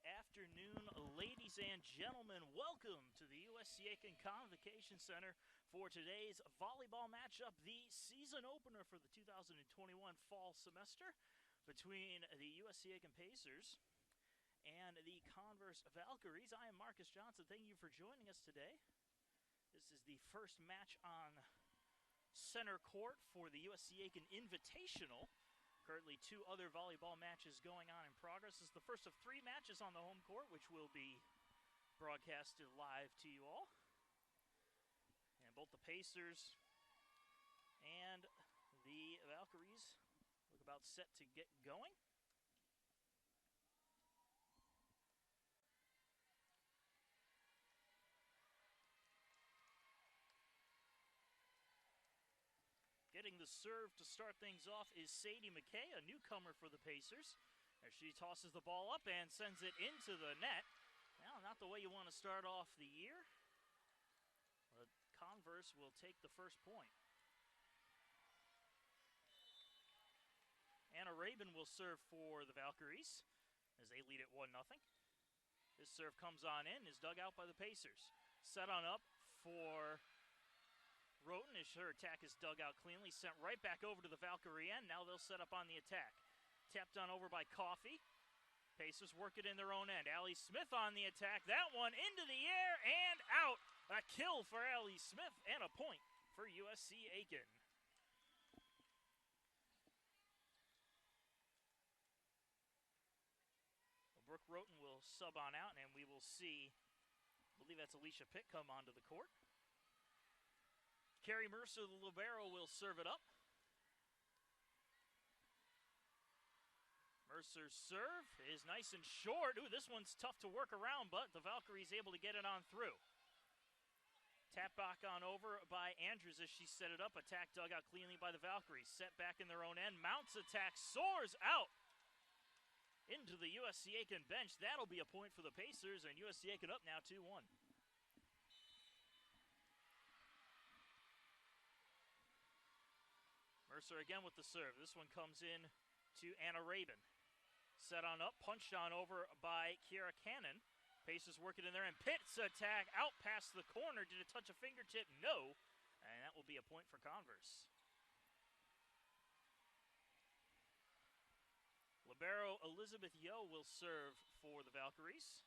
afternoon, ladies and gentlemen. Welcome to the USC Aiken Convocation Center for today's volleyball matchup, the season opener for the 2021 fall semester between the USC Aiken Pacers and the Converse Valkyries. I am Marcus Johnson. Thank you for joining us today. This is the first match on center court for the USC Aiken Invitational. Currently 2 other volleyball matches going on in progress. This is the first of 3 matches on the home court, which will be broadcasted live to you all. And both the Pacers and the Valkyries look about set to get going. Getting the serve to start things off is Sadie McKay, a newcomer for the Pacers. As she tosses the ball up and sends it into the net. Now, not the way you want to start off the year. But Converse will take the first point. Anna Rabin will serve for the Valkyries as they lead at 1-0. This serve comes on in, is dug out by the Pacers. Set on up for Roten as her attack is dug out cleanly, sent right back over to the Valkyrie end. Now they'll set up on the attack. Tapped on over by Coffey. Pacers work it in their own end. Allie Smith on the attack. That one into the air and out. A kill for Allie Smith and a point for USC Aiken. Well, Brooke Roten will sub on out, and we will see, I believe that's Alicia Pitt, come onto the court. Carrie Mercer, the libero, will serve it up. Mercer's serve is nice and short. Ooh, this one's tough to work around, but the Valkyrie's able to get it on through. Tap back on over by Andrews as she set it up. Attack dug out cleanly by the Valkyries. Set back in their own end. Mounts attack, soars out into the USC Aiken bench. That'll be a point for the Pacers, and USC Aiken up now 2-1. Mercer again with the serve. This one comes in to Anna Rabin. Set on up, punched on over by Kiera Cannon. Pacers working in there, and Pitt's attack out past the corner. Did it touch a fingertip? No. And that will be a point for Converse. Libero Elizabeth Yo will serve for the Valkyries.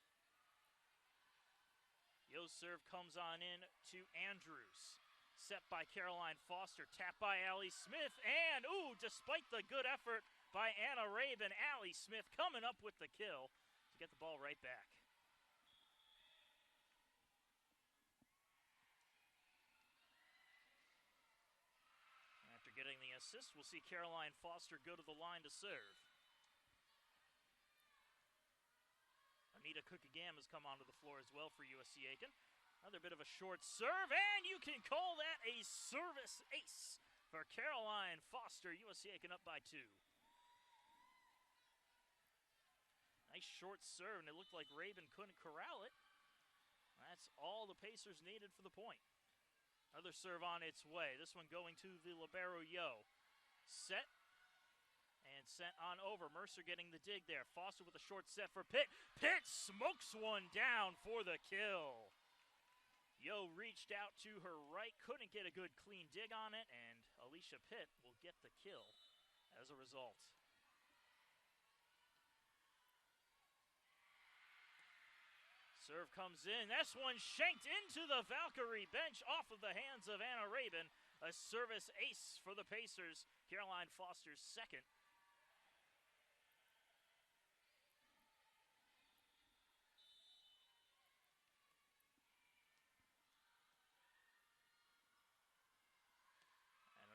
Yo's serve comes on in to Andrews. Set by Caroline Foster, tapped by Allie Smith, and, ooh, despite the good effort by Anna Rabin, Allie Smith coming up with the kill to get the ball right back. After getting the assist, we'll see Caroline Foster go to the line to serve. Anita Cookagam has come onto the floor as well for USC Aiken. Another bit of a short serve, and you can call that a service ace for Caroline Foster. USC Aiken up by 2. Nice short serve, and it looked like Rabin couldn't corral it. That's all the Pacers needed for the point. Another serve on its way. This one going to the libero Yo. Set and sent on over. Mercer getting the dig there. Foster with a short set for Pitt. Pitt smokes one down for the kill. Yo reached out to her right, couldn't get a good clean dig on it, and Alicia Pitt will get the kill as a result. Serve comes in. This one shanked into the Valkyrie bench off of the hands of Anna Rabin. A service ace for the Pacers. Caroline Foster's second.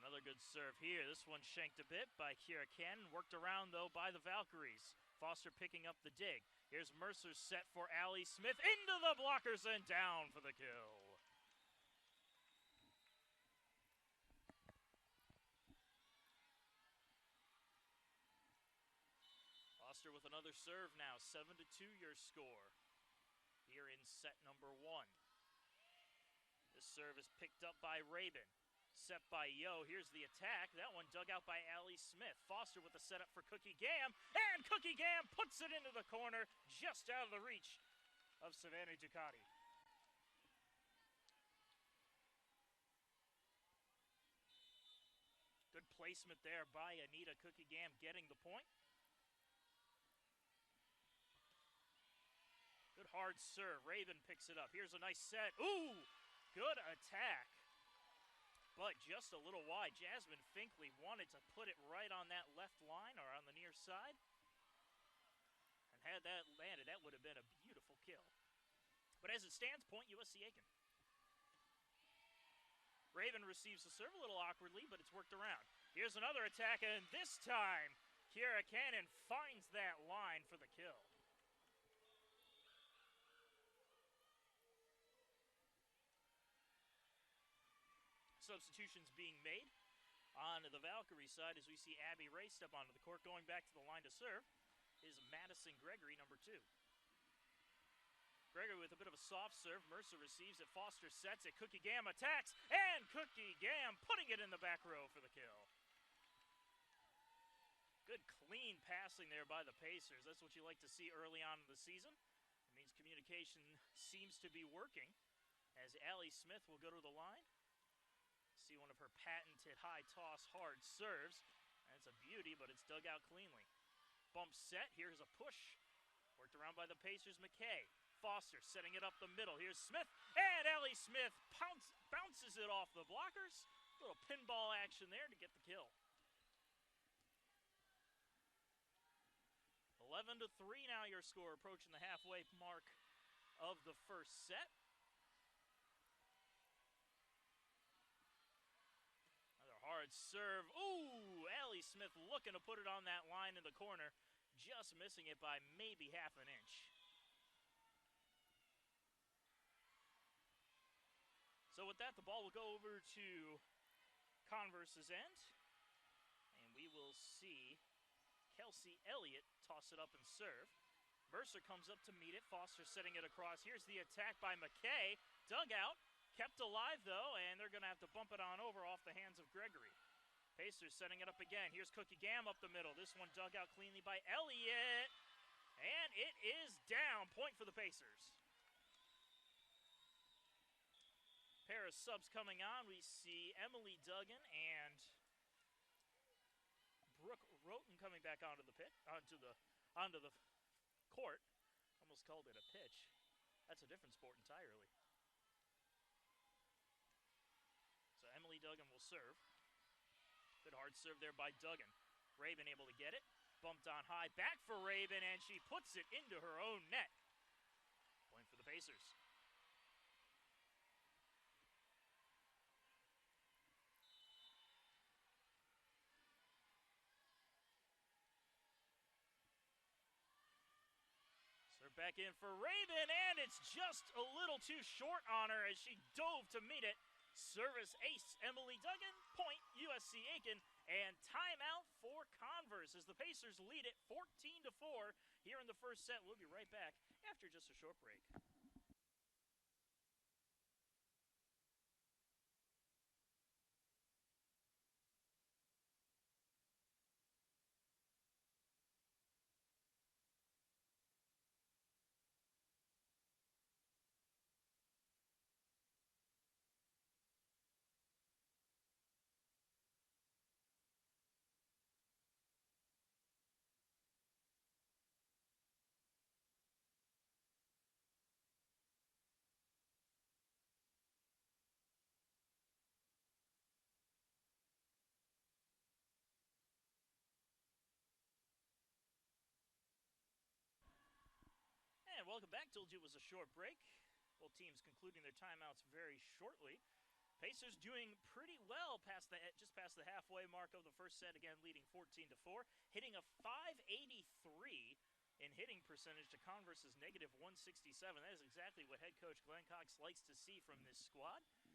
Another good serve here. This one shanked a bit by Kiera Cannon. Worked around, though, by the Valkyries. Foster picking up the dig. Here's Mercer's set for Allie Smith. Into the blockers and down for the kill. Foster with another serve now. 7-2 your score here in set number 1. This serve is picked up by Rabin. Set by Yo. Here's the attack. That one dug out by Allie Smith. Foster with the setup for Cookie Gam. And Cookie Gam puts it into the corner, just out of the reach of Savannah Ducati. Good placement there by Anita Cookie Gam, getting the point. Good hard serve. Raven picks it up. Here's a nice set. Ooh! Good attack. But just a little wide. Jasmine Finkley wanted to put it right on that left line or on the near side. And had that landed, that would have been a beautiful kill. But as it stands, point USC Aiken. Raven receives the serve a little awkwardly, but it's worked around. Here's another attack, and this time, Kiera Cannon finds that line for the kill. Substitutions being made on the Valkyrie side as we see Abby Ray step onto the court. Going back to the line to serve is Madison Gregory, number 2. Gregory with a bit of a soft serve. Mercer receives it. Foster sets it. Cookie Gam attacks. And Cookie Gam putting it in the back row for the kill. Good clean passing there by the Pacers. That's what you like to see early on in the season. It means communication seems to be working as Allie Smith will go to the line. See one of her patented high toss hard serves. That's a beauty, but it's dug out cleanly. Bump set. Here's a push. Worked around by the Pacers. McKay. Foster setting it up the middle. Here's Smith. And Allie Smith bounces it off the blockers. A little pinball action there to get the kill. 11-3 now your score, approaching the halfway mark of the first set. Hard serve. Ooh, Allie Smith looking to put it on that line in the corner. Just missing it by maybe half an inch. So with that, the ball will go over to Converse's end. And we will see Kelsey Elliott toss it up and serve. Mercer comes up to meet it. Foster setting it across. Here's the attack by McKay. Dug out. Kept alive, though, and they're going to have to bump it on over off the hands of Gregory. Pacers setting it up again. Here's Cookie Gam up the middle. This one dug out cleanly by Elliott. And it is down. Point for the Pacers. Pair of subs coming on. We see Emily Duggan and Brooke Roten coming back onto the court. Almost called it a pitch. That's a different sport entirely. Emily Duggan will serve. Good hard serve there by Duggan. Raven able to get it. Bumped on high. Back for Raven, and she puts it into her own net. Point for the Pacers. Serve back in for Raven, and it's just a little too short on her as she dove to meet it. Service ace, Emily Duggan, point USC Aiken, and timeout for Converse as the Pacers lead it 14-4 here in the first set. We'll be right back after just a short break. And welcome back. Told you it was a short break. Both teams concluding their timeouts very shortly. Pacers doing pretty well just past the halfway mark of the first set, again leading 14-4, hitting a .583 in hitting percentage to Converse's -167. That is exactly what head coach Glenn Cox likes to see from this squad. And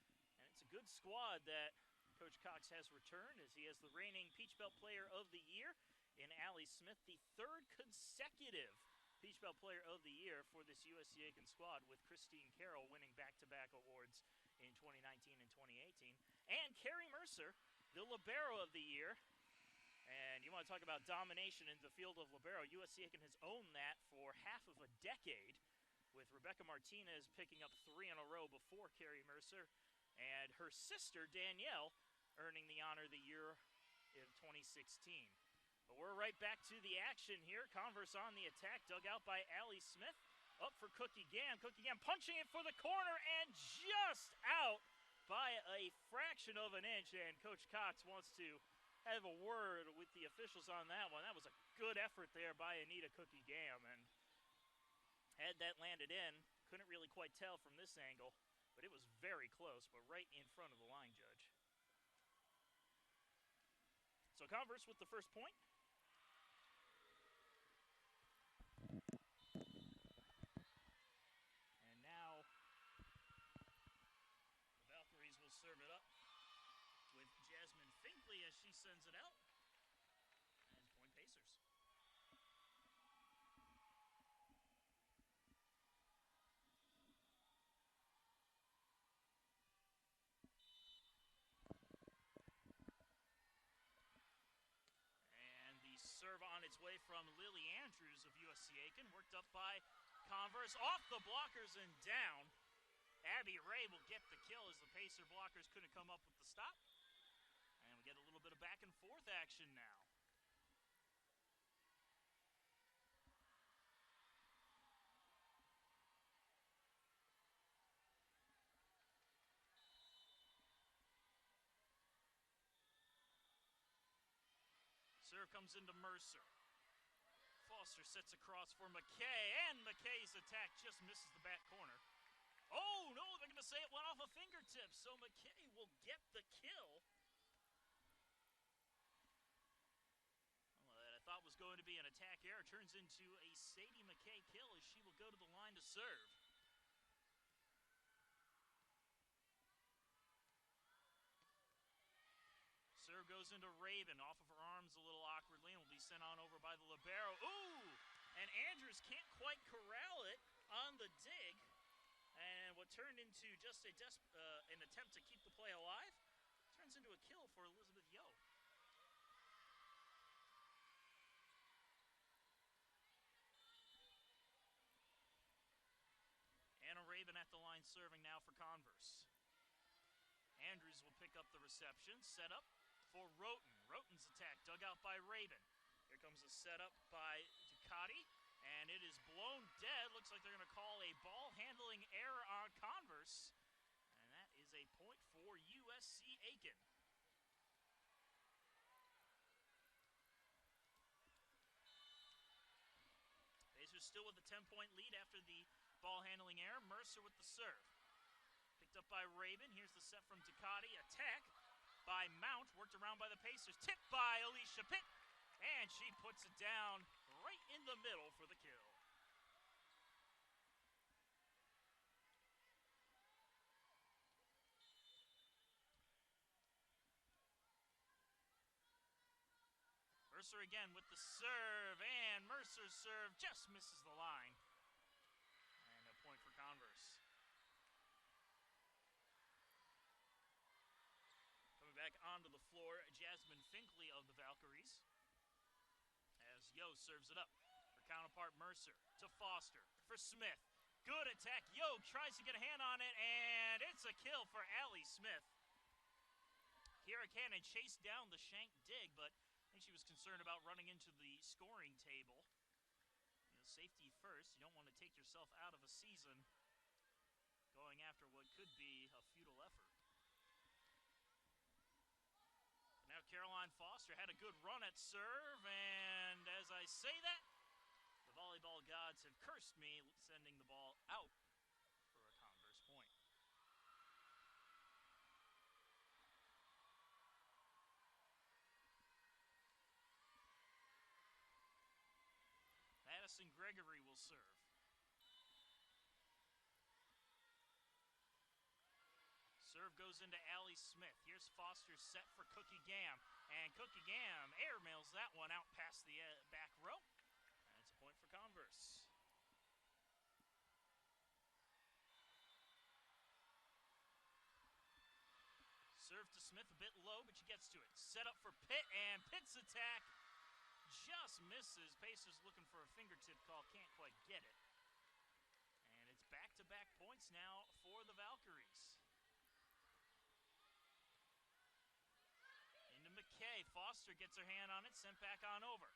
it's a good squad that Coach Cox has returned as he has the reigning Peach Belt Player of the Year in Allie Smith, the third consecutive Peach Belt Player of the Year for this USC Aiken squad, with Christine Carroll winning back-to-back awards in 2019 and 2018. And Carrie Mercer, the libero of the year. And you want to talk about domination in the field of libero. USC Aiken has owned that for half of a decade, with Rebecca Martinez picking up 3 in a row before Carrie Mercer, and her sister, Danielle, earning the honor of the year in 2016. But we're right back to the action here. Converse on the attack, dug out by Allie Smith. Up for Cookie Gam. Cookie Gam punching it for the corner and just out by a fraction of an inch. And Coach Cox wants to have a word with the officials on that one. That was a good effort there by Anita Cookie Gam. And had that landed in, couldn't really quite tell from this angle, but it was very close, but right in front of the line judge. So Converse with the first point. And now the Valkyries will serve it up with Jasmine Finkley as she sends it out. And point Pacers. Serve on its way from Lily Andrews of USC Aiken, worked up by Converse, off the blockers and down. Abby Ray will get the kill as the Pacer blockers couldn't come up with the stop. And we get a little bit of back and forth action now. Serve comes into Mercer. Foster sets across for McKay, and McKay's attack just misses the back corner. Oh, no, they're going to say it went off a fingertip, so McKay will get the kill. Well, that I thought was going to be an attack error turns into a Sadie McKay kill as she will go to the line to serve. Serve goes into Raven, off of her arms a little awkwardly, and will be sent on over by the libero. Ooh! And Andrews can't quite corral it on the dig. And what turned into just an attempt to keep the play alive turns into a kill for Elizabeth Yo. Anna Raven at the line serving now for Converse. Andrews will pick up the reception, set up for Roten. Roten's attack dug out by Raven. Here comes a setup by Ducati, and it is blown dead. Looks like they're going to call a ball handling error on Converse, and that is a point for USC Aiken. Pacers still with a 10-point lead after the ball handling error. Mercer with the serve. Picked up by Raven. Here's the set from Ducati. Attack by Mount, worked around by the Pacers, tipped by Alicia Pitt, and she puts it down right in the middle for the kill. Mercer again with the serve, and Mercer's serve just misses the line. And a point for Converse. Back onto the floor, Jasmine Finkley of the Valkyries, as Yo serves it up. Her counterpart Mercer to Foster for Smith. Good attack. Yo tries to get a hand on it, and it's a kill for Allie Smith. Kiera Cannon chased down the shank dig, but I think she was concerned about running into the scoring table. You know, safety first. You don't want to take yourself out of a season going after what could be a futile effort. Now Caroline Foster had a good run at serve, and as I say that, the volleyball gods have cursed me, sending the ball out for a Converse point. Madison Gregory will serve. Serve goes into Allie Smith. Here's Foster's set for Cookie Gam. And Cookie Gam airmails that one out past the back row. And it's a point for Converse. Serve Serve to Smith, a bit low, but she gets to it. Set up for Pitt, and Pitt's attack just misses. Pacers looking for a fingertip call, can't quite get it. And it's back-to-back points now for the Valkyries. Into McKay. Foster gets her hand on it, sent back on over.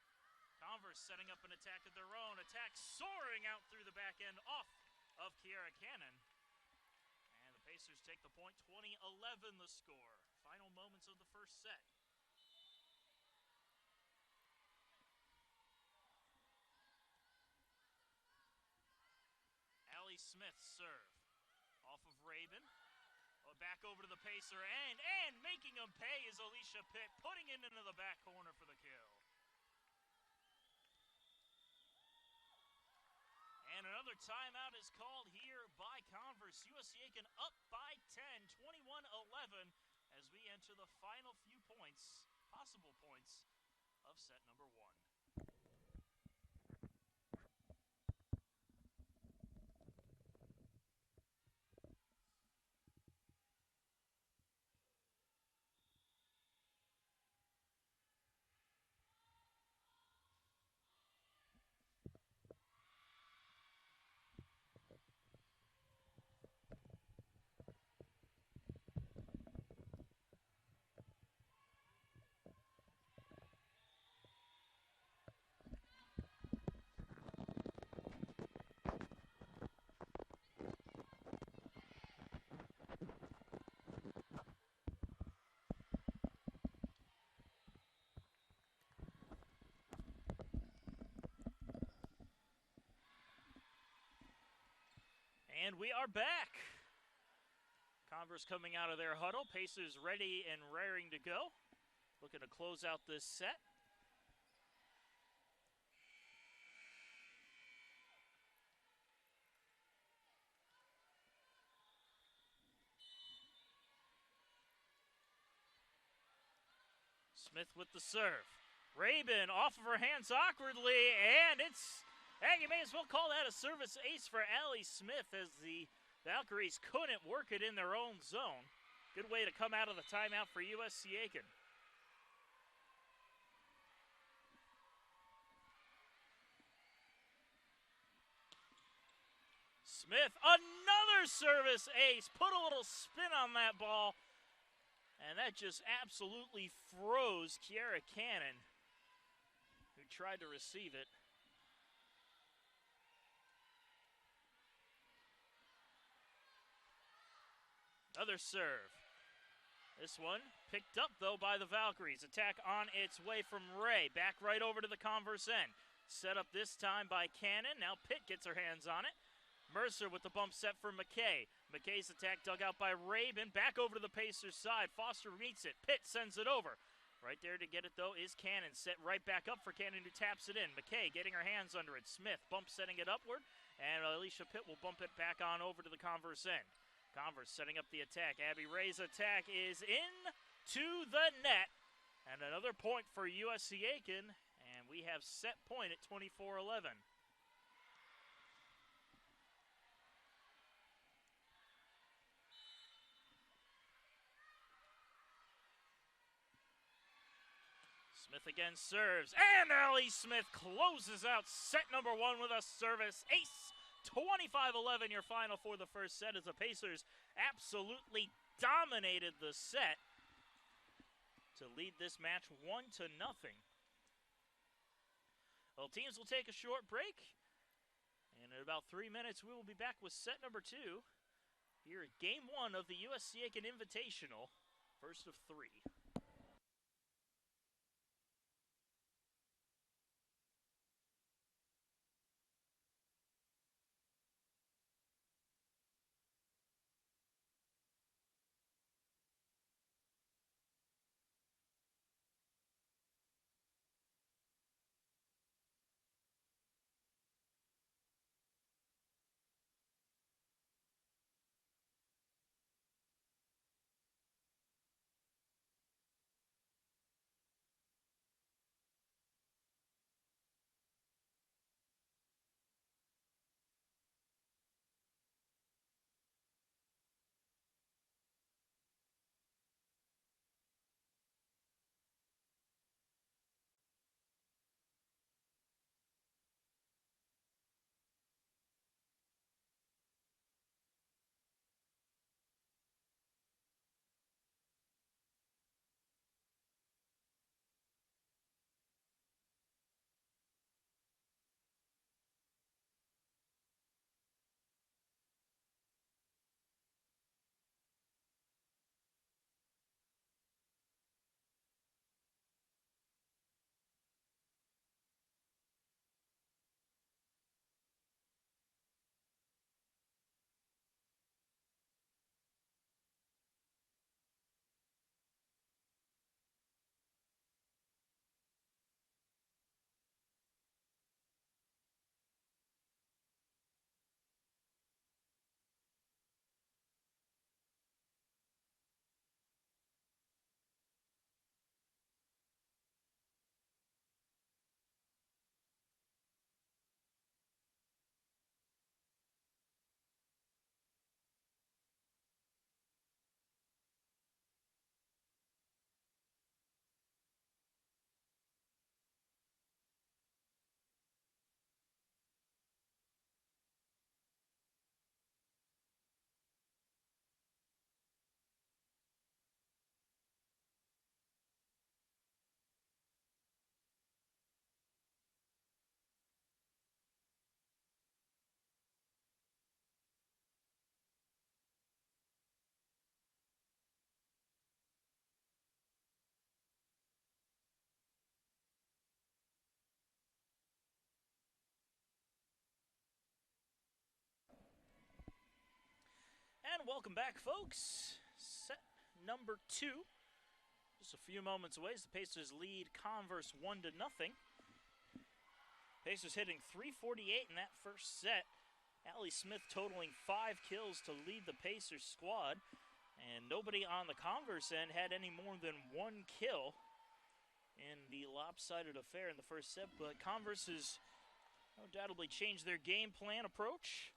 Converse setting up an attack of their own. Attack soaring out through the back end off of Kiara Cannon. And the Pacers take the point, 20-11 the score. Final moments of the first set. Allie Smith serve. Off of Rabin. Back over to the Pacer, and making him pay is Alicia Pitt, putting it into the back corner for the kill. And another timeout is called here by Converse. USC Aiken up by 10, 21-11, as we enter the final few points, possible points, of set number 1. And we are back. Converse coming out of their huddle. Pacers ready and raring to go. Looking to close out this set. Smith with the serve. Rabin off of her hands awkwardly, and it's... Hey, you may as well call that a service ace for Allie Smith, as the Valkyries couldn't work it in their own zone. Good way to come out of the timeout for USC Aiken. Smith, another service ace. Put a little spin on that ball, and that just absolutely froze Kiara Cannon, who tried to receive it. Another serve. This one picked up, though, by the Valkyries. Attack on its way from Ray. Back right over to the Converse end. Set up this time by Cannon. Now Pitt gets her hands on it. Mercer with the bump set for McKay. McKay's attack dug out by Rabin. Back over to the Pacers' side. Foster meets it. Pitt sends it over. Right there to get it, though, is Cannon. Set right back up for Cannon, who taps it in. McKay getting her hands under it. Smith bump setting it upward. And Alicia Pitt will bump it back on over to the Converse end. Converse setting up the attack. Abby Ray's attack is in to the net. And another point for USC Aiken. And we have set point at 24-11. Smith again serves. And Allie Smith closes out set number 1 with a service ace. 25-11 your final for the first set, as the Pacers absolutely dominated the set to lead this match 1-0. Well, teams will take a short break, and in about 3 minutes we will be back with set number 2 here at Game 1 of the USC Aiken Invitational, first of 3. And welcome back, folks. Set number 2. Just a few moments away as the Pacers lead Converse 1-0. Pacers hitting .348 in that first set. Allie Smith totaling 5 kills to lead the Pacers squad. And nobody on the Converse end had any more than 1 kill in the lopsided affair in the first set. But Converse has undoubtedly changed their game plan approach,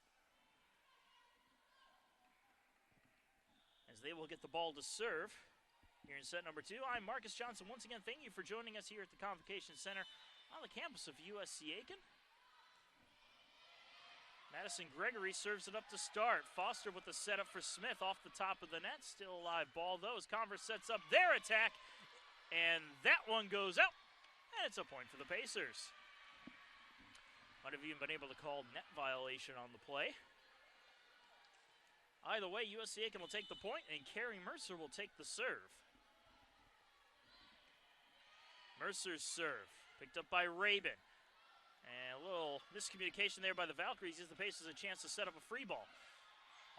as they will get the ball to serve here in set number 2. I'm Marcus Johnson. Once again, thank you for joining us here at the Convocation Center on the campus of USC Aiken. Madison Gregory serves it up to start. Foster with the setup for Smith off the top of the net. Still a live ball, though, as Converse sets up their attack. And that one goes out. And it's a point for the Pacers. Might have even been able to call net violation on the play. Either way, USC Aiken will take the point, and Carrie Mercer will take the serve. Mercer's serve, picked up by Rabin. And a little miscommunication there by the Valkyries gives the Pacers a chance to set up a free ball.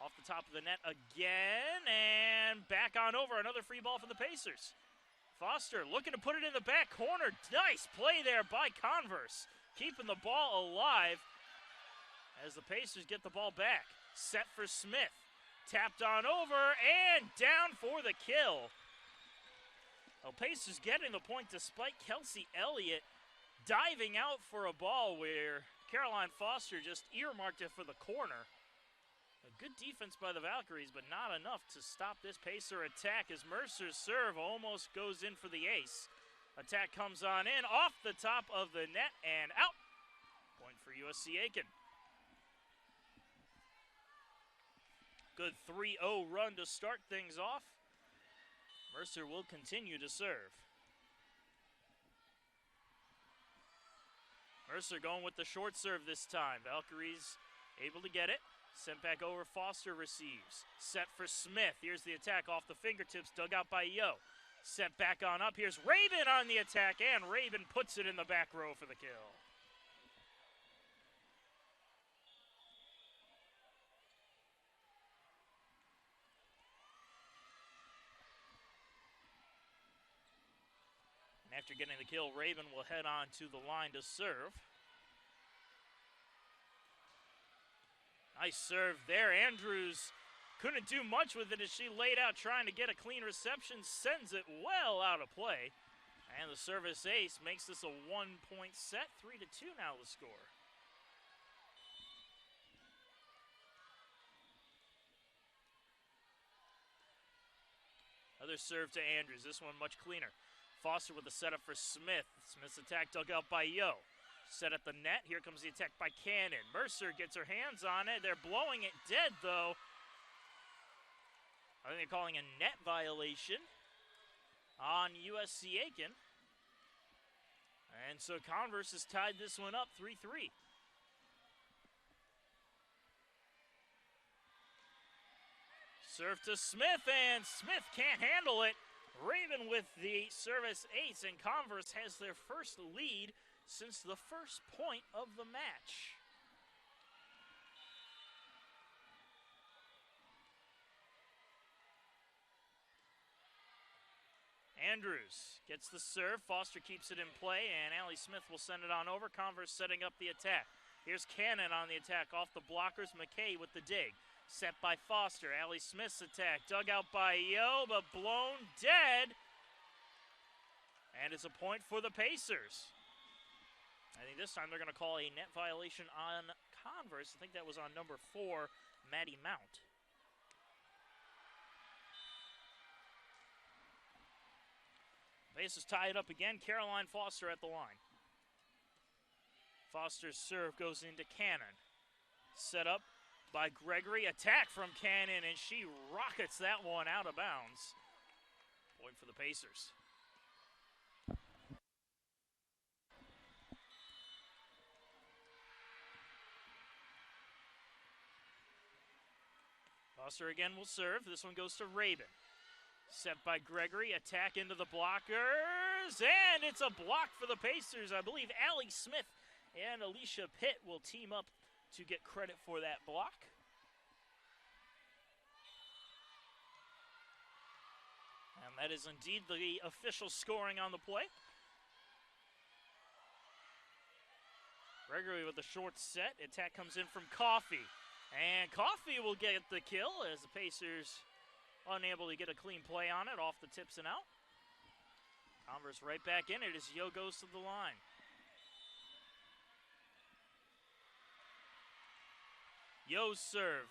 Off the top of the net again, and back on over. Another free ball for the Pacers. Foster looking to put it in the back corner. Nice play there by Converse, keeping the ball alive as the Pacers get the ball back. Set for Smith. Tapped on over, and down for the kill. Well, Pacers getting the point despite Kelsey Elliott diving out for a ball where Caroline Foster just earmarked it for the corner. A good defense by the Valkyries, but not enough to stop this Pacer attack as Mercer's serve almost goes in for the ace. Attack comes on in, off the top of the net, and out. Point for USC Aiken. Good 3-0 run to start things off. Mercer will continue to serve. Mercer going with the short serve this time. Valkyries able to get it. Sent back over, Foster receives. Set for Smith. Here's the attack off the fingertips, dug out by Yo. Set back on up. Here's Rabin on the attack, and Rabin puts it in the back row for the kill. After getting the kill, Rabin will head on to the line to serve. Nice serve there. Andrews couldn't do much with it as she laid out trying to get a clean reception. Sends it well out of play. And the service ace makes this a 1-point set. 3-2 now the score. Another serve to Andrews. This one much cleaner. Foster with the setup for Smith. Smith's attack dug out by Yo. Set at the net. Here comes the attack by Cannon. Mercer gets her hands on it. They're blowing it dead, though. I think they're calling a net violation on USC Aiken. And so Converse has tied this one up 3-3. Serve to Smith, and Smith can't handle it. Rabin with the service ace, and Converse has their first lead since the first point of the match. Andrews gets the serve. Foster keeps it in play, and Allie Smith will send it on over. Converse setting up the attack. Here's Cannon on the attack off the blockers. McKay with the dig. Set by Foster. Allie Smith's attack. Dug out by Yo, but blown dead. And it's a point for the Pacers. I think this time they're going to call a net violation on Converse. I think that was on number 4, Maddie Mount. Pacers tie it up again. Caroline Foster at the line. Foster's serve goes into Cannon. Set up by Gregory. Attack from Cannon, and she rockets that one out of bounds. Point for the Pacers. Foster again will serve. This one goes to Rabin. Set by Gregory. Attack into the blockers, and it's a block for the Pacers. I believe Allie Smith and Alicia Pitt will team up to get credit for that block. That is indeed the official scoring on the play. Gregory with a short set. Attack comes in from Coffey. And Coffey will get the kill as the Pacers unable to get a clean play on it off the tips and out. Converse right back in it as Yo goes to the line. Yo's serve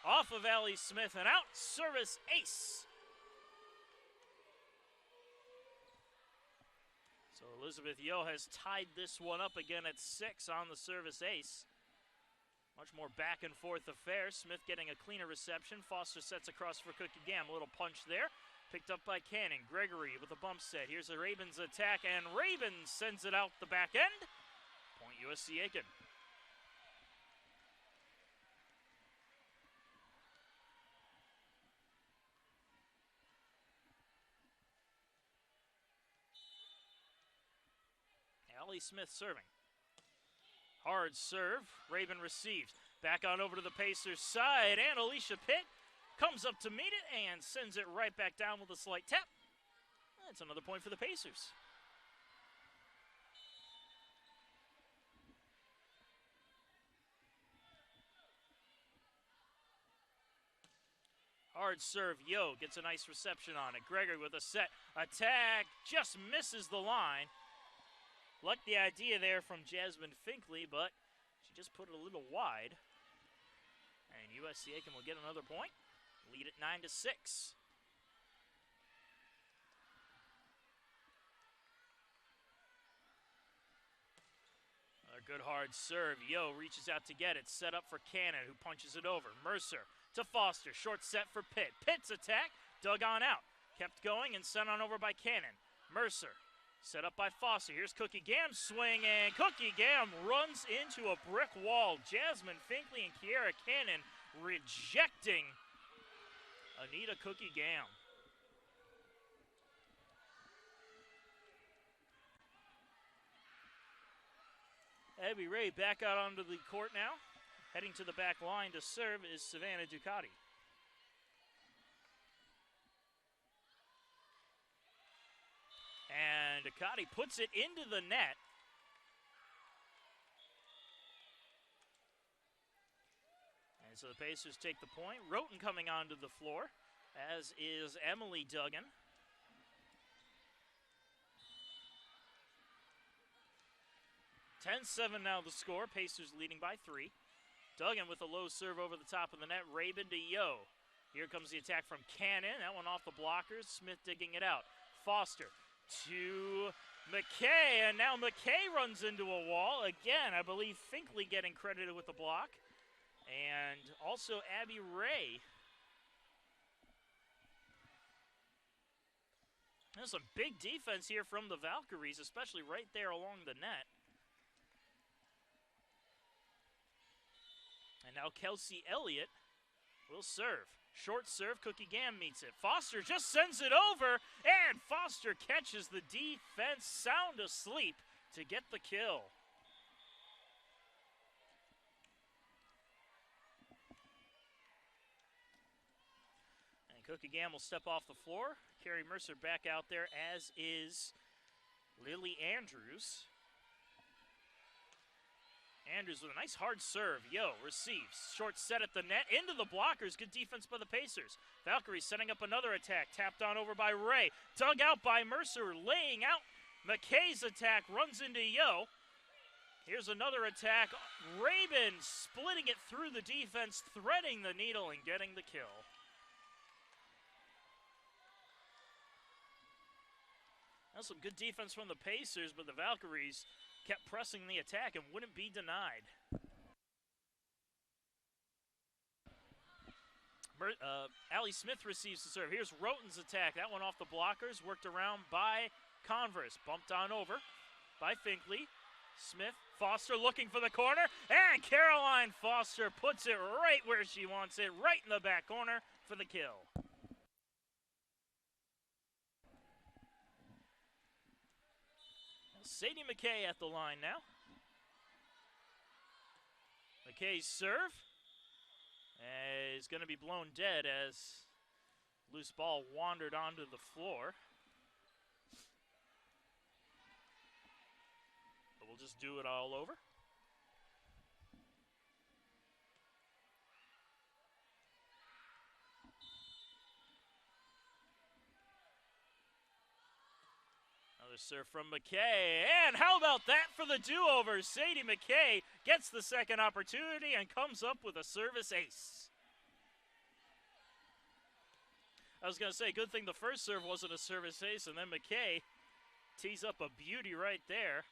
off of Allie Smith and out. Service ace. So Elizabeth Yo has tied this one up again at 6 on the service ace. Much more back and forth affair. Smith getting a cleaner reception. Foster sets across for Cookie Gam. A little punch there. Picked up by Cannon. Gregory with a bump set. Here's a Ravens attack, and Ravens sends it out the back end. Point USC Aiken. Allie Smith serving. Hard serve. Raven receives. Back on over to the Pacers side, and Alicia Pitt comes up to meet it and sends it right back down with a slight tap. That's another point for the Pacers. Hard serve. Yo gets a nice reception on it. Gregory with a set. Attack just misses the line. Like the idea there from Jasmine Finkley, but she just put it a little wide. And USC Aiken will get another point. Lead at 9-6. Another good hard serve. Yo reaches out to get it. Set up for Cannon, who punches it over. Mercer to Foster. Short set for Pitt. Pitt's attack dug on out. Kept going and sent on over by Cannon. Mercer. Set up by Foster. Here's Cookie Gam's swing, and Cookie Gam runs into a brick wall. Jasmine Finkley and Kiera Cannon rejecting Anita Cookie Gam. Abby Ray back out onto the court now. Heading to the back line to serve is Savannah Ducati. And Ducati puts it into the net. And so the Pacers take the point. Roten coming onto the floor, as is Emily Duggan. (10-7) now the score. Pacers leading by 3. Duggan with a low serve over the top of the net. Rabin to Yo. Here comes the attack from Cannon. That one off the blockers. Smith digging it out. Foster to McKay, and now McKay runs into a wall. Again, I believe Finkley getting credited with the block. And also Abby Ray. There's some big defense here from the Valkyries, especially right there along the net. And now Kelsey Elliott will serve. Short serve, Cookie Gam meets it. Foster just sends it over, and Foster catches the defense sound asleep to get the kill. And Cookie Gam will step off the floor. Carrie Mercer back out there, as is Lily Andrews. Andrews with a nice hard serve. Yo receives. Short set at the net. Into the blockers. Good defense by the Pacers. Valkyrie setting up another attack. Tapped on over by Ray. Dug out by Mercer. Laying out. McKay's attack runs into Yo. Here's another attack. Rabin splitting it through the defense. Threading the needle and getting the kill. That's some good defense from the Pacers, but the Valkyries kept pressing the attack and wouldn't be denied. Allie Smith receives the serve. Here's Roten's attack. That one off the blockers. Worked around by Converse. Bumped on over by Finkley. Smith, Foster looking for the corner. And Caroline Foster puts it right where she wants it. Right in the back corner for the kill. Sadie McKay at the line now. McKay's serve is going to be blown dead as Loose ball wandered onto the floor. But we'll just do it all over. Another serve from McKay. And how about that for the do-over? Sadie McKay gets the second opportunity and comes up with a service ace. I was going to say, good thing the first serve wasn't a service ace, and then McKay tees up a beauty right there.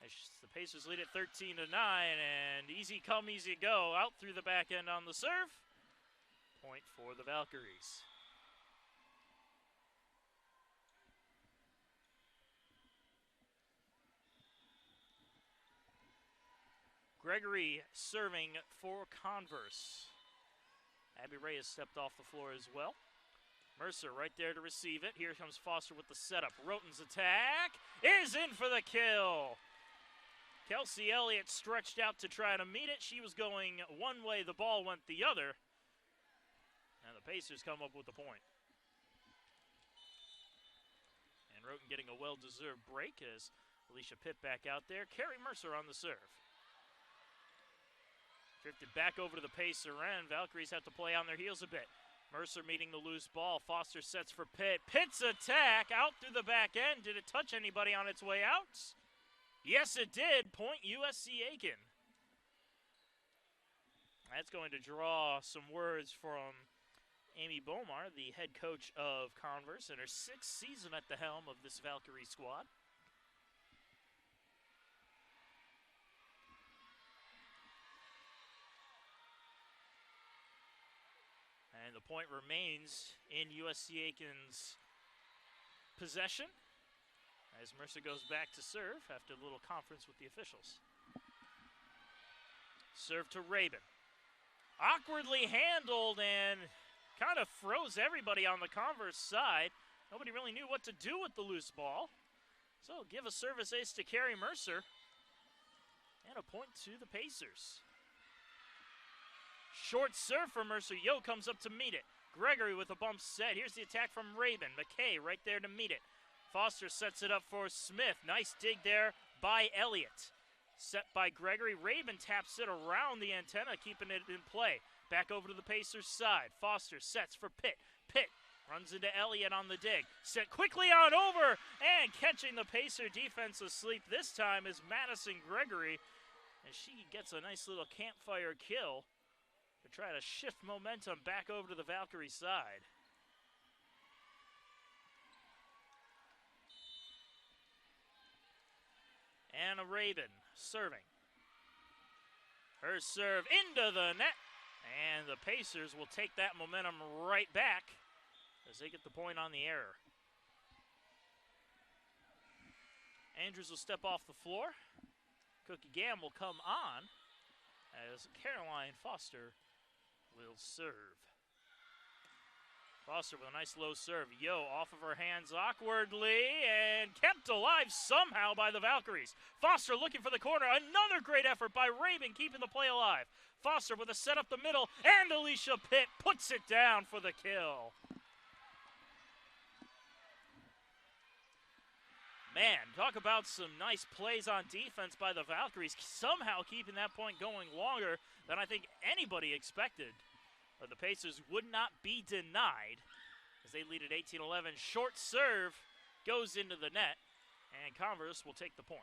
As the Pacers lead at 13-9, and easy come, easy go. Out through the back end on the serve. Point for the Valkyries. Gregory serving for Converse. Abby Ray has stepped off the floor as well. Mercer right there to receive it. Here comes Foster with the setup. Roten's attack is in for the kill. Kelsey Elliott stretched out to try to meet it. She was going one way, the ball went the other. And the Pacers come up with the point. And Roten getting a well-deserved break as Alicia Pitt back out there. Carrie Mercer on the serve. Drifted back over to the Pacer end. Valkyries have to play on their heels a bit. Mercer meeting the loose ball. Foster sets for Pitt. Pitt's attack out through the back end. Did it touch anybody on its way out? Yes, it did. Point USC Aiken. That's going to draw some words from Amy Bomar, the head coach of Converse, in her 6th season at the helm of this Valkyrie squad. And the point remains in USC Aiken's possession as Mercer goes back to serve after a little conference with the officials. Serve to Rabin. Awkwardly handled and kind of froze everybody on the Converse side. Nobody really knew what to do with the loose ball. So give a service ace to Carrie Mercer. And a point to the Pacers. Short serve for Mercer. Yo comes up to meet it. Gregory with a bump set. Here's the attack from Rabin. McKay right there to meet it. Foster sets it up for Smith. Nice dig there by Elliott. Set by Gregory. Rabin taps it around the antenna, keeping it in play. Back over to the Pacers' side. Foster sets for Pitt. Pitt runs into Elliott on the dig. Set quickly on over. And catching the Pacer defense asleep this time is Madison Gregory. And she gets a nice little campfire kill to try to shift momentum back over to the Valkyrie side. Anna Rabin serving. Her serve into the net. And the Pacers will take that momentum right back as they get the point on the error. Andrews will step off the floor. Cookie Gam will come on as Caroline Foster will serve. Foster with a nice low serve. Yo off of her hands awkwardly and kept alive somehow by the Valkyries. Foster looking for the corner. Another great effort by Rabin keeping the play alive. Foster with a set up the middle and Alicia Pitt puts it down for the kill. Man, talk about some nice plays on defense by the Valkyries, somehow keeping that point going longer than I think anybody expected. But the Pacers would not be denied as they lead at 18-11. Short serve goes into the net, and Converse will take the point.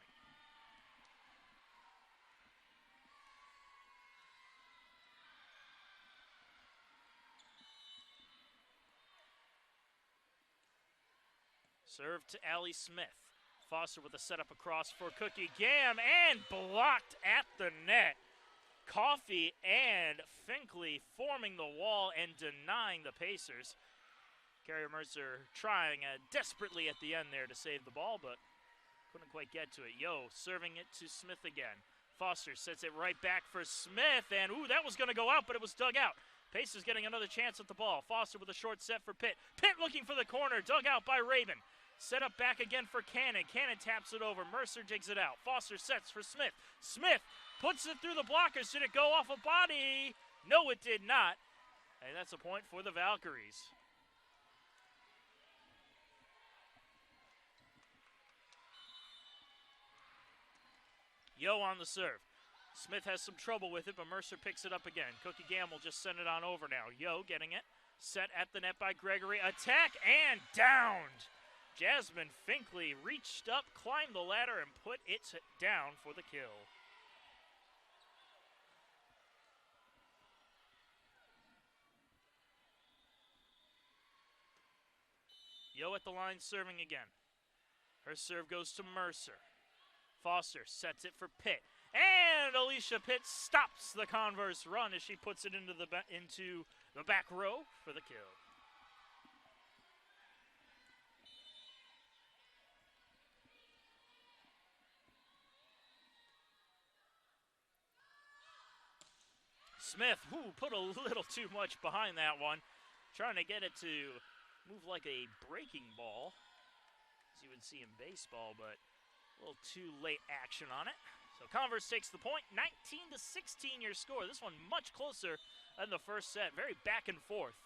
Serve to Allie Smith. Foster with a setup across for Cookie Gam and blocked at the net. Coffey and Finkley forming the wall and denying the Pacers. Carrie Mercer trying desperately at the end there to save the ball, but couldn't quite get to it. Yo serving it to Smith again. Foster sets it right back for Smith, and ooh, that was going to go out, but it was dug out. Pacers getting another chance at the ball. Foster with a short set for Pitt. Pitt looking for the corner, dug out by Rabin. Set up back again for Cannon. Cannon taps it over. Mercer digs it out. Foster sets for Smith. Smith puts it through the blockers. Did it go off a body? No, it did not. And that's a point for the Valkyries. Yo on the serve. Smith has some trouble with it, but Mercer picks it up again. Cookie Gamble just sent it on over now. Yo getting it. Set at the net by Gregory. Attack and downed. Jasmine Finkley reached up, climbed the ladder, and put it down for the kill. Yo at the line serving again. Her serve goes to Mercer. Foster sets it for Pitt. And Alicia Pitt stops the Converse run as she puts it into the back row for the kill. Smith, put a little too much behind that one. Trying to get it to move like a breaking ball, as you would see in baseball, but a little too late action on it. So Converse takes the point, 19-16 your score. This one much closer than the first set. Very back and forth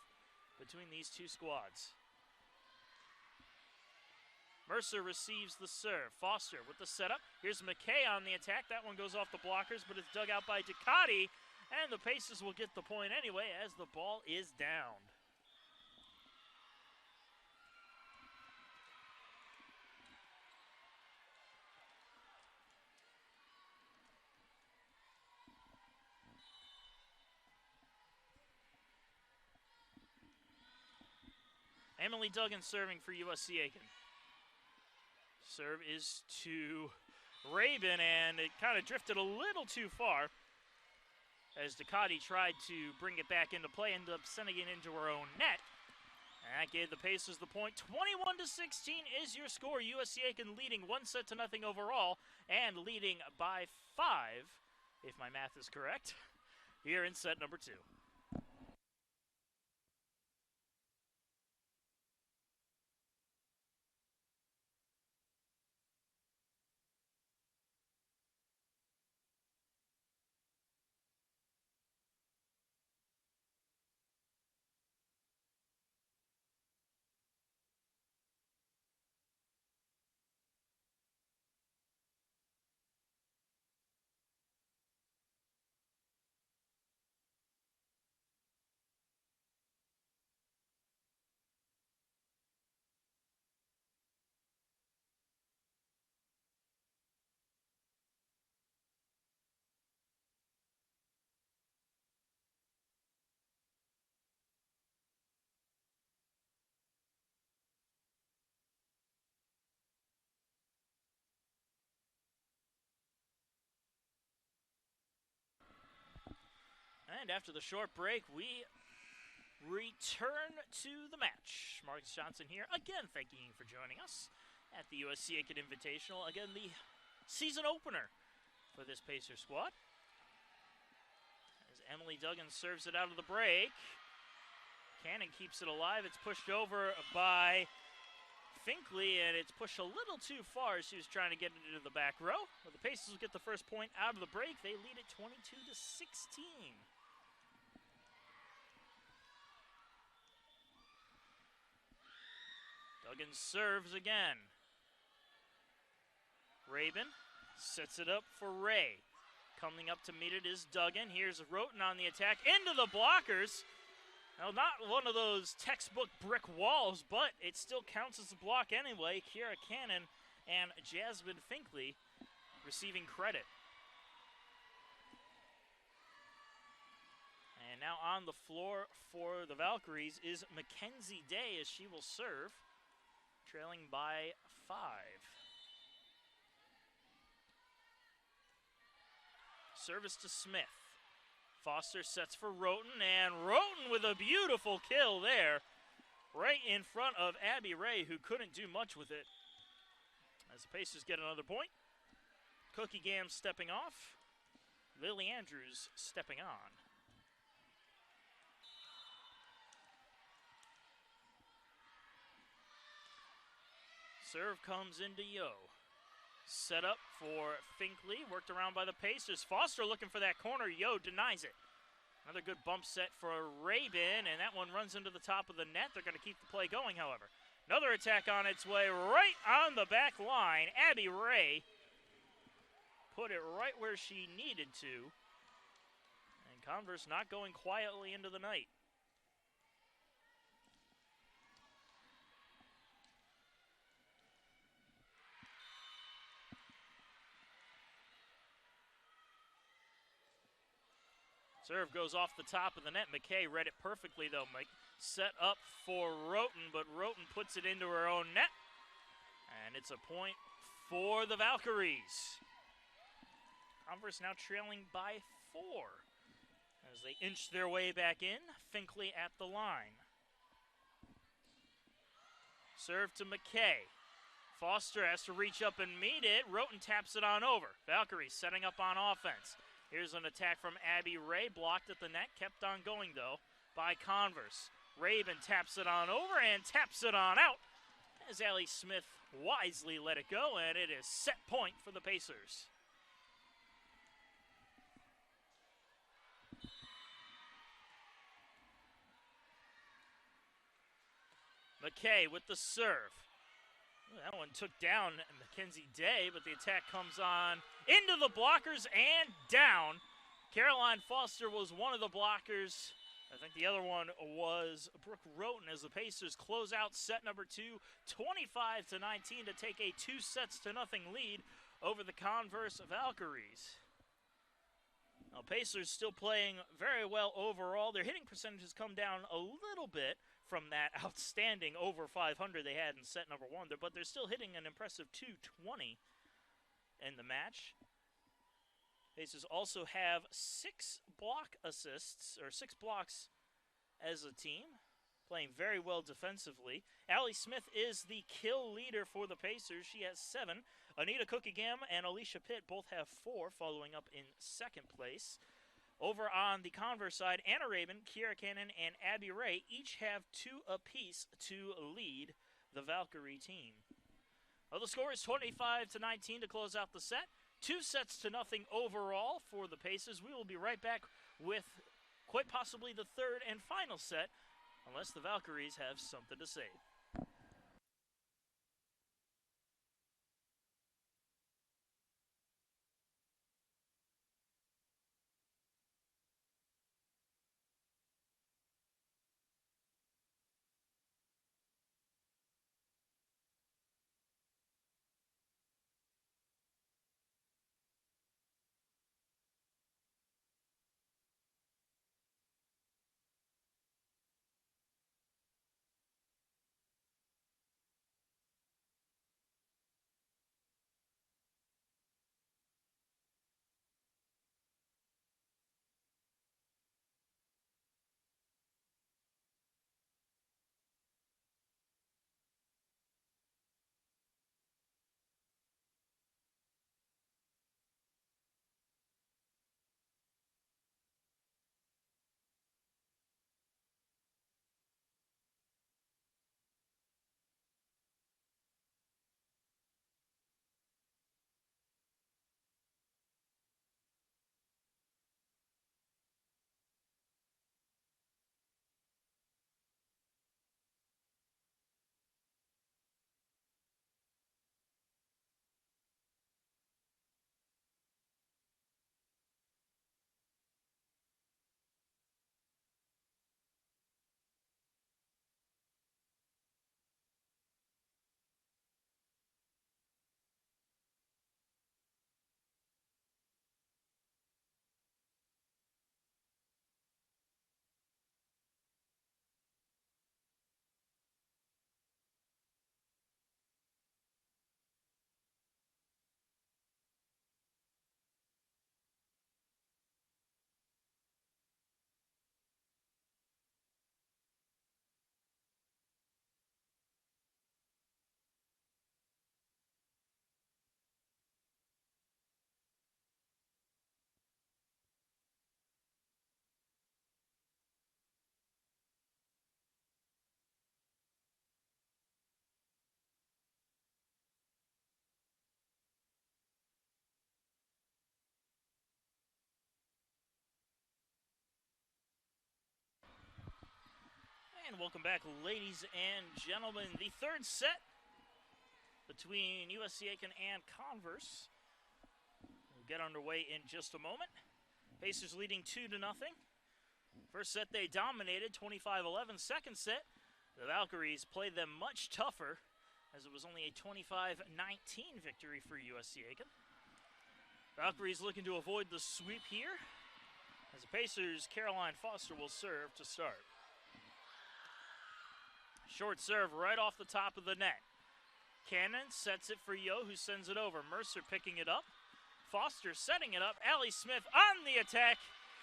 between these two squads. Mercer receives the serve. Foster with the setup. Here's McKay on the attack. That one goes off the blockers, but it's dug out by Ducati, and the Pacers will get the point anyway as the ball is downed. Emily Duggan serving for USC Aiken. Serve is to Rabin, and it kind of drifted a little too far as Ducati tried to bring it back into play, ended up sending it into her own net. And that gave the Pacers the point. 21-16 is your score. USC Aiken leading 1-0 overall and leading by 5, if my math is correct, here in set number 2. And after the short break, we return to the match. Marcus Johnson here, again thanking you for joining us at the USC Aiken Invitational. Again, the season opener for this Pacer squad. As Emily Duggan serves it out of the break. Cannon keeps it alive. It's pushed over by Finkley, and it's pushed a little too far as she was trying to get it into the back row. But the Pacers will get the first point out of the break. They lead it 22-16. Duggan serves again. Rabin sets it up for Ray. Coming up to meet it is Duggan. Here's Roten on the attack. Into the blockers. Now, not one of those textbook brick walls, but it still counts as a block anyway. Kiera Cannon and Jasmine Finkley receiving credit. And now on the floor for the Valkyries is Mackenzie Day as she will serve, trailing by 5. Service to Smith. Foster sets for Roten, and Roten with a beautiful kill there, right in front of Abby Ray, who couldn't do much with it. As the Pacers get another point. Cookie Gam stepping off. Lily Andrews stepping on. Serve comes into Yo. Set up for Finkley, worked around by the Pacers. Foster looking for that corner. Yo denies it. Another good bump set for Rabin, and that one runs into the top of the net. They're going to keep the play going, however. Another attack on its way right on the back line. Abby Ray put it right where she needed to. And Converse not going quietly into the night. Serve goes off the top of the net. McKay read it perfectly, though. Set up for Roten, but Roten puts it into her own net. And it's a point for the Valkyries. Converse now trailing by 4 as they inch their way back in. Finkley at the line. Serve to McKay. Foster has to reach up and meet it. Roten taps it on over. Valkyries setting up on offense. Here's an attack from Abby Ray, blocked at the net, kept on going, though, by Converse. Raven taps it on over and taps it on out as Allie Smith wisely let it go, and it is set point for the Pacers. McKay with the serve. That one took down Mackenzie Day, but the attack comes on into the blockers and down. Caroline Foster was one of the blockers. I think the other one was Brooke Roten as the Pacers close out set number 2, 25-19 to take a 2-0 lead over the Converse Valkyries. Now, Pacers still playing very well overall. Their hitting percentage has come down a little bit from that outstanding over 500 they had in set number 1, but they're still hitting an impressive 220 in the match. Pacers also have 6 block assists, or 6 blocks as a team, playing very well defensively. Allie Smith is the kill leader for the Pacers. She has 7. Anita Cookigam and Alicia Pitt both have 4, following up in second place. Over on the Converse side, Anna Rabin, Kiera Cannon, and Abby Ray each have 2 apiece to lead the Valkyrie team. Well, the score is 25-19 to close out the set. 2-0 overall for the Pacers. We will be right back with quite possibly the third and final set, unless the Valkyries have something to say. And welcome back, ladies and gentlemen. The third set between USC Aiken and Converse We'll get underway in just a moment. Pacers leading 2-0. First set they dominated, 25-11. Second set, the Valkyries played them much tougher, as it was only a 25-19 victory for USC Aiken. Valkyries looking to avoid the sweep here, as the Pacers' Caroline Foster will serve to start. Short serve right off the top of the net. Cannon sets it for Yo, who sends it over. Mercer picking it up. Foster setting it up. Allie Smith on the attack,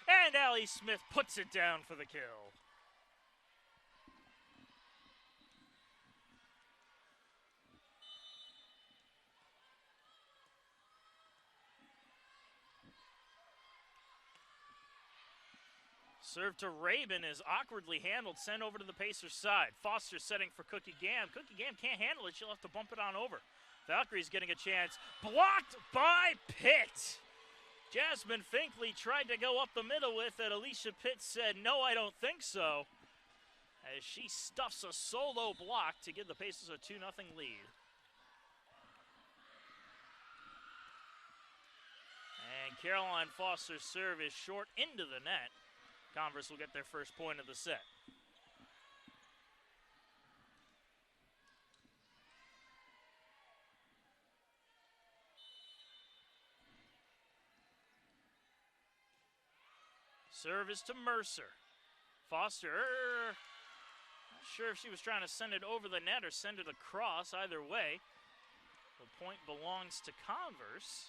and Allie Smith puts it down for the kill. Serve to Rabin is awkwardly handled, sent over to the Pacers' side. Foster setting for Cookie Gam. Cookie Gam can't handle it. She'll have to bump it on over. Valkyrie's getting a chance. Blocked by Pitt. Jasmine Finkley tried to go up the middle with it. Alicia Pitt said, no, I don't think so, as she stuffs a solo block to give the Pacers a 2-0 lead. And Caroline Foster's serve is short into the net. Converse will get their first point of the set. Serve is to Mercer. Foster, not sure if she was trying to send it over the net or send it across. Either way, the point belongs to Converse,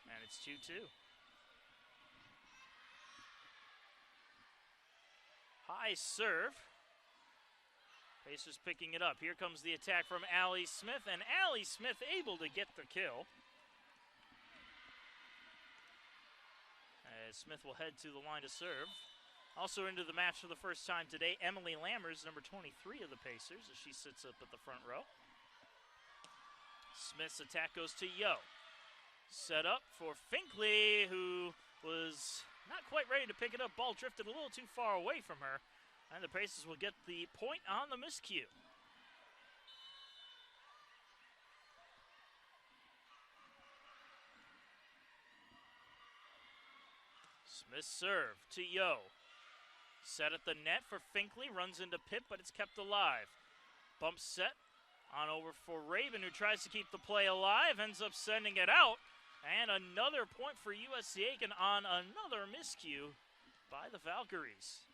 and it's 2-2. High serve. Pacers picking it up. Here comes the attack from Allie Smith, and Allie Smith able to get the kill. As Smith will head to the line to serve. Also into the match for the first time today, Emily Lammers, number 23 of the Pacers, as she sits up at the front row. Smith's attack goes to Yo. Set up for Finkley, who was not quite ready to pick it up. Ball drifted a little too far away from her, and the Pacers will get the point on the miscue. Smith serve to Yo. Set at the net for Finkley, runs into Pitt, but it's kept alive. Bump set on over for Rabin, who tries to keep the play alive, ends up sending it out. And another point for USC Aiken on another miscue by the Valkyries.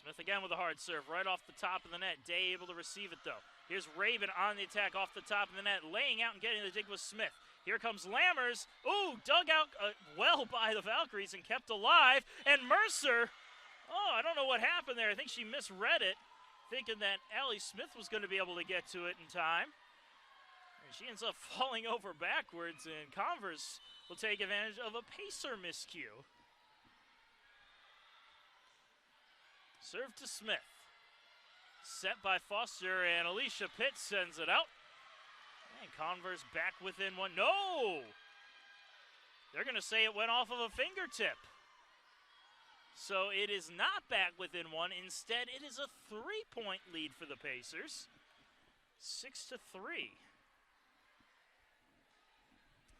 Smith again with a hard serve right off the top of the net. Day able to receive it though. Here's Rabin on the attack off the top of the net, laying out and getting the dig with Smith. Here comes Lammers. Ooh, dug out well by the Valkyries and kept alive. And Mercer, oh, I don't know what happened there. I think she misread it, thinking that Allie Smith was going to be able to get to it in time. And she ends up falling over backwards, and Converse will take advantage of a Pacer miscue. Serve to Smith. Set by Foster, and Alicia Pitt sends it out. And Converse back within one. No! They're going to say it went off of a fingertip. So it is not back within one. Instead, it is a 3-point lead for the Pacers. 6-3.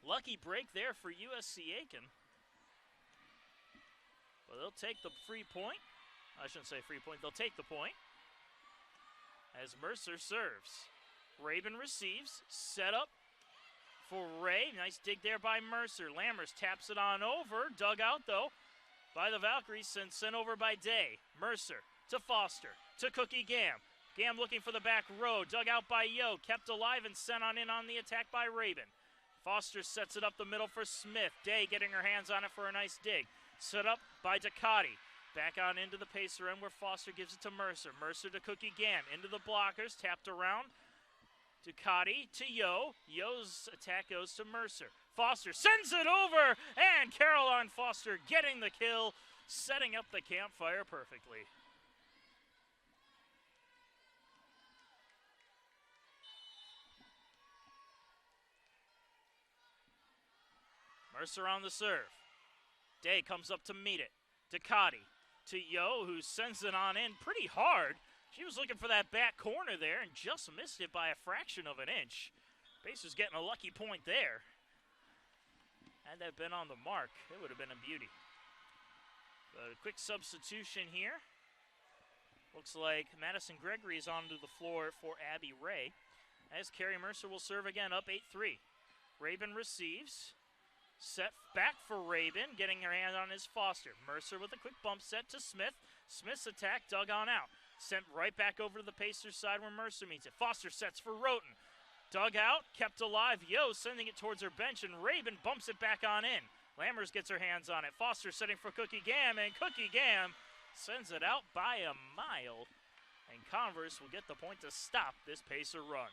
Lucky break there for USC Aiken. But they'll take the free point. I shouldn't say free point. They'll take the point. As Mercer serves. Rabin receives. Set up for Ray. Nice dig there by Mercer. Lammers taps it on over. Dug out, though, by the Valkyries, and sent over by Day. Mercer to Foster. To Cookie Gam. Gam looking for the back row. Dug out by Yo. Kept alive and sent on in on the attack by Rabin. Foster sets it up the middle for Smith. Day getting her hands on it for a nice dig. Set up by Ducati. Back on into the Pacer end where Foster gives it to Mercer. Mercer to Cookie Gam. Into the blockers. Tapped around. Ducati to Yo. Yo's attack goes to Mercer. Foster sends it over. And Caroline Foster getting the kill. Setting up the campfire perfectly. Mercer on the serve. Day comes up to meet it. Ducati to Yo, who sends it on in pretty hard. She was looking for that back corner there and just missed it by a fraction of an inch. Pacers getting a lucky point there. Had that been on the mark, it would have been a beauty. But a quick substitution here. Looks like Madison Gregory is onto the floor for Abby Ray. As Carrie Mercer will serve again, up 8-3. Rabin receives. Set back for Rabin, getting her hand on his Foster. Mercer with a quick bump set to Smith. Smith's attack dug on out. Sent right back over to the Pacers side where Mercer meets it. Foster sets for Roten. Dug out, kept alive. Yo sending it towards her bench, and Rabin bumps it back on in. Lammers gets her hands on it. Foster setting for Cookie Gam, and Cookie Gam sends it out by a mile. And Converse will get the point to stop this Pacer run.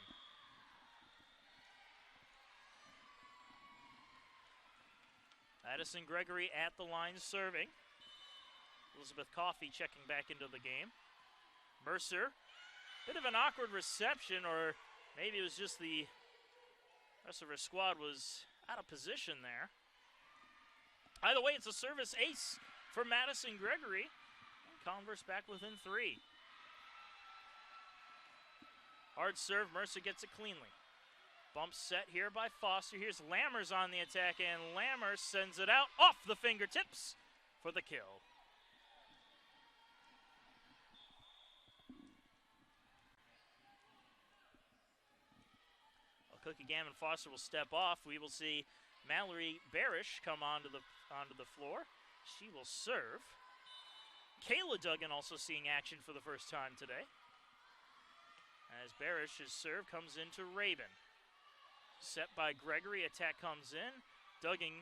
Madison Gregory at the line serving. Elizabeth Coffey checking back into the game. Mercer, bit of an awkward reception, or maybe it was just the rest of her squad was out of position there. Either way, it's a service ace for Madison Gregory. And Converse back within 3. Hard serve, Mercer gets it cleanly. Bump set here by Foster. Here's Lammers on the attack, and Lammers sends it out off the fingertips for the kill. Cookie Gam and Foster will step off. We will see Mallory Barish come onto the floor. She will serve. Kayla Duggan also seeing action for the first time today. As Barish's serve comes into Rabin. Set by Gregory, attack comes in. Duggan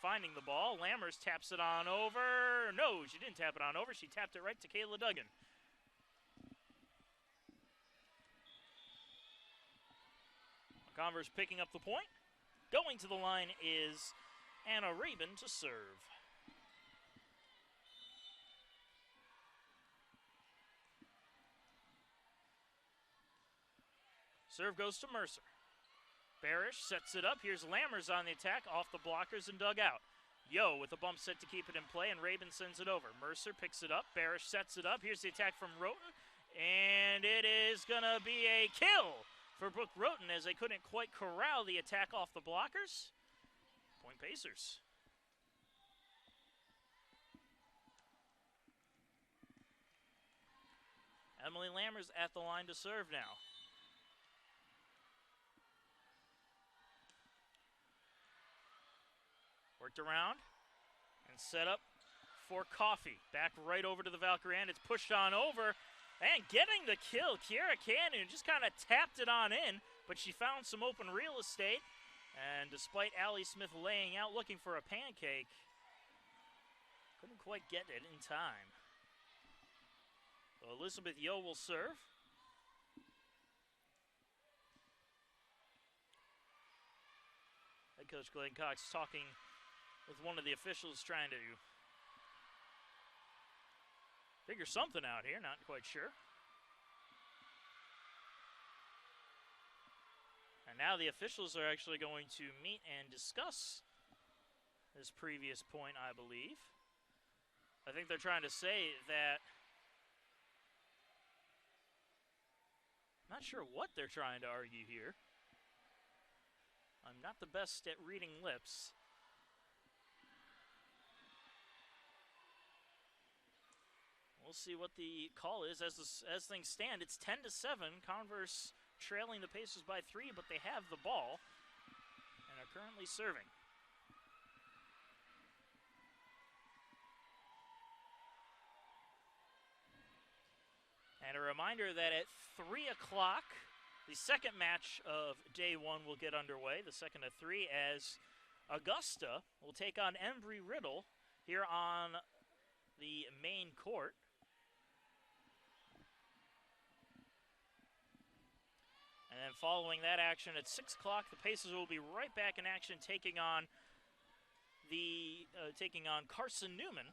finding the ball. Lammers taps it on over. No, she didn't tap it on over. She tapped it right to Kayla Duggan. Converse picking up the point. Going to the line is Anna Rabin to serve. Serve goes to Mercer. Barish sets it up. Here's Lammers on the attack, off the blockers and dug out. Yo with a bump set to keep it in play, and Rabin sends it over. Mercer picks it up. Barish sets it up. Here's the attack from Roten, and it is going to be a kill for Brooke Roten as they couldn't quite corral the attack off the blockers. Point Pacers. Emily Lammers at the line to serve now. Worked around and set up for Coffey. Back right over to the Valkyrie, and it's pushed on over. And getting the kill, Kiera Cannon just kind of tapped it on in, but she found some open real estate. And despite Allie Smith laying out looking for a pancake, couldn't quite get it in time. So Elizabeth Yo will serve. Head coach Glenn Cox talking with one of the officials, trying to figure something out here, not quite sure. And now the officials are actually going to meet and discuss this previous point, I believe. I think they're trying to say that, I'm not sure what they're trying to argue here. I'm not the best at reading lips. We'll see what the call is. As things stand, it's 10-7. Converse trailing the Pacers by 3, but they have the ball and are currently serving. And a reminder that at 3 o'clock, the second match of day 1 will get underway, the second of 3, as Augusta will take on Embry-Riddle here on the main court. And then following that action at 6 o'clock, the Pacers will be right back in action, taking on Carson Newman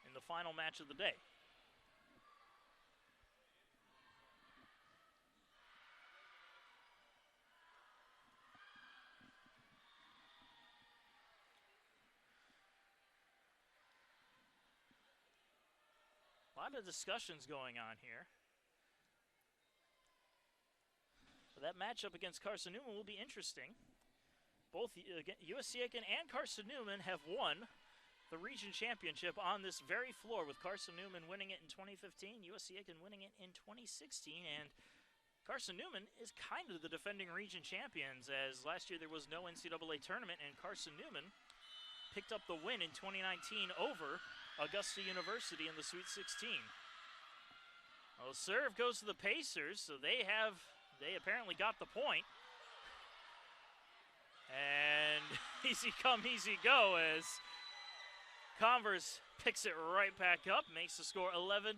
in the final match of the day. lot of discussions going on here. So that matchup against Carson Newman will be interesting. Both USC Aiken and Carson Newman have won the region championship on this very floor, with Carson Newman winning it in 2015, USC Aiken winning it in 2016, and Carson Newman is kind of the defending region champions, as last year there was no NCAA tournament, and Carson Newman picked up the win in 2019 over Augusta University in the Sweet 16. Well, the serve goes to the Pacers, so they apparently got the point. And easy come, easy go, as Converse picks it right back up, makes the score 11-7.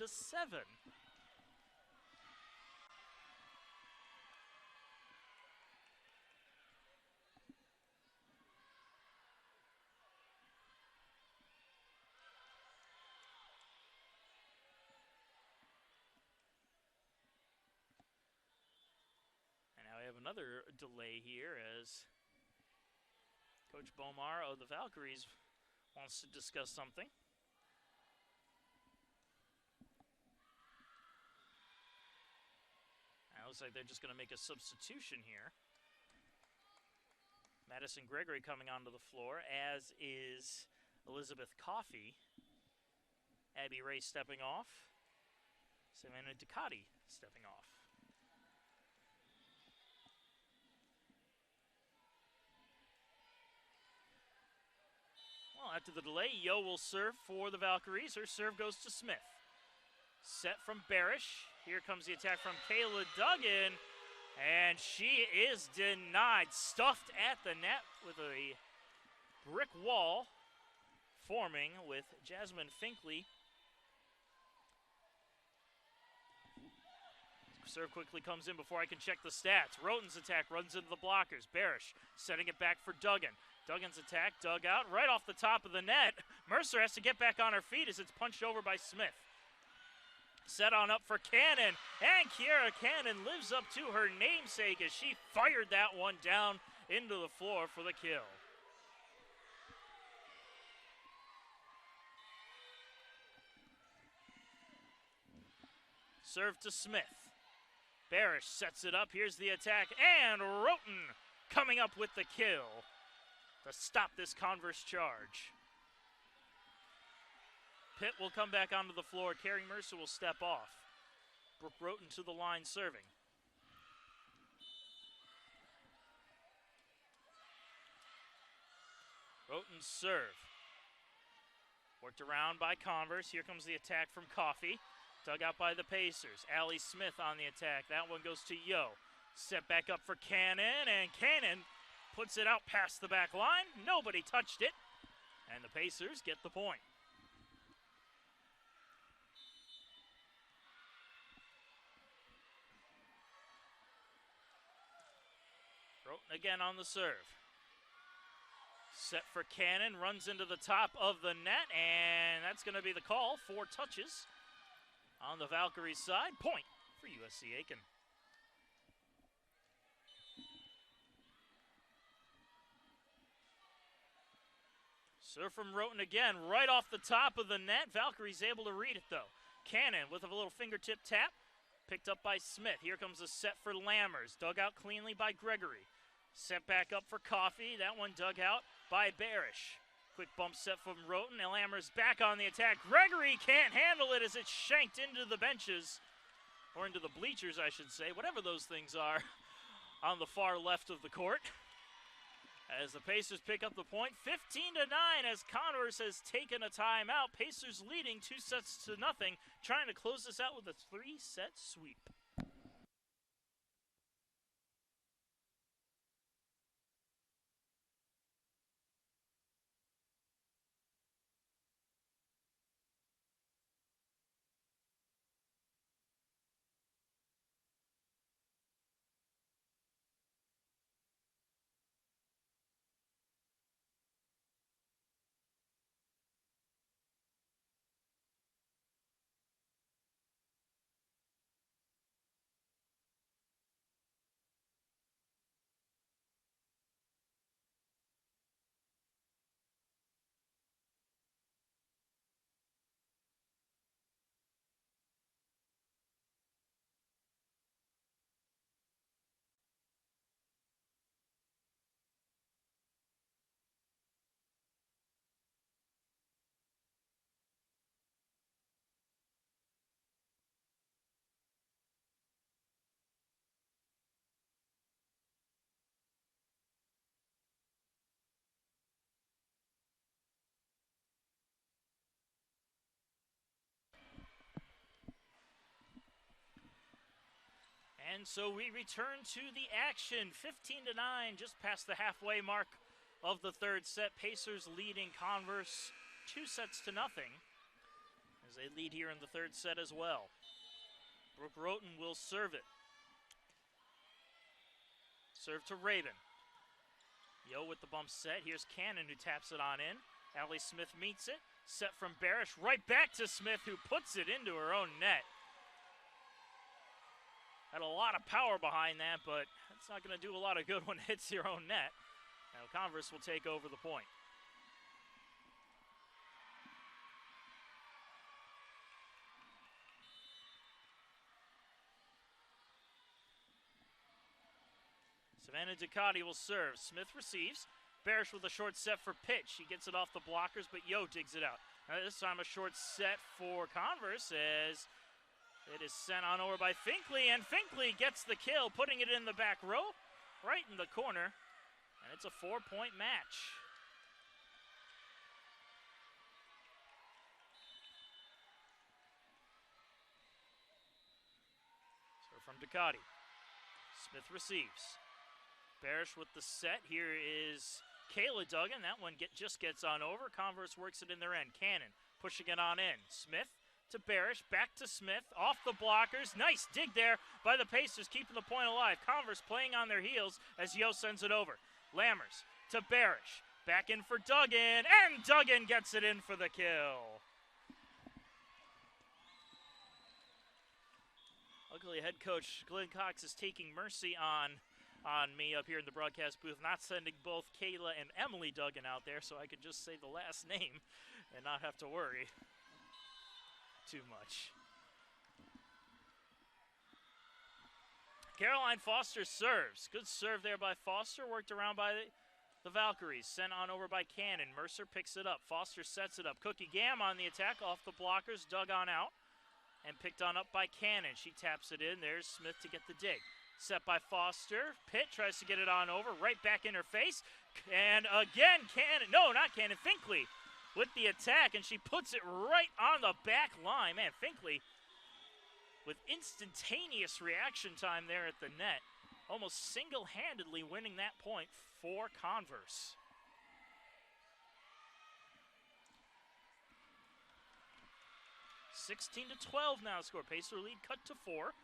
And now we have another delay here as Coach Bomar of the Valkyries wants to discuss something. It looks like they're just going to make a substitution here. Madison Gregory coming onto the floor, as is Elizabeth Coffey. Abby Ray stepping off. Savannah Ducati stepping off. Well, after the delay, Yo will serve for the Valkyries. Her serve goes to Smith. Set from Barish. Here comes the attack from Kayla Duggan. And she is denied. Stuffed at the net with a brick wall forming with Jasmine Finkley. Serve quickly comes in before I can check the stats. Roten's attack runs into the blockers. Barish setting it back for Duggan. Duggan's attack dug out right off the top of the net. Mercer has to get back on her feet as it's punched over by Smith. Set on up for Cannon, and Kiera Cannon lives up to her namesake as she fired that one down into the floor for the kill. Serve to Smith. Barish sets it up. Here's the attack, and Roten coming up with the kill to stop this Converse charge. Pitt will come back onto the floor. Carrie Mercer will step off. Brooke Roten to the line serving. Roten's serve. Worked around by Converse. Here comes the attack from Coffey. Dug out by the Pacers. Allie Smith on the attack. That one goes to Yo. Set back up for Cannon, and Cannon puts it out past the back line. Nobody touched it, and the Pacers get the point. Roten again on the serve. Set for Cannon, runs into the top of the net, and that's going to be the call. 4 touches on the Valkyries side. Point for USC Aiken. Serve from Roten again, right off the top of the net. Valkyrie's able to read it, though. Cannon with a little fingertip tap. Picked up by Smith. Here comes a set for Lammers. Dug out cleanly by Gregory. Set back up for Coffey. That one dug out by Barish. Quick bump set from Roten. And Lammers back on the attack. Gregory can't handle it as it's shanked into the benches. Or into the bleachers, I should say. Whatever those things are on the far left of the court. As the Pacers pick up the point, 15-9 as Converse has taken a timeout. Pacers leading 2-0, trying to close this out with a 3-set sweep. And so we return to the action, 15-9, just past the halfway mark of the third set. Pacers leading Converse 2-0 as they lead here in the third set as well. Brooke Roten will serve it. Serve to Raven. Yo with the bump set. Here's Cannon who taps it on in. Allie Smith meets it. Set from Barish right back to Smith, who puts it into her own net. Had a lot of power behind that, but it's not going to do a lot of good when it hits your own net. Now Converse will take over the point. Savannah Ducati will serve. Smith receives. Barish with a short set for pitch. He gets it off the blockers, but Yo digs it out. Now this time a short set for Converse as it is sent on over by Finkley, and Finkley gets the kill, putting it in the back row, right in the corner, and it's a 4-point match. So from Ducati, Smith receives. Barish with the set. Here is Kayla Duggan. That one just gets on over. Converse works it in their end. Cannon pushing it on in. Smith to Barish, back to Smith, off the blockers. Nice dig there by the Pacers, keeping the point alive. Converse playing on their heels as Yo sends it over. Lammers to Barish, back in for Duggan, and Duggan gets it in for the kill. Luckily, head coach Glenn Cox is taking mercy on me up here in the broadcast booth, not sending both Kayla and Emily Duggan out there so I could just say the last name and not have to worry too much. Caroline Foster serves. Good serve there by Foster. Worked around by the Valkyries. Sent on over by Cannon. Mercer picks it up. Foster sets it up. Cookie Gam on the attack. Off the blockers. Dug on out. And picked on up by Cannon. She taps it in. There's Smith to get the dig. Set by Foster. Pitt tries to get it on over. Right back in her face. And again, Cannon. No, not Cannon. Finkley with the attack, and she puts it right on the back line. Man, Finkley with instantaneous reaction time there at the net, almost single-handedly winning that point for Converse. (16-12) now score. Pacer lead cut to 4.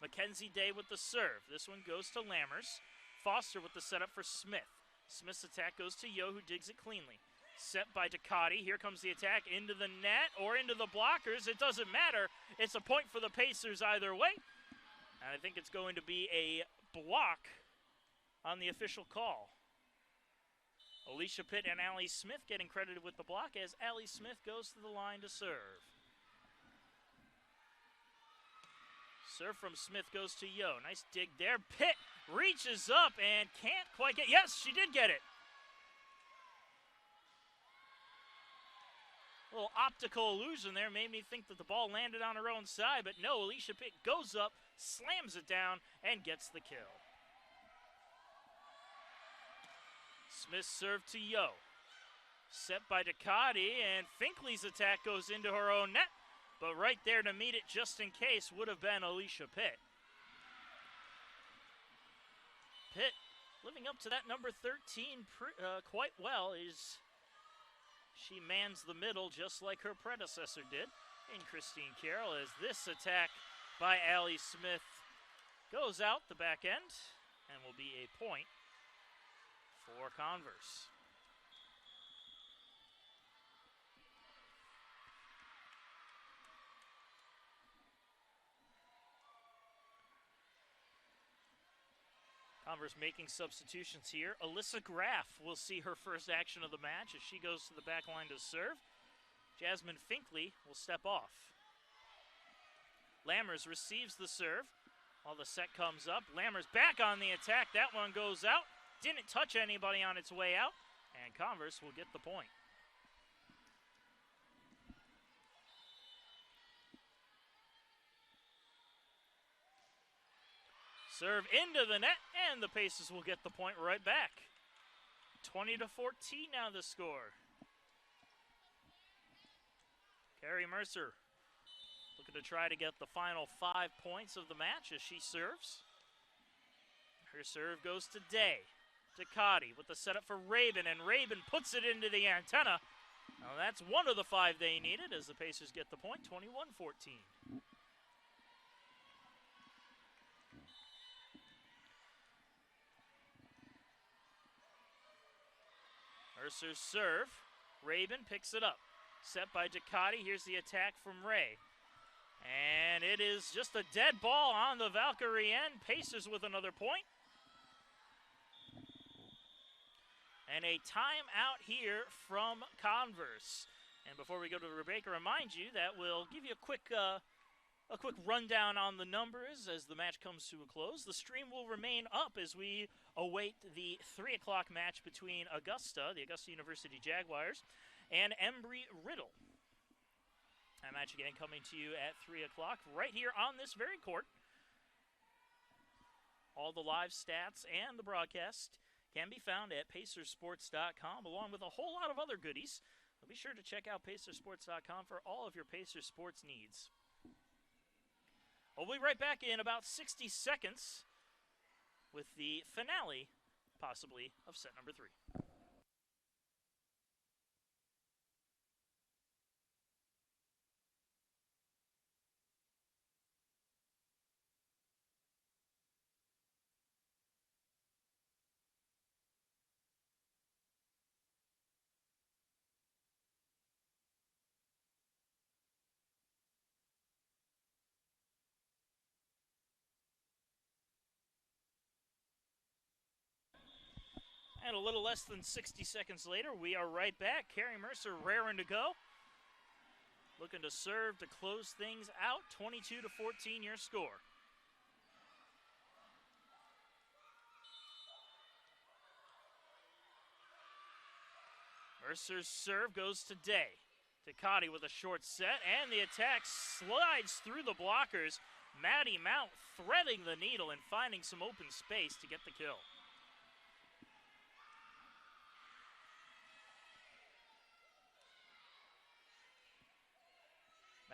Mackenzie Day with the serve. This one goes to Lammers. Foster with the setup for Smith. Smith's attack goes to Yo, who digs it cleanly. Set by Ducati. Here comes the attack into the net or into the blockers. It doesn't matter. It's a point for the Pacers either way. And I think it's going to be a block on the official call. Alicia Pitt and Allie Smith getting credited with the block as Allie Smith goes to the line to serve. Serve from Smith goes to Yo. Nice dig there. Pitt reaches up and can't quite get... Yes, she did get it. A little optical illusion there made me think that the ball landed on her own side, but no, Alicia Pitt goes up, slams it down, and gets the kill. Smith serve to Yo. Set by Ducati, and Finkley's attack goes into her own net, but right there to meet it just in case would have been Alicia Pitt. Pitt living up to that number 13 quite well. She mans the middle just like her predecessor did in Christine Carroll, as this attack by Allie Smith goes out the back end and will be a point for Converse. Converse making substitutions here. Alyssa Graff will see her first action of the match as she goes to the back line to serve. Jasmine Finkley will step off. Lammers receives the serve while the set comes up. Lammers back on the attack. That one goes out. Didn't touch anybody on its way out, and Converse will get the point. Serve into the net, and the Pacers will get the point right back. 20-14 now the score. Carrie Mercer looking to try to get the final 5 points of the match as she serves. Her serve goes to Day. Ducati with the setup for Rabin, and Rabin puts it into the antenna. Now that's one of the 5 they needed as the Pacers get the point, 21-14. Mercer's serve. Rabin picks it up. Set by Ducati. Here's the attack from Ray. And it is just a dead ball on the Valkyrie end. Pacers with another point. And a timeout here from Converse. And before we go to Rebecca, remind you that we'll give you a quick rundown on the numbers as the match comes to a close. The stream will remain up as we await the 3 o'clock match between Augusta, the Augusta University Jaguars, and Embry-Riddle. That match again coming to you at 3 o'clock right here on this very court. All the live stats and the broadcast can be found at PacerSports.com, along with a whole lot of other goodies. So be sure to check out PacerSports.com for all of your Pacer sports needs. We'll be right back in about 60 seconds with the finale, possibly, of set number 3. And a little less than 60 seconds later, we are right back. Carrie Mercer raring to go. Looking to serve to close things out. 22-14 your score. Mercer's serve goes to Day. Ducati with a short set, and the attack slides through the blockers. Maddie Mount threading the needle and finding some open space to get the kill.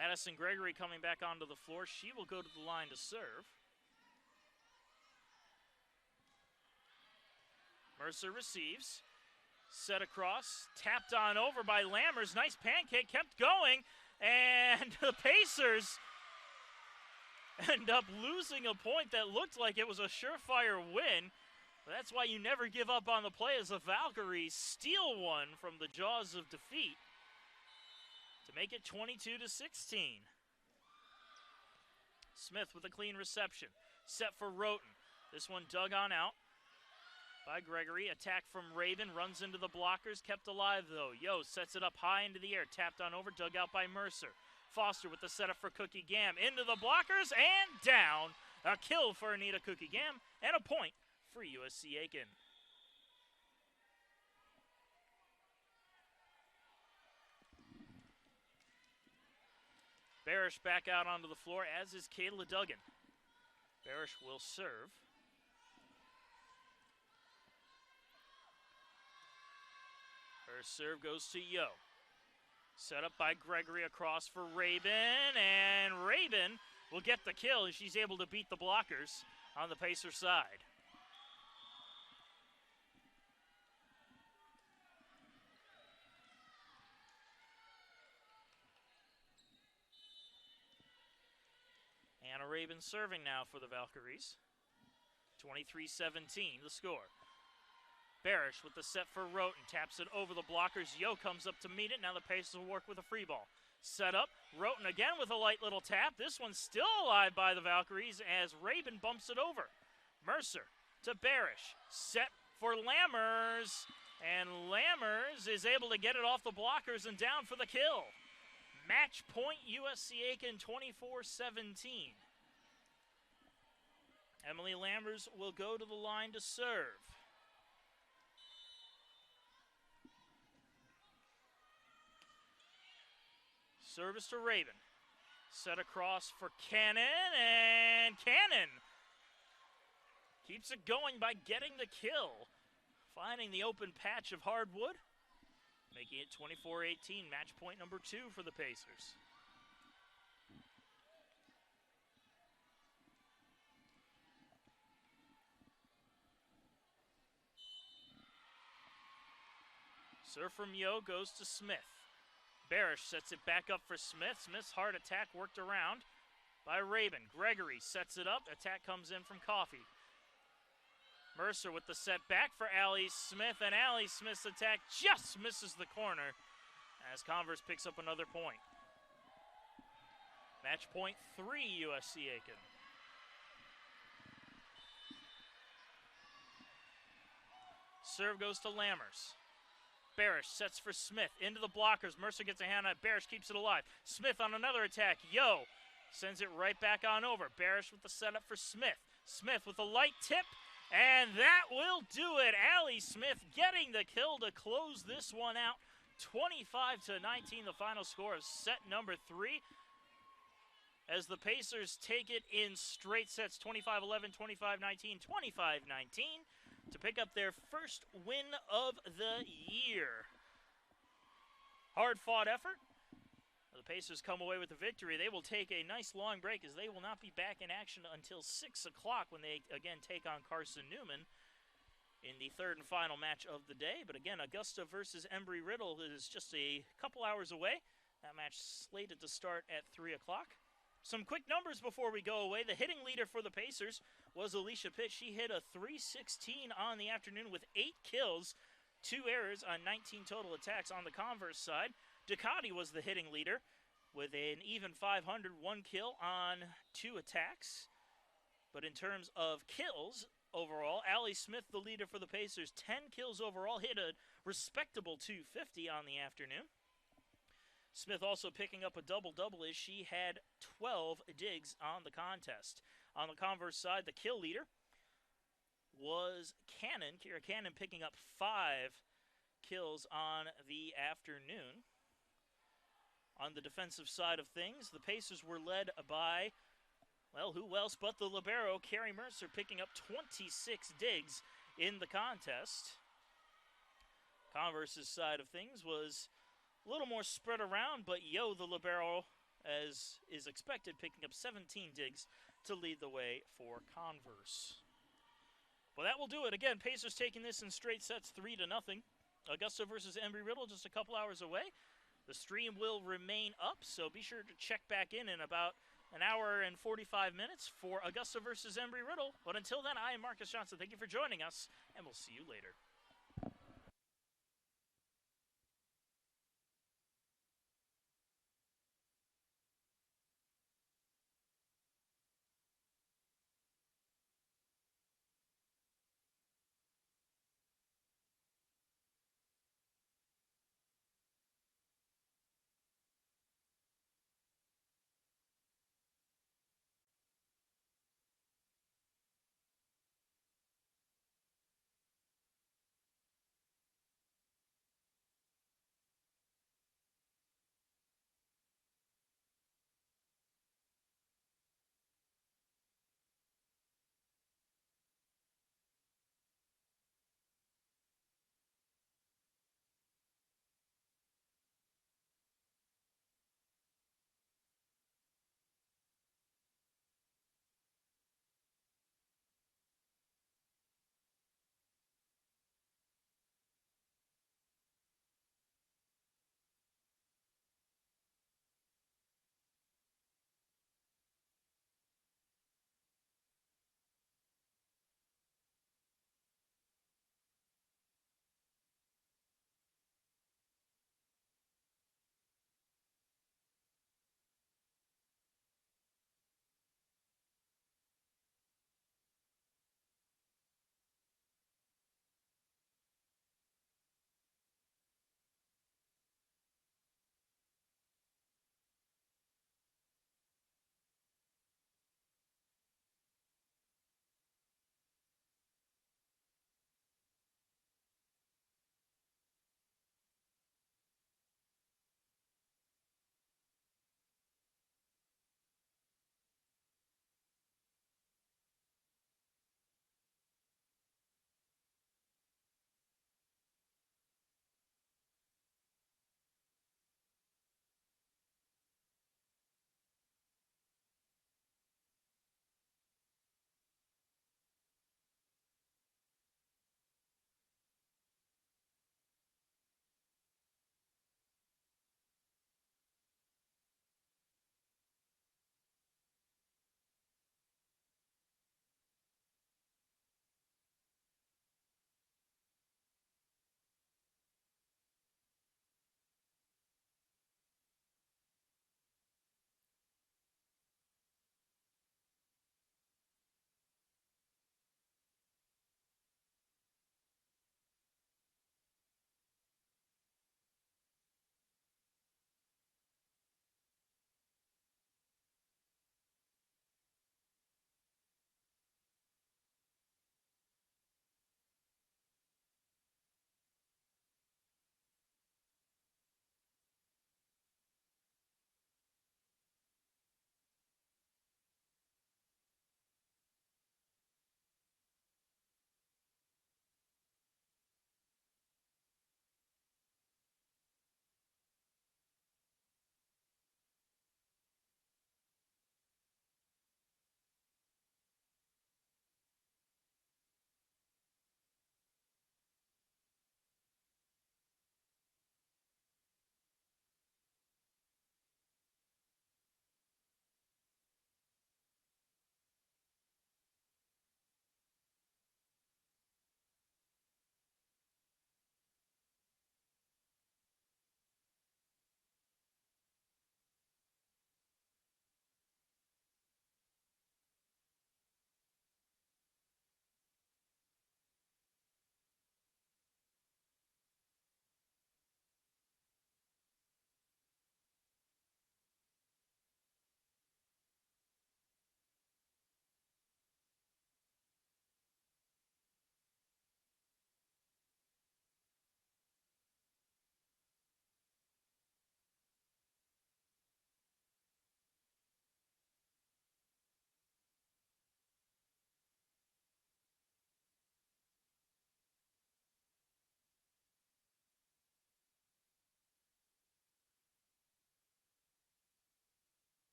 Madison Gregory coming back onto the floor. She will go to the line to serve. Mercer receives. Set across. Tapped on over by Lammers. Nice pancake. Kept going. And the Pacers end up losing a point that looked like it was a surefire win. But that's why you never give up on the play as the Valkyries steal one from the jaws of defeat to make it 22-16. Smith with a clean reception. Set for Roten. This one dug on out by Gregory. Attack from Rabin. Runs into the blockers. Kept alive, though. Yo sets it up high into the air. Tapped on over. Dug out by Mercer. Foster with the setup for Cookie Gam. Into the blockers and down. A kill for Anita Cookie Gam. And a point for USC Aiken. Barish back out onto the floor, as is Kayla Duggan. Barish will serve. Her serve goes to Yo. Set up by Gregory across for Rabin, and Rabin will get the kill, and she's able to beat the blockers on the Pacer side. Anna Rabin serving now for the Valkyries. 23-17 the score. Barish with the set for Roten. Taps it over the blockers. Yo comes up to meet it. Now the Pacers will work with a free ball. Set up. Roten again with a light little tap. This one's still alive by the Valkyries as Rabin bumps it over. Mercer to Barish. Set for Lammers. And Lammers is able to get it off the blockers and down for the kill. Match point USC Aiken 24-17. Emily Lammers will go to the line to serve. Service to Rabin. Set across for Cannon, and Cannon keeps it going by getting the kill. Finding the open patch of hardwood. Making it 24-18, match point number 2 for the Pacers. Serve from Yo goes to Smith. Barish sets it back up for Smith. Smith's hard attack worked around by Rabin. Gregory sets it up. Attack comes in from Coffey. Mercer with the set back for Allie Smith, and Allie Smith's attack just misses the corner as Converse picks up another point. Match point 3, USC Aiken. Serve goes to Lammers. Barish sets for Smith. Into the blockers. Mercer gets a hand on it. Barish keeps it alive. Smith on another attack. Yo sends it right back on over. Barish with the setup for Smith. Smith with a light tip. And that will do it. Allie Smith getting the kill to close this one out. 25-19, the final score of set number 3. As the Pacers take it in straight sets, 25-11, 25-19, 25-19. To pick up their first win of the year. Hard-fought effort. The Pacers come away with the victory. They will take a nice long break as they will not be back in action until 6 o'clock when they again take on Carson Newman in the third and final match of the day. But again, Augusta versus Embry-Riddle is just a couple hours away. That match slated to start at 3 o'clock. Some quick numbers before we go away. The hitting leader for the Pacers was Alicia Pitt. She hit a .316 on the afternoon with 8 kills, 2 errors on 19 total attacks. On the Converse side, Ducati was the hitting leader with an even .500, 1 kill on 2 attacks. But in terms of kills overall, Allie Smith, the leader for the Pacers, 10 kills overall, hit a respectable .250 on the afternoon. Smith also picking up a double-double as she had 12 digs on the contest. On the Converse side, the kill leader was Cannon. Kira Cannon picking up 5 kills on the afternoon. On the defensive side of things, the Pacers were led by, well, who else but the libero, Carrie Mercer, picking up 26 digs in the contest. Converse's side of things was a little more spread around, but Yo, the libero, as is expected, picking up 17 digs to lead the way for Converse. Well, that will do it. Again, Pacers taking this in straight sets, 3-0. Augusta versus Embry-Riddle just a couple hours away. The stream will remain up, so be sure to check back in about an hour and 45 minutes for Augusta versus Embry-Riddle. But until then, I am Marcus Johnson. Thank you for joining us, and we'll see you later.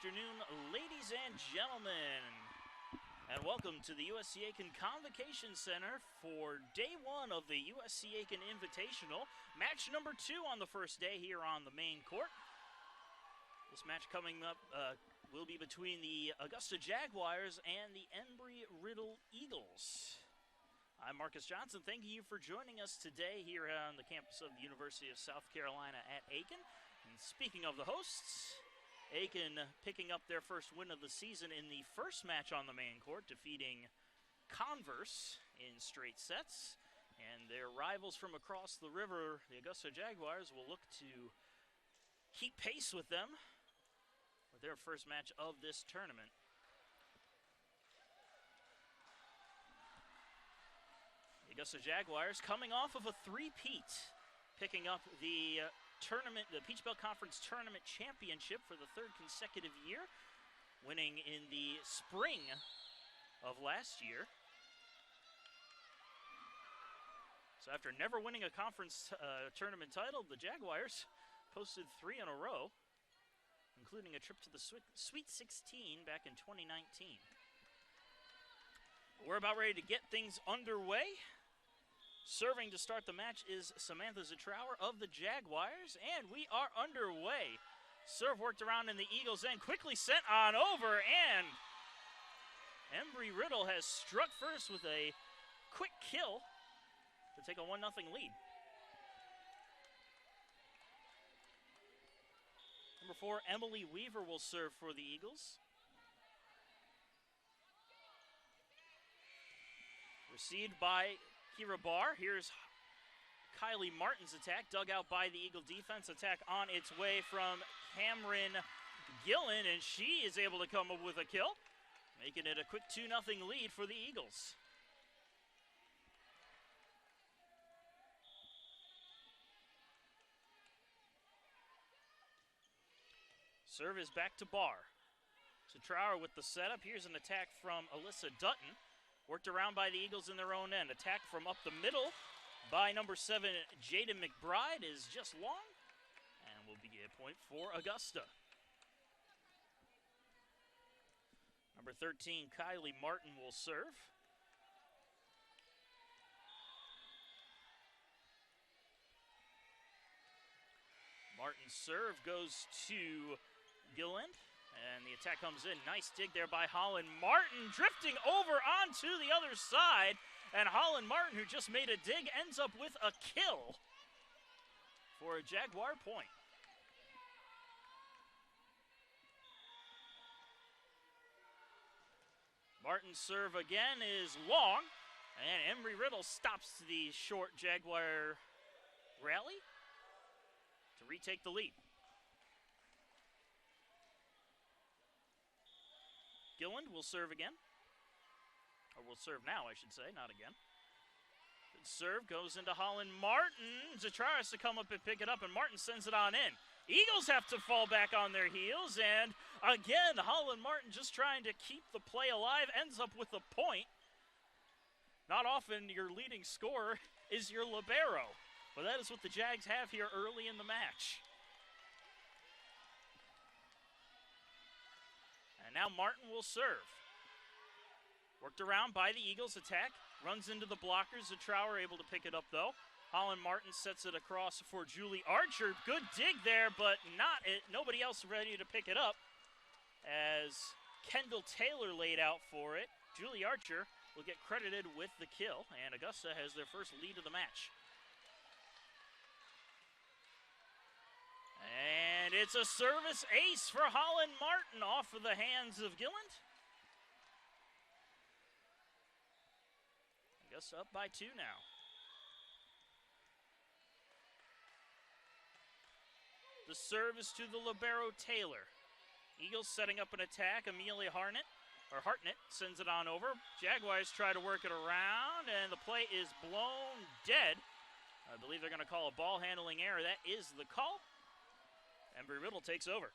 afternoon, ladies and gentlemen, and welcome to the USC Aiken Convocation Center for day one of the USC Aiken Invitational, match number 2 on the first day here on the main court. This match coming up will be between the Augusta Jaguars and the Embry-Riddle Eagles. I'm Marcus Johnson, thanking you for joining us today here on the campus of the University of South Carolina at Aiken. And speaking of the hosts, Aiken picking up their first win of the season in the first match on the main court, defeating Converse in straight sets. And their rivals from across the river, the Augusta Jaguars, will look to keep pace with them with their first match of this tournament. The Augusta Jaguars coming off of a three-peat, picking up the Peach Belt Conference Tournament Championship for the third consecutive year, winning in the spring of last year. So after never winning a conference tournament title, the Jaguars posted 3 in a row, including a trip to the Sweet 16 back in 2019. We're about ready to get things underway. Serving to start the match is Samantha Zitrower of the Jaguars, and we are underway. Serve worked around in the Eagles' end, quickly sent on over, and Embry-Riddle has struck first with a quick kill to take a 1-0 lead. Number 4, Emily Weaver will serve for the Eagles. Received by Kira Barr. Here's Kylie Martin's attack, dug out by the Eagle defense. Attack on its way from Cameron Gillen, and she is able to come up with a kill, making it a quick 2-0 lead for the Eagles. Serve is back to Barr. Zitrower with the setup. Here's an attack from Alyssa Dutton. Worked around by the Eagles in their own end. Attack from up the middle by number 7, Jada McBride, is just long, and will be a point for Augusta. Number 13, Kylie Martin will serve. Martin's serve goes to Gilland. And the attack comes in. Nice dig there by Holland Martin, drifting over onto the other side. And Holland Martin, who just made a dig, ends up with a kill for a Jaguar point. Martin's serve again is long. And Embry-Riddle stops the short Jaguar rally to retake the lead. Gilland will serve again. Or will serve now, I should say, not again. Good serve goes into Holland Martin. Zitrower has to come up and pick it up, and Martin sends it on in. Eagles have to fall back on their heels, and again, Holland Martin just trying to keep the play alive, ends up with a point. Not often your leading scorer is your libero, but that is what the Jags have here early in the match. And now Martin will serve. Worked around by the Eagles attack. Runs into the blockers. Zitrower able to pick it up though. Holland Martin sets it across for Julie Archer. Good dig there, but nobody else ready to pick it up as Kendall Taylor laid out for it. Julie Archer will get credited with the kill, and Augusta has their first lead of the match. And it's a service ace for Holland Martin off of the hands of Gilland. Augusta up by 2 now. The serve is to the libero Taylor. Eagles setting up an attack. Amelia Hartnett sends it on over. Jaguars try to work it around, and the play is blown dead. I believe they're going to call a ball handling error. That is the call. Embry-Riddle takes over.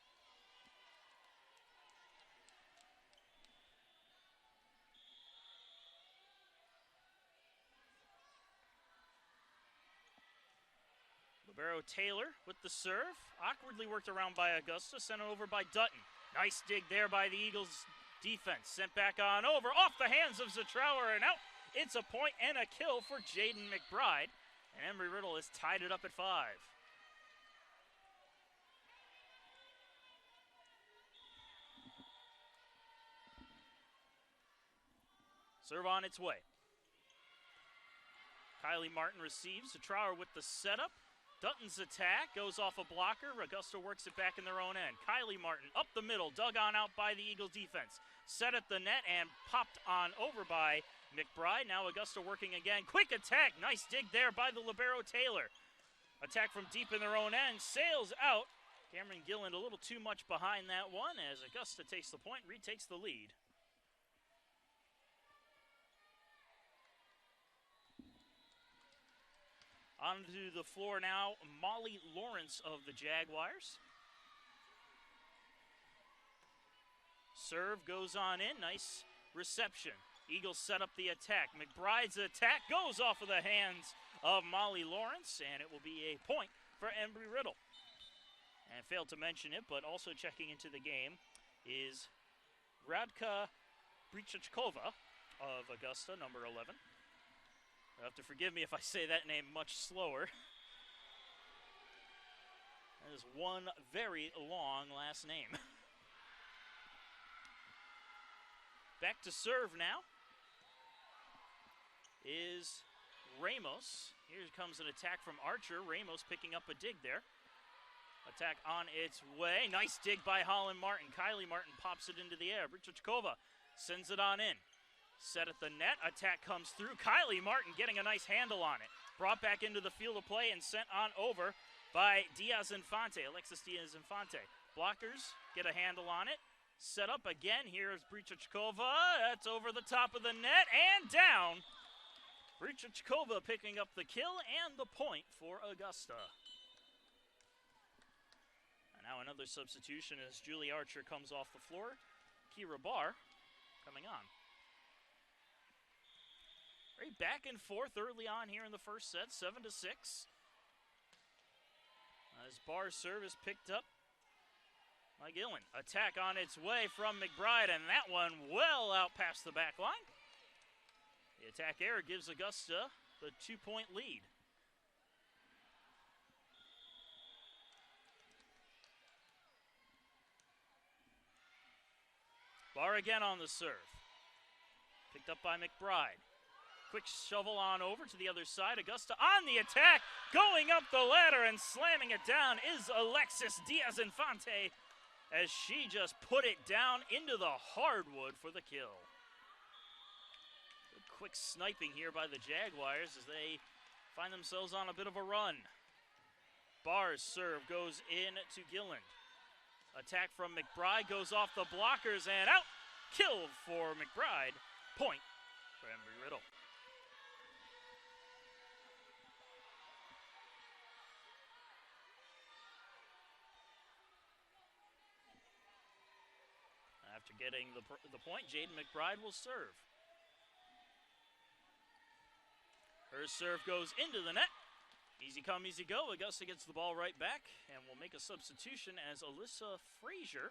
Libero Taylor with the serve. Awkwardly worked around by Augusta. Sent it over by Dutton. Nice dig there by the Eagles defense. Sent back on over, off the hands of Zatrower and out. It's a point and a kill for Jaden McBride. And Embry-Riddle has tied it up at 5. Serve on its way. Kylie Martin receives. Zatrower with the setup. Dutton's attack goes off a blocker. Augusta works it back in their own end. Kylie Martin up the middle, dug on out by the Eagle defense. Set at the net and popped on over by McBride. Now Augusta working again. Quick attack. Nice dig there by the libero Taylor. Attack from deep in their own end. Sails out. Cameron Gilland a little too much behind that one as Augusta takes the point, retakes the lead. Onto the floor now, Molly Lawrence of the Jaguars. Serve goes on in, nice reception. Eagles set up the attack. McBride's attack goes off of the hands of Molly Lawrence, and it will be a point for Embry-Riddle. And failed to mention it, but also checking into the game is Radka Brichachkova of Augusta, number 11. You'll have to forgive me if I say that name much slower. That is one very long last name. Back to serve now is Ramos. Here comes an attack from Archer. Ramos picking up a dig there. Attack on its way. Nice dig by Holland Martin. Kylie Martin pops it into the air. Brichachkova sends it on in. Set at the net. Attack comes through. Kylie Martin getting a nice handle on it. Brought back into the field of play and sent on over by Diaz-Infante. Alexis Diaz-Infante. Blockers get a handle on it. Set up again. Here's Brichachkova. That's over the top of the net and down. Brichachkova picking up the kill and the point for Augusta. And now another substitution as Julie Archer comes off the floor. Kira Barr coming on. Very back and forth early on here in the first set, 7-6. As Barr's serve is picked up by Gillen. Attack on its way from McBride, and that one well out past the back line. The attack error gives Augusta the 2-point lead. Barr again on the serve. Picked up by McBride. Quick shovel on over to the other side. Augusta on the attack. Going up the ladder and slamming it down is Alexis Diaz-Infante as she just put it down into the hardwood for the kill. Good quick sniping here by the Jaguars as they find themselves on a bit of a run. Barr's serve goes in to Gilland. Attack from McBride goes off the blockers and out. Kill for McBride. Point for Embry-Riddle. After getting the point, Jaden McBride will serve. Her serve goes into the net. Easy come, easy go. Augusta gets the ball right back and will make a substitution as Alyssa Frazier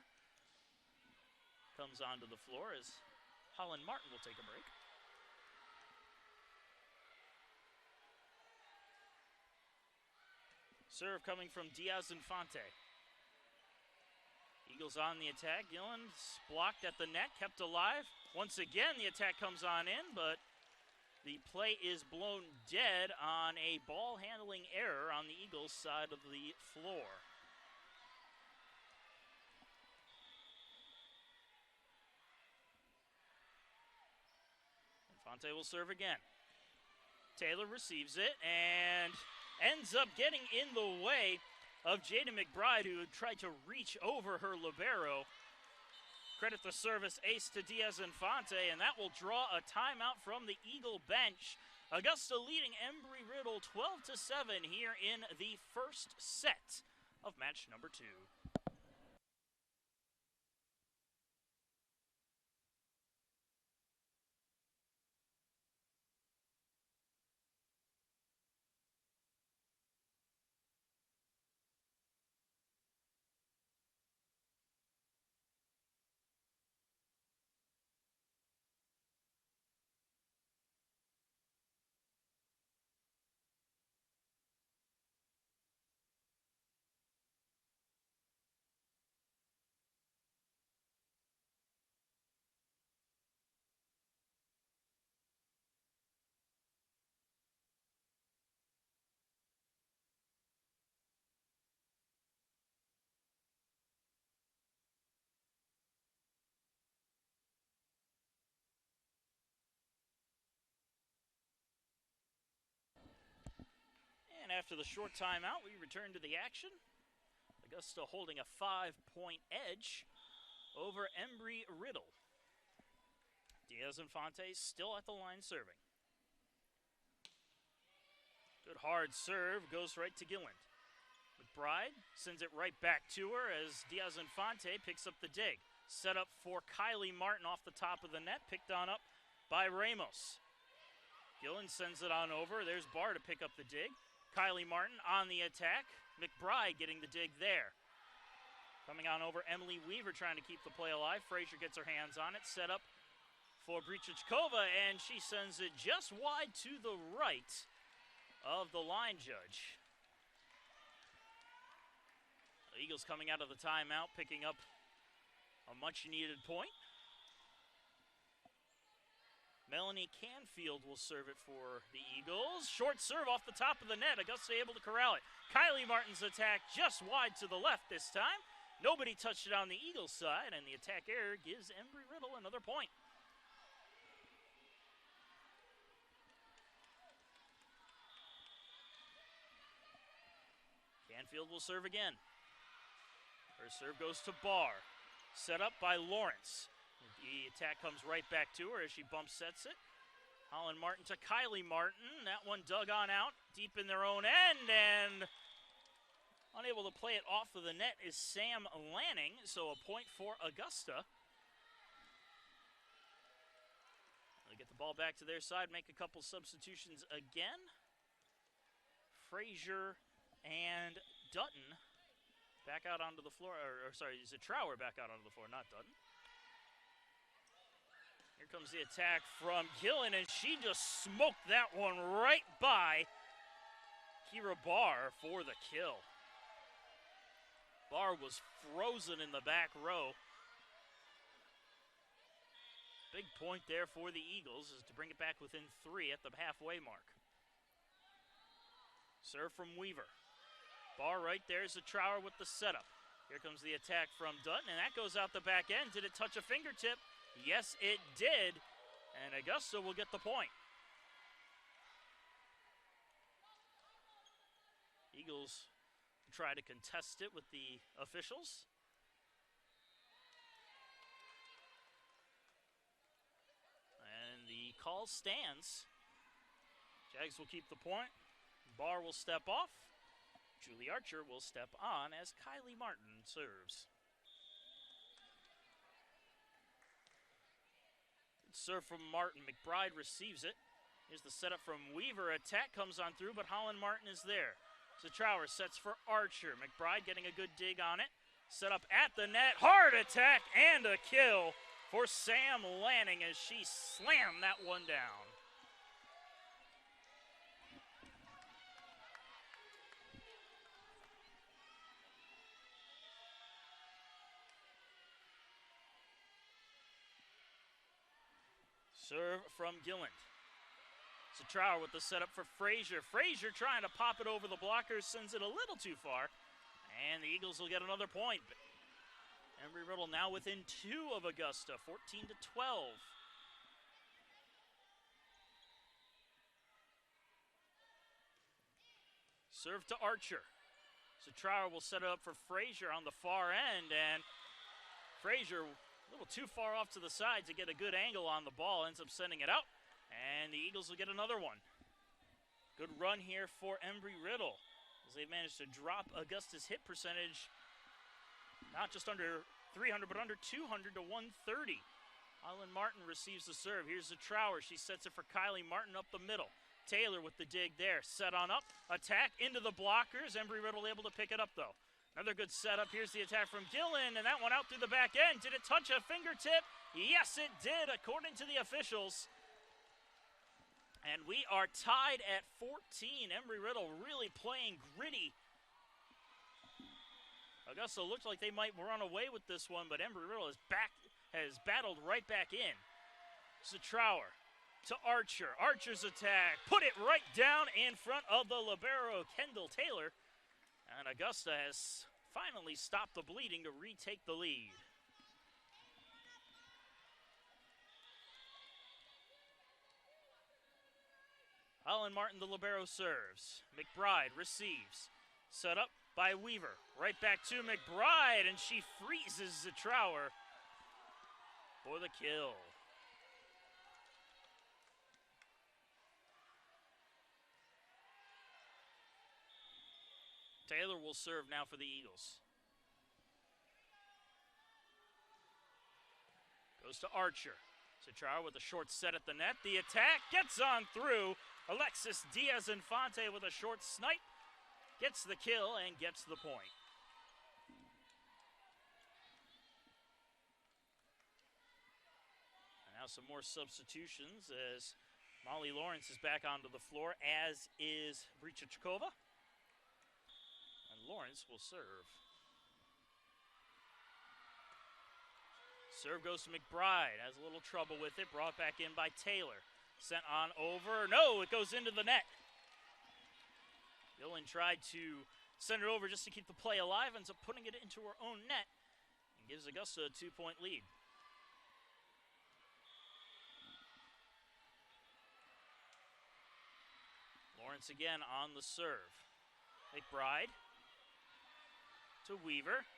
comes onto the floor as Holland Martin will take a break. Serve coming from Diaz-Infante. Eagles on the attack. Gillen's blocked at the net, kept alive. Once again, the attack comes on in, but the play is blown dead on a ball handling error on the Eagles' side of the floor. Infante will serve again. Taylor receives it and ends up getting in the way of Jada McBride, who tried to reach over her libero. Credit the service ace to Diaz-Infante, and that will draw a timeout from the Eagle bench. Augusta leading Embry-Riddle 12-7 here in the first set of match number 2. And after the short timeout, we return to the action. Augusta holding a 5-point edge over Embry-Riddle. Diaz-Infante still at the line serving. Good hard serve, goes right to Gilland. McBride sends it right back to her as Diaz-Infante picks up the dig. Set up for Kylie Martin off the top of the net, picked on up by Ramos. Gilland sends it on over. There's Barr to pick up the dig. Kylie Martin on the attack. McBride getting the dig there. Coming on over, Emily Weaver trying to keep the play alive. Frazier gets her hands on it. Set up for Brichichkova, and she sends it just wide to the right of the line judge. The Eagles coming out of the timeout, picking up a much-needed point. Melanie Canfield will serve it for the Eagles. Short serve off the top of the net. Augusta able to corral it. Kylie Martin's attack just wide to the left this time. Nobody touched it on the Eagles side, and the attack error gives Embry-Riddle another point. Canfield will serve again. Her serve goes to Barr. Set up by Lawrence. The attack comes right back to her as she bump sets it. Holland Martin to Kylie Martin. That one dug on out deep in their own end, and unable to play it off of the net is Sam Lanning, so a point for Augusta. They get the ball back to their side, make a couple substitutions again. Frazier and Dutton back out onto the floor, or sorry, is it Trower back out onto the floor, not Dutton. Here comes the attack from Gillen, and she just smoked that one right by Kira Barr for the kill. Barr was frozen in the back row. Big point there for the Eagles is to bring it back within 3 at the halfway mark. Serve from Weaver. Barr right there is a Trower with the setup. Here comes the attack from Dutton, and that goes out the back end. Did it touch a fingertip? Yes, it did, and Augusta will get the point. Eagles try to contest it with the officials. And the call stands. Jags will keep the point. Barr will step off. Julie Archer will step on as Kylie Martin serves. Good serve from Martin. McBride receives it. Here's the setup from Weaver. Attack comes on through, but Holland Martin is there. Trower sets for Archer. McBride getting a good dig on it. Set up at the net. Hard attack and a kill for Sam Lanning as she slammed that one down. Serve from Gilland. Trower with the setup for Frazier. Frazier trying to pop it over the blockers, sends it a little too far, and the Eagles will get another point. Embry-Riddle now within 2 of Augusta, 14-12. Serve to Archer. Trower will set it up for Frazier on the far end, and Frazier a little too far off to the side to get a good angle on the ball, ends up sending it out. And the Eagles will get another one. Good run here for Embry-Riddle as they've managed to drop Augusta's hit percentage not just under 300, but under 200 to 130. Holland Martin receives the serve. Here's the Trower. She sets it for Kylie Martin up the middle. Taylor with the dig there. Set on up. Attack into the blockers. Embry-Riddle able to pick it up, though. Another good setup. Here's the attack from Gillen, and that one out through the back end. Did it touch a fingertip? Yes, it did, according to the officials. And we are tied at 14. Embry-Riddle really playing gritty. Augusta looked like they might run away with this one, but Embry-Riddle has battled right back in. Trower to Archer. Archer's attack. Put it right down in front of the libero, Kendall Taylor. And Augusta has finally stopped the bleeding to retake the lead. Holland Martin, the libero, serves. McBride receives. Set up by Weaver. Right back to McBride, and she freezes the Trower for the kill. Taylor will serve now for the Eagles. Goes to Archer. Citrao with a short set at the net. The attack gets on through. Alexis Diaz-Infante with a short snipe. Gets the kill and gets the point. And now some more substitutions as Molly Lawrence is back onto the floor, as is Brichachkova. And Lawrence will serve. Serve goes to McBride. Has a little trouble with it. Brought back in by Taylor. Sent on over. No, it goes into the net. Gillen tried to send it over just to keep the play alive. Ends up putting it into her own net. And gives Augusta a 2-point lead. Lawrence again on the serve. McBride to Weaver.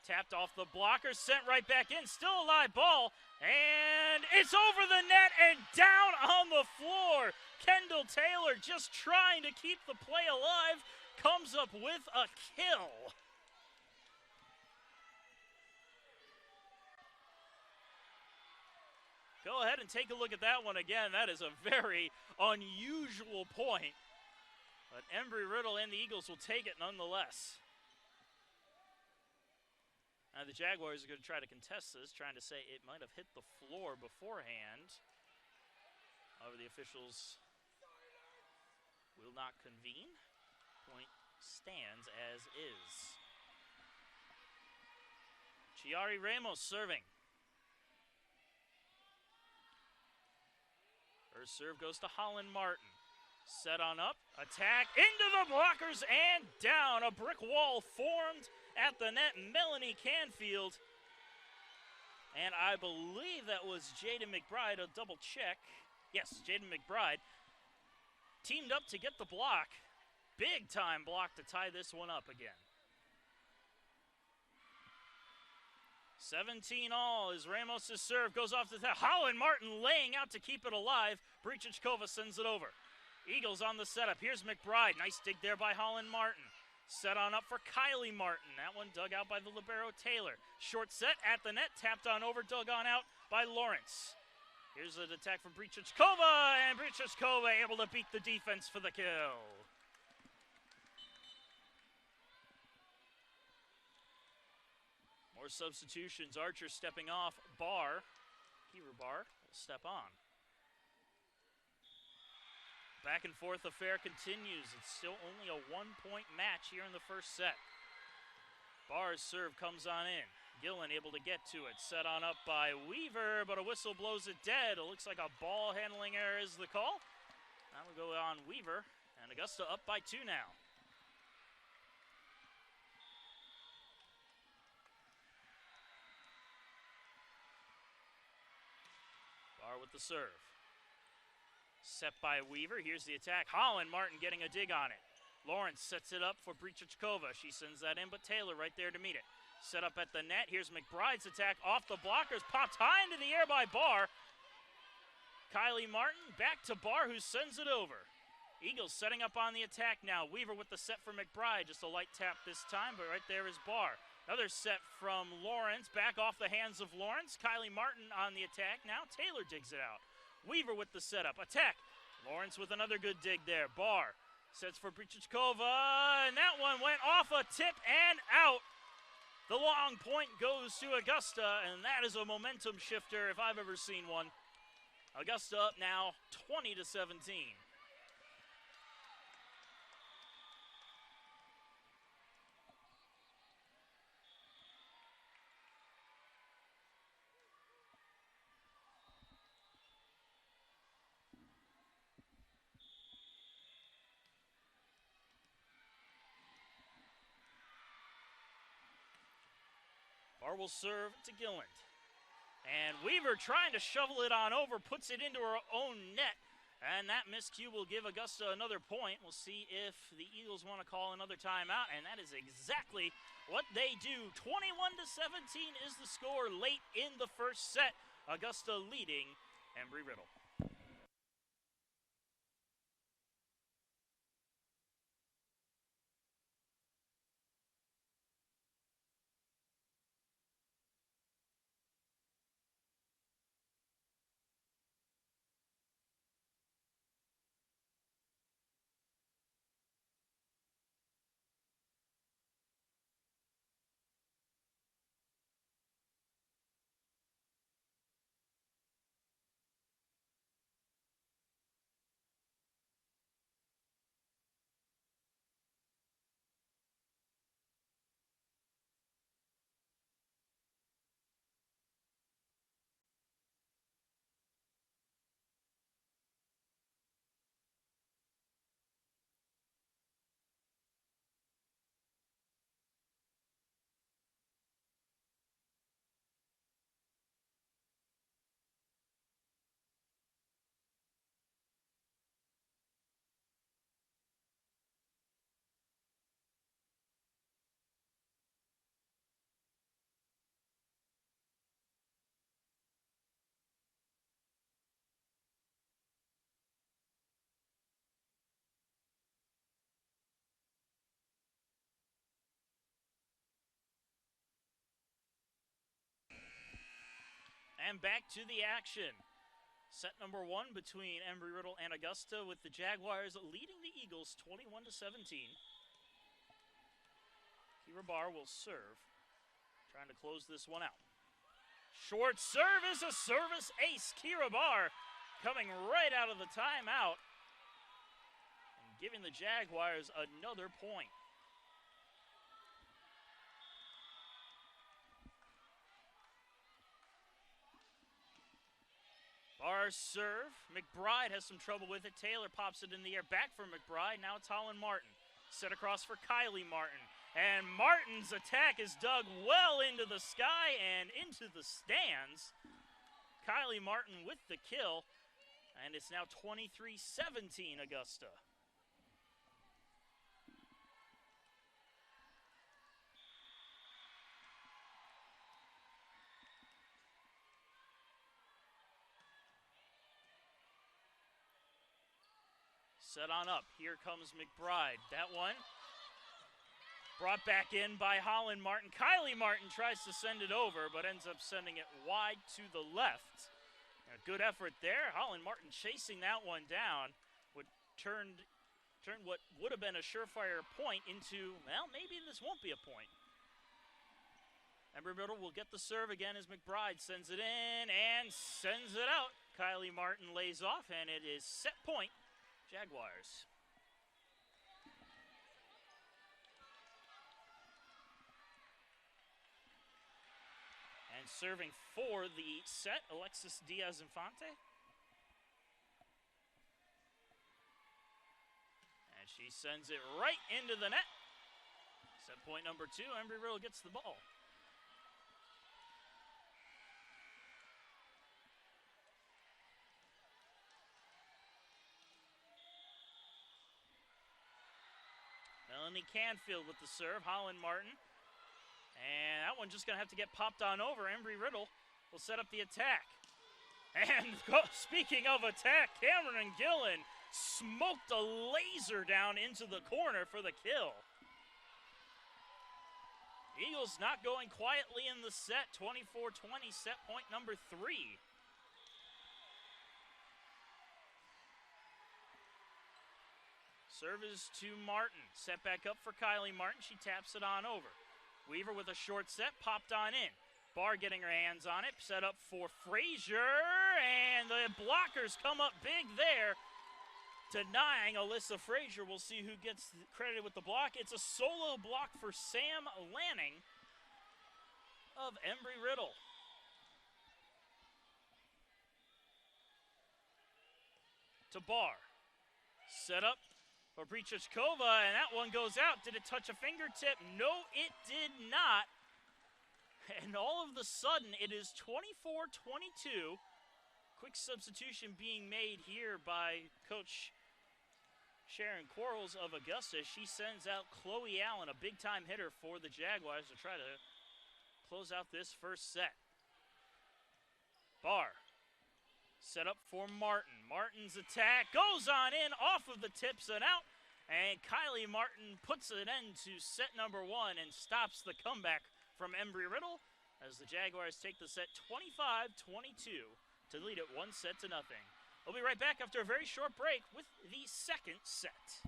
Tapped off the blocker, sent right back in, still a live ball, and it's over the net and down on the floor. Kendall Taylor, just trying to keep the play alive, comes up with a kill. Go ahead and take a look at that one again. That is a very unusual point, but Embry-Riddle and the Eagles will take it nonetheless. Now the Jaguars are going to try to contest this, trying to say it might have hit the floor beforehand. However, the officials will not convene. Point stands as is. Chiari Ramos serving. Her serve goes to Holland Martin. Set on up, attack, into the blockers, and down. A brick wall formed at the net. Melanie Canfield. And I believe that was Jaden McBride. A double check. Yes, Jaden McBride teamed up to get the block. Big time block to tie this one up again. 17 all as Ramos' serve goes off the top. Holland Martin laying out to keep it alive. Brichachkova sends it over. Eagles on the setup. Here's McBride. Nice dig there by Holland Martin. Set on up for Kylie Martin. That one dug out by the libero Taylor. Short set at the net. Tapped on over. Dug on out by Lawrence. Here's an attack from Brichachkova. And Brichachkova able to beat the defense for the kill. More substitutions. Archer stepping off. Keever Barr will step on. Back and forth affair continues. It's still only a 1-point match here in the first set. Barr's serve comes on in. Gillen able to get to it. Set on up by Weaver, but a whistle blows it dead. It looks like a ball handling error is the call. Now we go on Weaver, and Augusta up by 2 now. Barr with the serve. Set by Weaver. Here's the attack. Holland Martin getting a dig on it. Lawrence sets it up for Brichachkova. She sends that in, but Taylor right there to meet it. Set up at the net. Here's McBride's attack off the blockers. Popped high into the air by Barr. Kylie Martin back to Barr, who sends it over. Eagles setting up on the attack now. Weaver with the set for McBride. Just a light tap this time, but right there is Barr. Another set from Lawrence. Back off the hands of Lawrence. Kylie Martin on the attack now. Taylor digs it out. Weaver with the setup. Attack. Lawrence with another good dig there. Barr sets for Brichachkova, and that one went off a tip and out. The long point goes to Augusta, and that is a momentum shifter if I've ever seen one. Augusta up now 20-17. Barr will serve to Gilland. And Weaver trying to shovel it on over, puts it into her own net. And that miscue will give Augusta another point. We'll see if the Eagles want to call another timeout, and that is exactly what they do. 21-17 is the score late in the first set. Augusta leading Embry-Riddle. And back to the action. Set number one between Embry-Riddle and Augusta, with the Jaguars leading the Eagles 21-17. Kira Barr will serve, trying to close this one out. Short serve is a service ace. Kira Barr coming right out of the timeout and giving the Jaguars another point. Barr's serve. McBride has some trouble with it. Taylor pops it in the air. Back for McBride. Now it's Holland Martin. Set across for Kylie Martin. And Martin's attack is dug well into the sky and into the stands. Kylie Martin with the kill. And it's now 23-17 Augusta. Set on up. Here comes McBride. That one brought back in by Holland Martin. Kylie Martin tries to send it over, but ends up sending it wide to the left. A good effort there. Holland Martin chasing that one down. Would turn what would have been a surefire point into, well, maybe this won't be a point. Embry-Riddle will get the serve again as McBride sends it in and sends it out. Kylie Martin lays off, and it is set point. Jaguars. And serving for the set, Alexis Diaz-Infante. And she sends it right into the net. Set point number 2, Embry-Riddle gets the ball. Melanie Canfield with the serve. Holland Martin. And that one just going to have to get popped on over. Embry-Riddle will set up the attack. And speaking of attack, Cameron Gillen smoked a laser down into the corner for the kill. Eagles not going quietly in the set. 24-20, set point number 3. Serve is to Martin. Set back up for Kylie Martin. She taps it on over. Weaver with a short set, popped on in. Barr getting her hands on it. Set up for Frazier. And the blockers come up big there, denying Alyssa Frazier. We'll see who gets credited with the block. It's a solo block for Sam Lanning of Embry-Riddle. To Barr. Set up for Brichachkova, and that one goes out. Did it touch a fingertip? No, it did not. And all of a sudden, it is 24-22. Quick substitution being made here by Coach Sharon Quarles of Augusta. She sends out Chloe Allen, a big-time hitter for the Jaguars, to try to close out this first set. Barr set up for Martin. Martin's attack goes on in, off of the tips and out. And Kylie Martin puts an end to set number 1 and stops the comeback from Embry-Riddle as the Jaguars take the set 25-22 to lead it 1-0. We'll be right back after a very short break with the second set.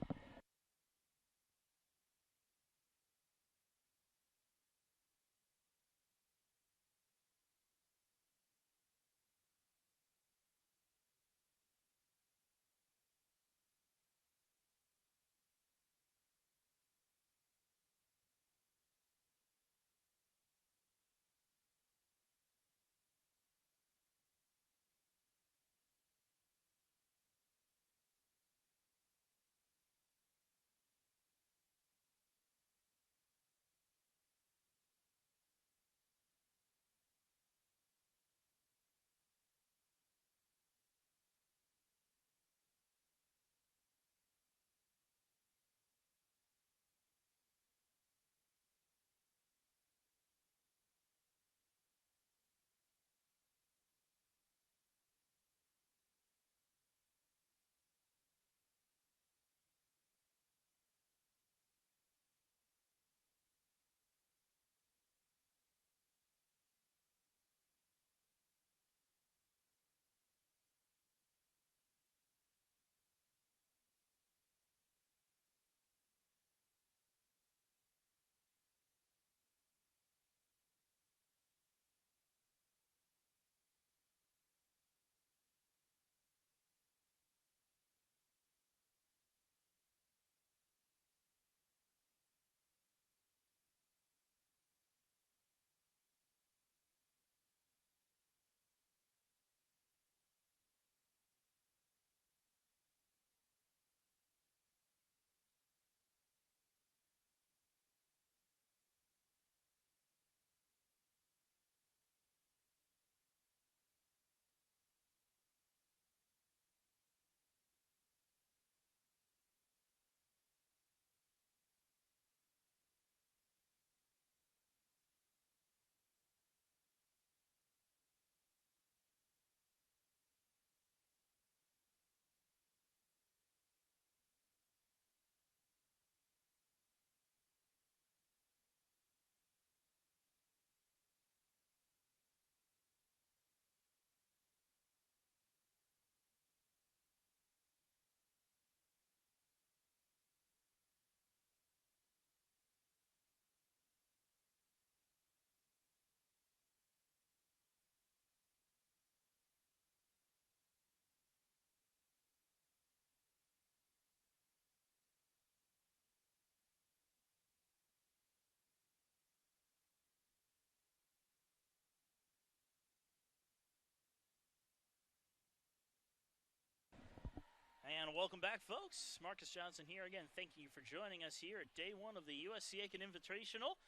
And welcome back, folks. Marcus Johnson here again. Thank you for joining us here at day 1 of the USC Aiken Invitational.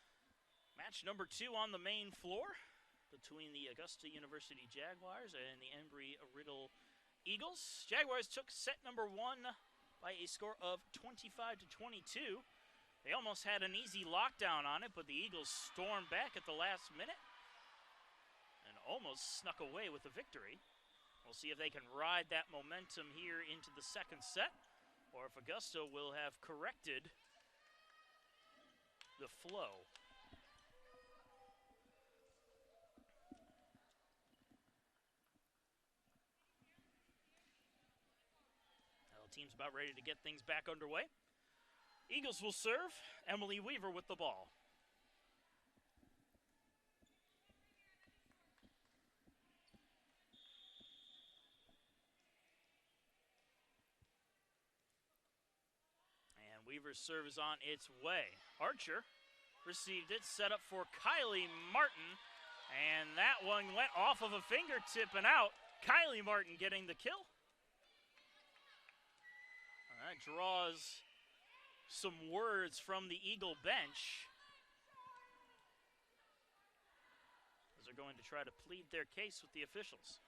Match number 2 on the main floor between the Augusta University Jaguars and the Embry-Riddle Eagles. Jaguars took set number 1 by a score of 25-22. They almost had an easy lockdown on it, but the Eagles stormed back at the last minute and almost snuck away with the victory. We'll see if they can ride that momentum here into the second set, or if Augusta will have corrected the flow. Well, the team's about ready to get things back underway. Eagles will serve. Emily Weaver with the ball. Weaver's serve is on its way. Archer received it, set up for Kylie Martin, and that one went off of a fingertip and out. Kylie Martin getting the kill. That draws some words from the Eagle bench, as they're going to try to plead their case with the officials.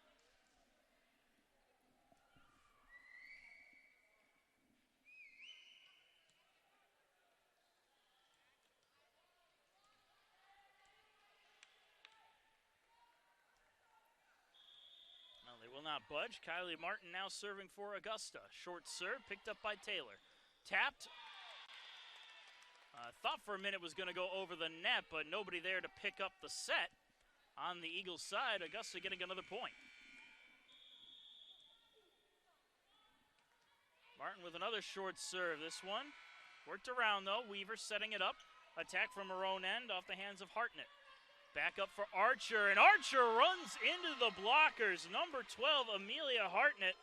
Will not budge. Kylie Martin now serving for Augusta. Short serve picked up by Taylor. Tapped. Thought for a minute was going to go over the net, but nobody there to pick up the set on the Eagles side. Augusta getting another point. Martin with another short serve. This one worked around, though. Weaver setting it up. Attack from her own end off the hands of Hartnett. Back up for Archer, and Archer runs into the blockers. Number 12, Amelia Hartnett,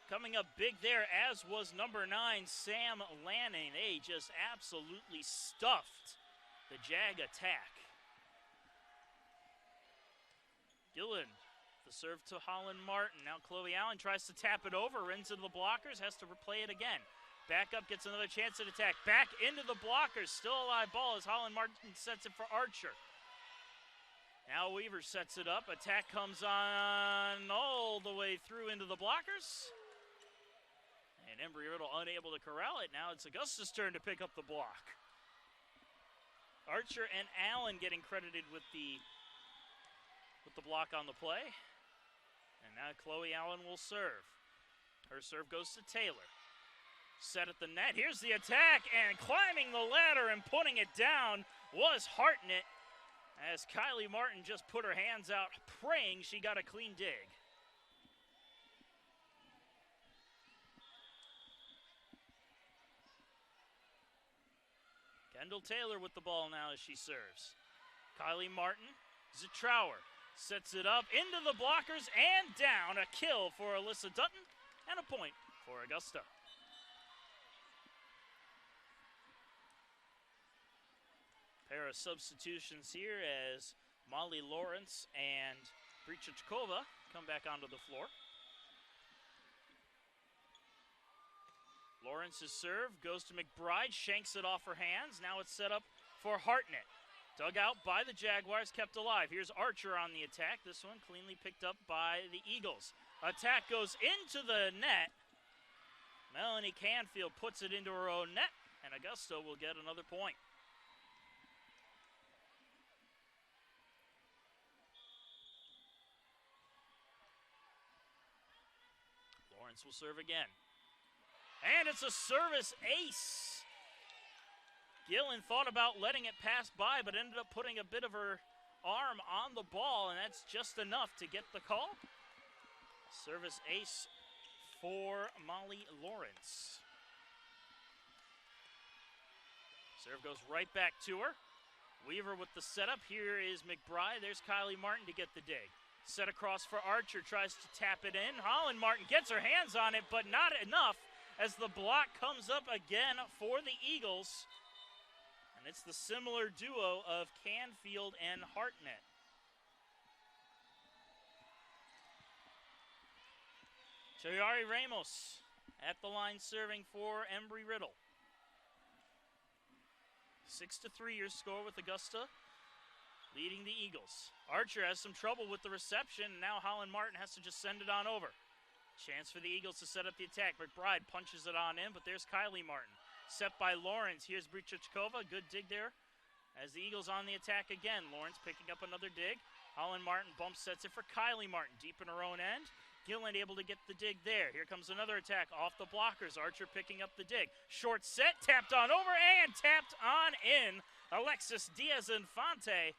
coming up big there, as was number 9, Sam Lanning. They just absolutely stuffed the Jag attack. Gillen, the serve to Holland Martin. Now Chloe Allen tries to tap it over, into the blockers, has to replay it again. Back up, gets another chance at attack. Back into the blockers, still a live ball as Holland Martin sets it for Archer. Now Weaver sets it up. Attack comes on all the way through into the blockers. And Embry-Riddle unable to corral it. Now it's Augusta's turn to pick up the block. Archer and Allen getting credited with the block on the play. And now Chloe Allen will serve. Her serve goes to Taylor. Set at the net. Here's the attack, and climbing the ladder and putting it down was Hartnett, as Kylie Martin just put her hands out, praying she got a clean dig. Kendall Taylor with the ball now as she serves. Kylie Martin, Zitrower sets it up into the blockers and down. A kill for Alyssa Dutton and a point for Augusta. Pair of substitutions here as Molly Lawrence and Brichachkova come back onto the floor. Lawrence's serve goes to McBride, shanks it off her hands. Now it's set up for Hartnett. Dug out by the Jaguars, kept alive. Here's Archer on the attack. This one cleanly picked up by the Eagles. Attack goes into the net. Melanie Canfield puts it into her own net, and Augusta will get another point. Will serve again. And it's a service ace. Gillen thought about letting it pass by, but ended up putting a bit of her arm on the ball, and that's just enough to get the call. Service ace for Molly Lawrence. Serve goes right back to her. Weaver with the setup. Here is McBride. There's Kylie Martin to get the dig. Set across for Archer, tries to tap it in. Holland Martin gets her hands on it, but not enough as the block comes up again for the Eagles. And it's the similar duo of Canfield and Hartnett. Chayari Ramos at the line serving for Embry-Riddle. 6-3 your score with Augusta leading the Eagles. Archer has some trouble with the reception, and now Holland Martin has to just send it on over. Chance for the Eagles to set up the attack. McBride punches it on in, but there's Kylie Martin. Set by Lawrence. Here's Brichachkova. Good dig there as the Eagles on the attack again. Lawrence picking up another dig. Holland Martin bump sets it for Kylie Martin. Deep in her own end. Gillen able to get the dig there. Here comes another attack off the blockers. Archer picking up the dig. Short set, tapped on over, and tapped on in. Alexis Diaz-Infante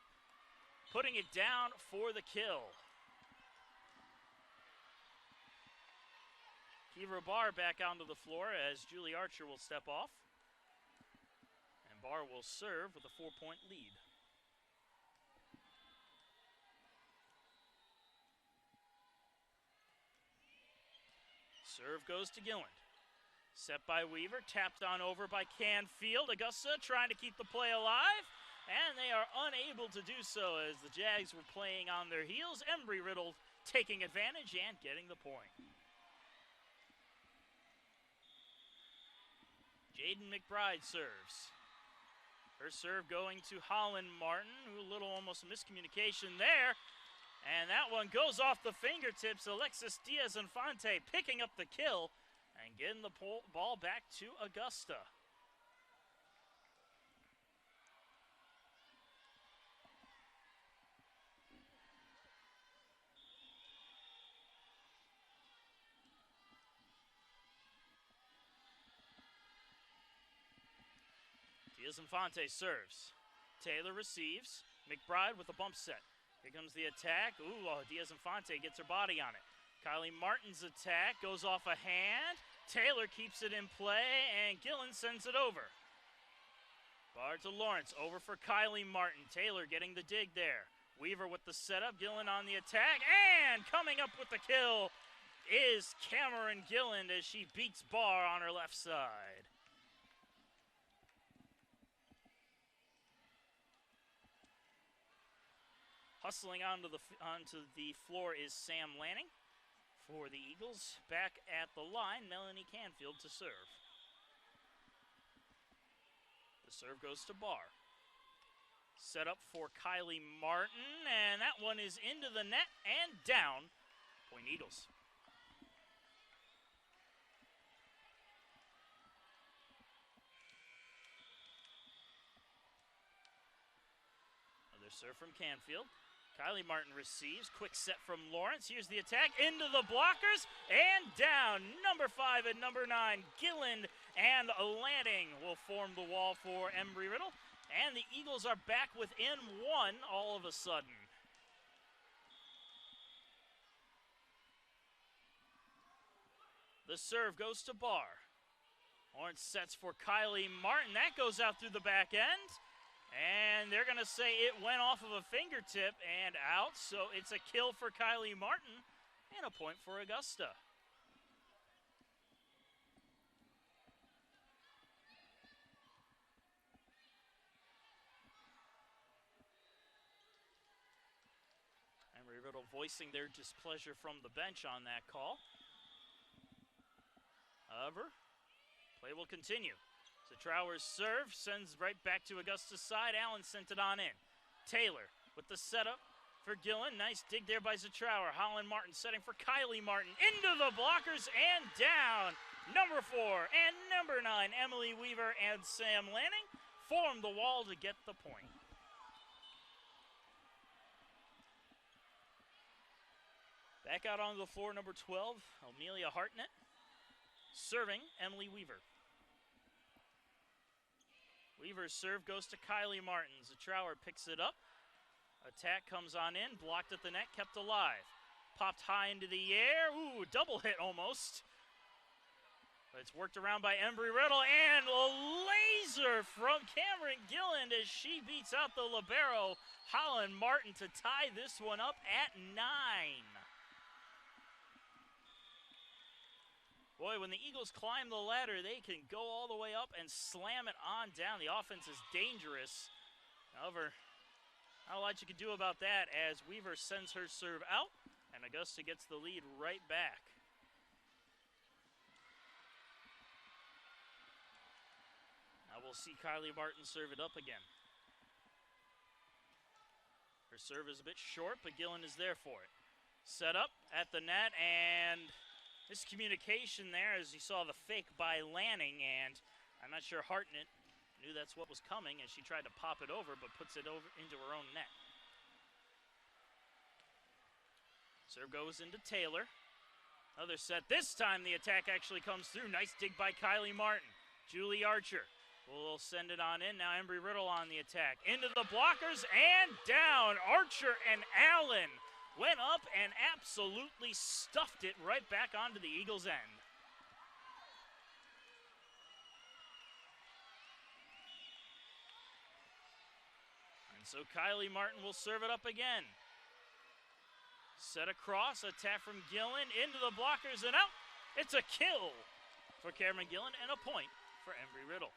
putting it down for the kill. Kivra Barr back onto the floor as Julie Archer will step off. And Barr will serve with a 4-point lead. Serve goes to Gilland. Set by Weaver, tapped on over by Canfield. Augusta trying to keep the play alive, and they are unable to do so as the Jags were playing on their heels. Embry-Riddle taking advantage and getting the point. Jaden McBride serves. Her serve going to Holland Martin, who a little almost miscommunication there. And that one goes off the fingertips. Alexis Diaz-Infante picking up the kill and getting the ball back to Augusta. Diaz-Infante serves. Taylor receives. McBride with a bump set. Here comes the attack. Ooh, Diaz-Infante gets her body on it. Kylie Martin's attack goes off a hand. Taylor keeps it in play, and Gillen sends it over. Bar to Lawrence, over for Kylie Martin. Taylor getting the dig there. Weaver with the setup, Gillen on the attack, and coming up with the kill is Cameron Gillen as she beats Barr on her left side. Hustling onto the floor is Sam Lanning for the Eagles. Back at the line, Melanie Canfield to serve. The serve goes to Barr. Set up for Kylie Martin, and that one is into the net and down. Point Eagles. Another serve from Canfield. Kylie Martin receives. Quick set from Lawrence. Here's the attack into the blockers and down. Number 5 and number 9, Gilland and Lanning will form the wall for Embry-Riddle. And the Eagles are back within 1 all of a sudden. The serve goes to Barr. Lawrence sets for Kylie Martin. That goes out through the back end. And they're going to say it went off of a fingertip and out. So it's a kill for Kylie Martin and a point for Augusta. Embry-Riddle voicing their displeasure from the bench on that call. However, play will continue. So Trower's serve sends right back to Augusta's side. Allen sent it on in. Taylor with the setup for Gillen. Nice dig there by Zatrower. Holland Martin setting for Kylie Martin. Into the blockers and down. Number 4 and number 9, Emily Weaver and Sam Lanning form the wall to get the point. Back out onto the floor, number 12, Amelia Hartnett. Serving Emily Weaver. Weaver's serve goes to Kylie Martin. Zatrower picks it up. Attack comes on in, blocked at the net, kept alive. Popped high into the air. Ooh, double hit almost. But it's worked around by Embry-Riddle, and a laser from Cameron Gilland as she beats out the libero, Holland Martin, to tie this one up at 9. Boy, when the Eagles climb the ladder, they can go all the way up and slam it on down. The offense is dangerous. However, not a lot you can do about that as Weaver sends her serve out, and Augusta gets the lead right back. Now we'll see Kylie Martin serve it up again. Her serve is a bit short, but Gillen is there for it. Set up at the net, and miscommunication there as you saw the fake by Lanning, and I'm not sure Hartnett knew that's what was coming as she tried to pop it over, but puts it over into her own net. Serve goes into Taylor. Another set. This time the attack actually comes through. Nice dig by Kylie Martin. Julie Archer will send it on in. Now Embry-Riddle on the attack. Into the blockers and down. Archer and Allen went up and absolutely stuffed it right back onto the Eagles' end. And so Kylie Martin will serve it up again. Set across, attack from Gillen, into the blockers and out. It's a kill for Cameron Gillen and a point for Embry-Riddle.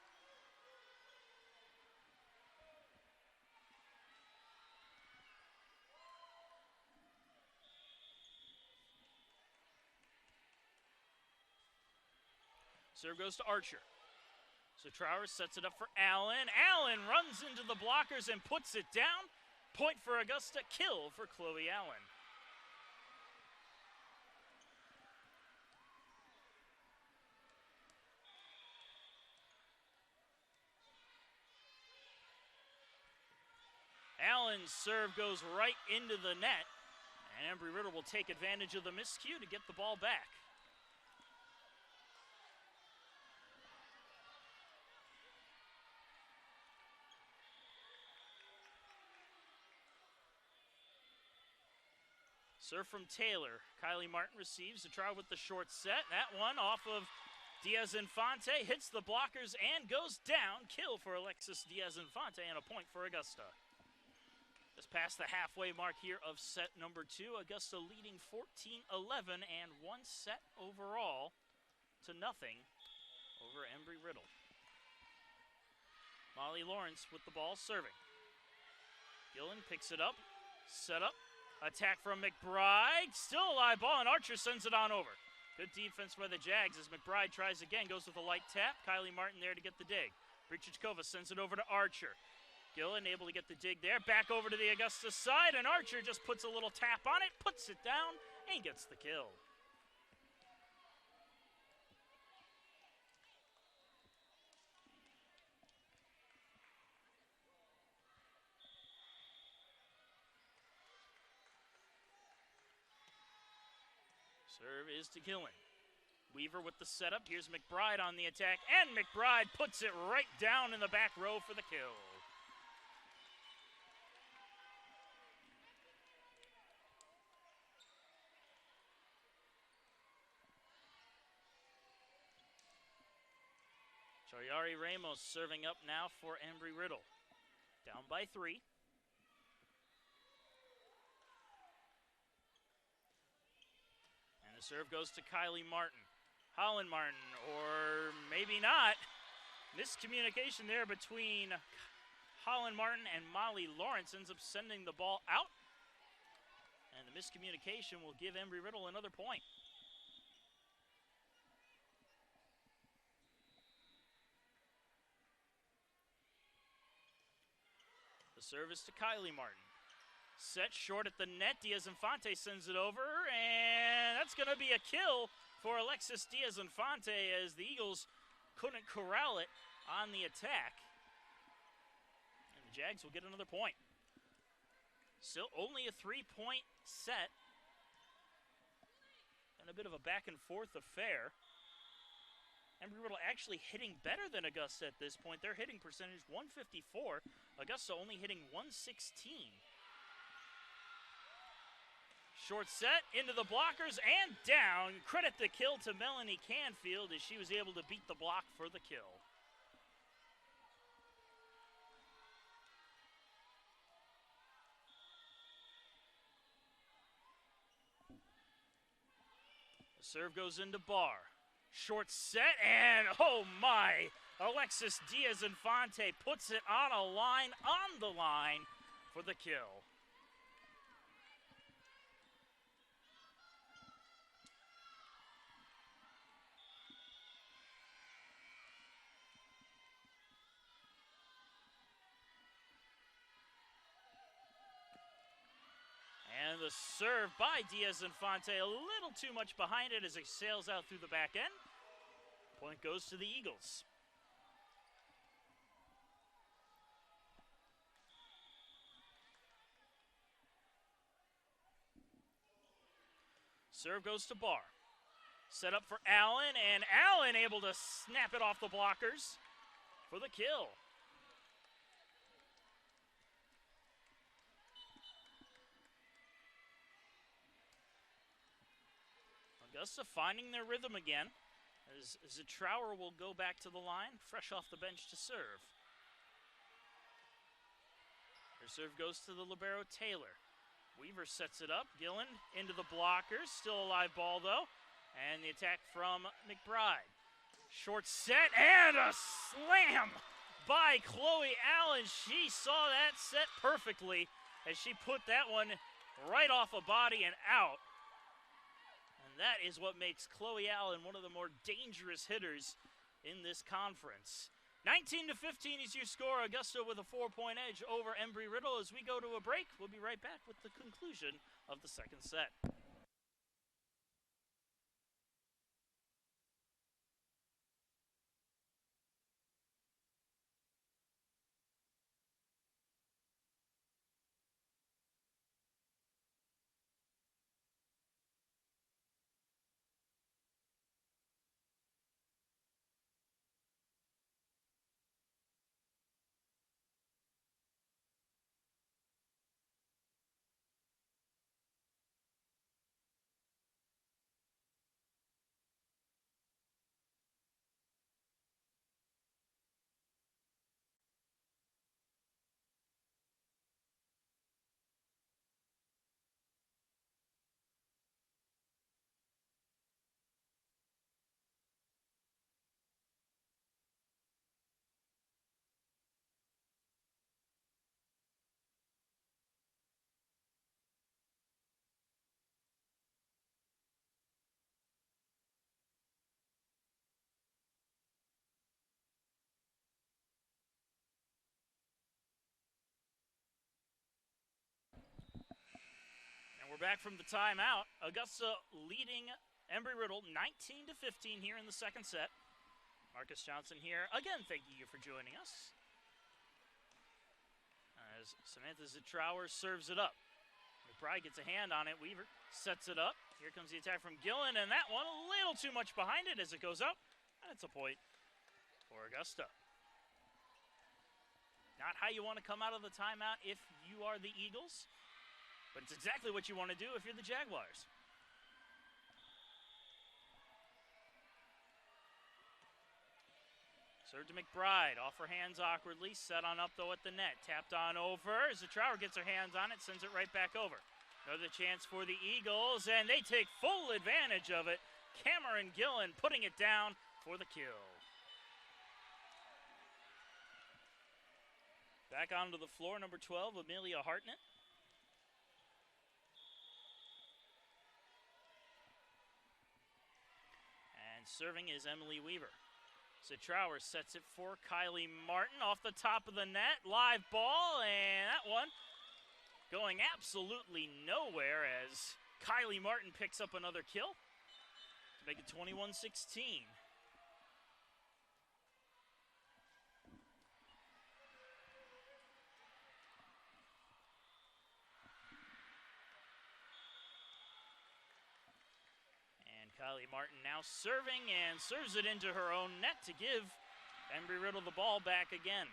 Serve goes to Archer. So Trower sets it up for Allen. Allen runs into the blockers and puts it down. Point for Augusta, kill for Chloe Allen. Allen's serve goes right into the net, and Embry-Riddle will take advantage of the miscue to get the ball back. Serve from Taylor. Kylie Martin receives to try with the short set. That one off of Diaz-Infante, hits the blockers and goes down. Kill for Alexis Diaz-Infante and a point for Augusta. Just past the halfway mark here of set number 2. Augusta leading 14-11 and one set overall to nothing over Embry-Riddle. Molly Lawrence with the ball serving. Gillen picks it up, set up. Attack from McBride, still a live ball, and Archer sends it on over. Good defense by the Jags as McBride tries again, goes with a light tap. Kylie Martin there to get the dig. Brichichkova sends it over to Archer. Gillen able to get the dig there, back over to the Augusta side, and Archer just puts a little tap on it, puts it down, and gets the kill. Serve is to Gillen. Weaver with the setup. Here's McBride on the attack, and McBride puts it right down in the back row for the kill. Chayari Ramos serving up now for Embry-Riddle. Down by 3. Serve goes to Kylie Martin. Holland Martin, or maybe not. Miscommunication there between Holland Martin and Molly Lawrence ends up sending the ball out. And the miscommunication will give Embry-Riddle another point. The service to Kylie Martin. Set short at the net. Diaz-Infante sends it over, and that's going to be a kill for Alexis Diaz-Infante as the Eagles couldn't corral it on the attack. And the Jags will get another point. Still only a 3-point set. And a bit of a back-and-forth affair. Embry-Riddle actually hitting better than Augusta at this point. Their hitting percentage, 154. Augusta only hitting 116. Short set into the blockers and down. Credit the kill to Melanie Canfield as she was able to beat the block for the kill. The serve goes into Barr. Short set and oh my! Alexis Diaz-Infante puts it on the line for the kill. And the serve by Diaz-Infante, a little too much behind it as it sails out through the back end. Point goes to the Eagles. Serve goes to Barr. Set up for Allen, and Allen able to snap it off the blockers for the kill. Augusta finding their rhythm again as Zitrower will go back to the line, fresh off the bench to serve. Their serve goes to the libero Taylor. Weaver sets it up. Gillen into the blockers. Still a live ball though. And the attack from McBride. Short set and a slam by Chloe Allen. She saw that set perfectly as she put that one right off a body and out. And that is what makes Chloe Allen one of the more dangerous hitters in this conference. 19-15 is your score. Augusta with a 4-point edge over Embry-Riddle. As we go to a break, we'll be right back with the conclusion of the second set. back from the timeout. Augusta leading Embry-Riddle 19-15 here in the second set. Marcus Johnson here. Again, thanking you for joining us. As Samantha Zitrower serves it up. McBride gets a hand on it. Weaver sets it up. Here comes the attack from Gillen, and that one a little too much behind it as it goes up. And it's a point for Augusta. Not how you want to come out of the timeout if you are the Eagles, but it's exactly what you want to do if you're the Jaguars. Serve to McBride, off her hands awkwardly, set on up though at the net, tapped on over. Zitrower gets her hands on it, sends it right back over. Another chance for the Eagles, and they take full advantage of it. Cameron Gillen putting it down for the kill. Back onto the floor, number 12, Amelia Hartnett. And serving is Emily Weaver. Zitrower sets it for Kylie Martin off the top of the net. Live ball, and that one going absolutely nowhere as Kylie Martin picks up another kill to make it 21-16. Kylie Martin now serving and serves it into her own net to give Embry-Riddle the ball back again.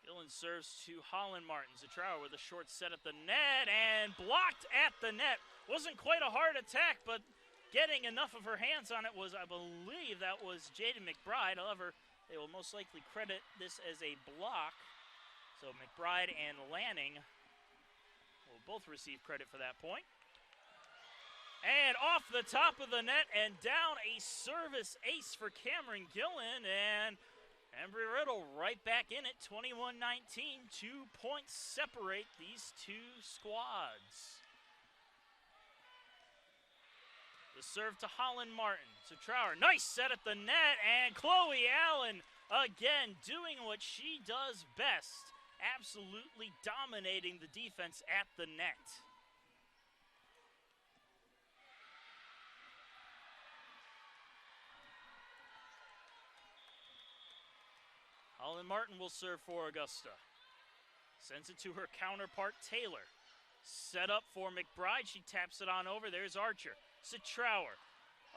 Gillen serves to Holland Martin. Zitrower with a short set at the net and blocked at the net. Wasn't quite a hard attack, but getting enough of her hands on it was, I believe, that was Jaden McBride. However, they will most likely credit this as a block. So McBride and Lanning will both receive credit for that point. And off the top of the net and down, a service ace for Cameron Gillen. And Embry-Riddle right back in it, 21-19. 2 points separate these two squads. The serve to Holland Martin. Zitrower, nice set at the net, and Chloe Allen again doing what she does best, absolutely dominating the defense at the net. Holland Martin will serve for Augusta. Sends it to her counterpart, Taylor. Set up for McBride. She taps it on over. There's Archer. Zitrower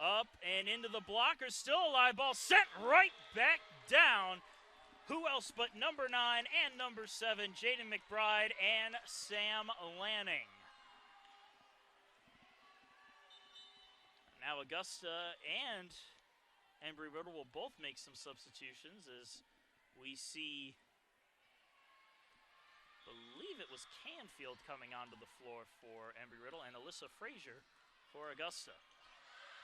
up and into the blocker. Still a live ball. Sent right back down. Who else but number 9 and number 7, Jaden McBride and Sam Lanning. Now Augusta and Embry-Riddle will both make some substitutions as we see, I believe it was Canfield coming onto the floor for Embry-Riddle and Alyssa Frazier for Augusta.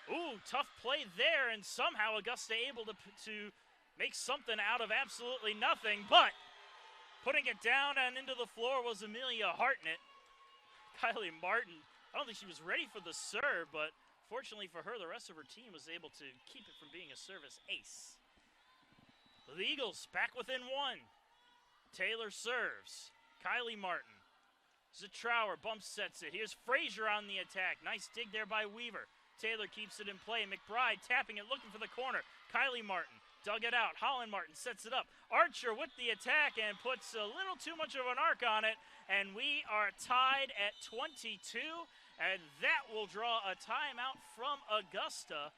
Ooh, tough play there, and somehow Augusta able to make something out of absolutely nothing, but putting it down and into the floor was Amelia Hartnett. Kylie Martin, I don't think she was ready for the serve, but fortunately for her, the rest of her team was able to keep it from being a service ace. The Eagles back within 1. Taylor serves. Kylie Martin. Zitrower bump sets it. Here's Frazier on the attack. Nice dig there by Weaver. Taylor keeps it in play. McBride tapping it, looking for the corner. Kylie Martin dug it out. Holland Martin sets it up. Archer with the attack and puts a little too much of an arc on it. And we are tied at 22. And that will draw a timeout from Augusta.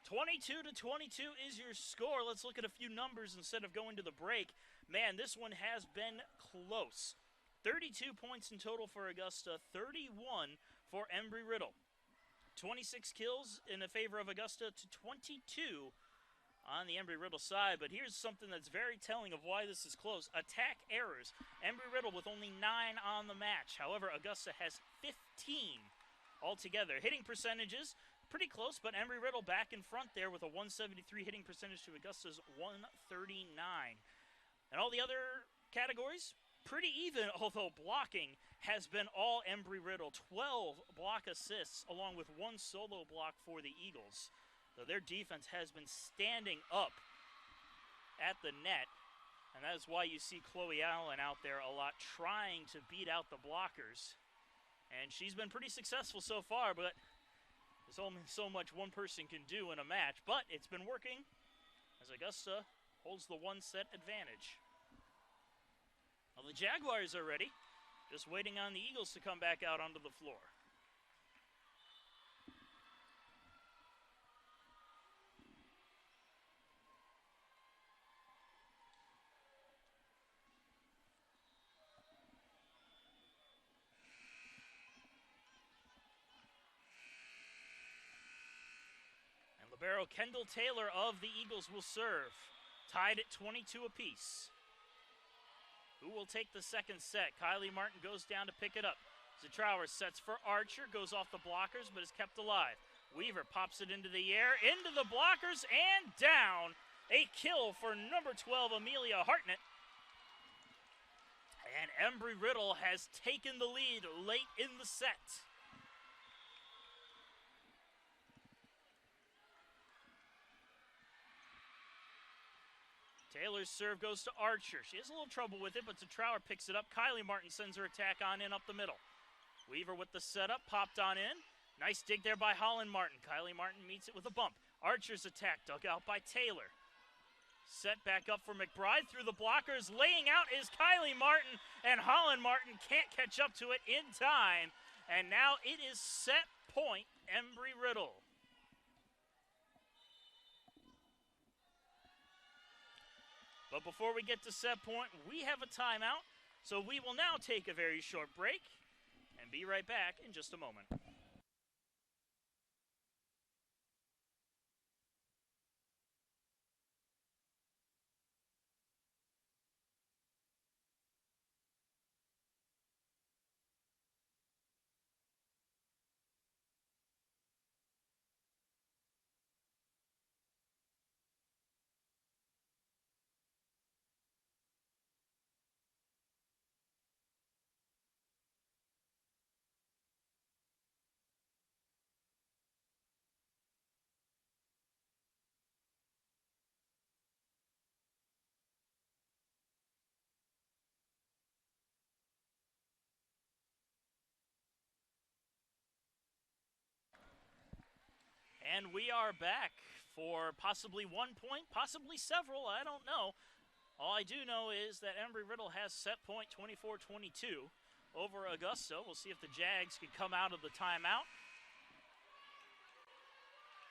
22-22 is your score. Let's look at a few numbers instead of going to the break. Man, this one has been close. 32 points in total for Augusta, 31 for Embry-Riddle. 26 kills in the favor of Augusta to 22 on the Embry-Riddle side. But here's something that's very telling of why this is close. Attack errors. Embry-Riddle with only 9 on the match. However, Augusta has 15 altogether. Hitting percentages, pretty close, but Embry-Riddle back in front there with a 173 hitting percentage to Augusta's 139. And all the other categories, pretty even, although blocking has been all Embry-Riddle. 12 block assists along with 1 solo block for the Eagles. So their defense has been standing up at the net, and that is why you see Chloe Allen out there a lot trying to beat out the blockers. And she's been pretty successful so far, but there's only so much one person can do in a match. But it's been working as Augusta holds the one-set advantage. Well, the Jaguars are ready, just waiting on the Eagles to come back out onto the floor. Libero Kendall Taylor of the Eagles will serve, tied at 22 apiece. Who will take the second set? Kylie Martin goes down to pick it up. Zatrower sets for Archer, goes off the blockers, but is kept alive. Weaver pops it into the air, into the blockers, and down. A kill for number 12, Amelia Hartnett. And Embry Riddle has taken the lead late in the set. Taylor's serve goes to Archer. She has a little trouble with it, but Zatrower picks it up. Kylie Martin sends her attack on in up the middle. Weaver with the setup, popped on in. Nice dig there by Holland Martin. Kylie Martin meets it with a bump. Archer's attack dug out by Taylor. Set back up for McBride through the blockers. Laying out is Kylie Martin, and Holland Martin can't catch up to it in time. And now it is set point, Embry Riddle. But before we get to set point, we have a timeout. So we will now take a very short break and be right back in just a moment. And we are back for possibly 1 point, possibly several, I don't know. All I do know is that Embry Riddle has set point 24-22 over Augusta. We'll see if the Jags can come out of the timeout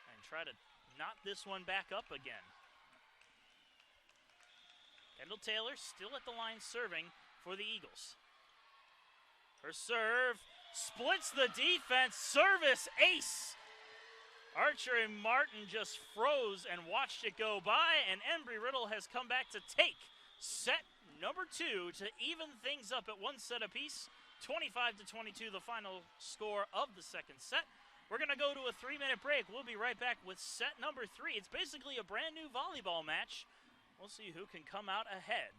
and try to knot this one back up again. Kendall Taylor still at the line serving for the Eagles. Her serve splits the defense, service ace. Archer and Martin just froze and watched it go by, and Embry Riddle has come back to take set number 2 to even things up at one set apiece. 25-22, the final score of the second set. We're going to go to a 3-minute break. We'll be right back with set number 3. It's basically a brand new volleyball match. We'll see who can come out ahead.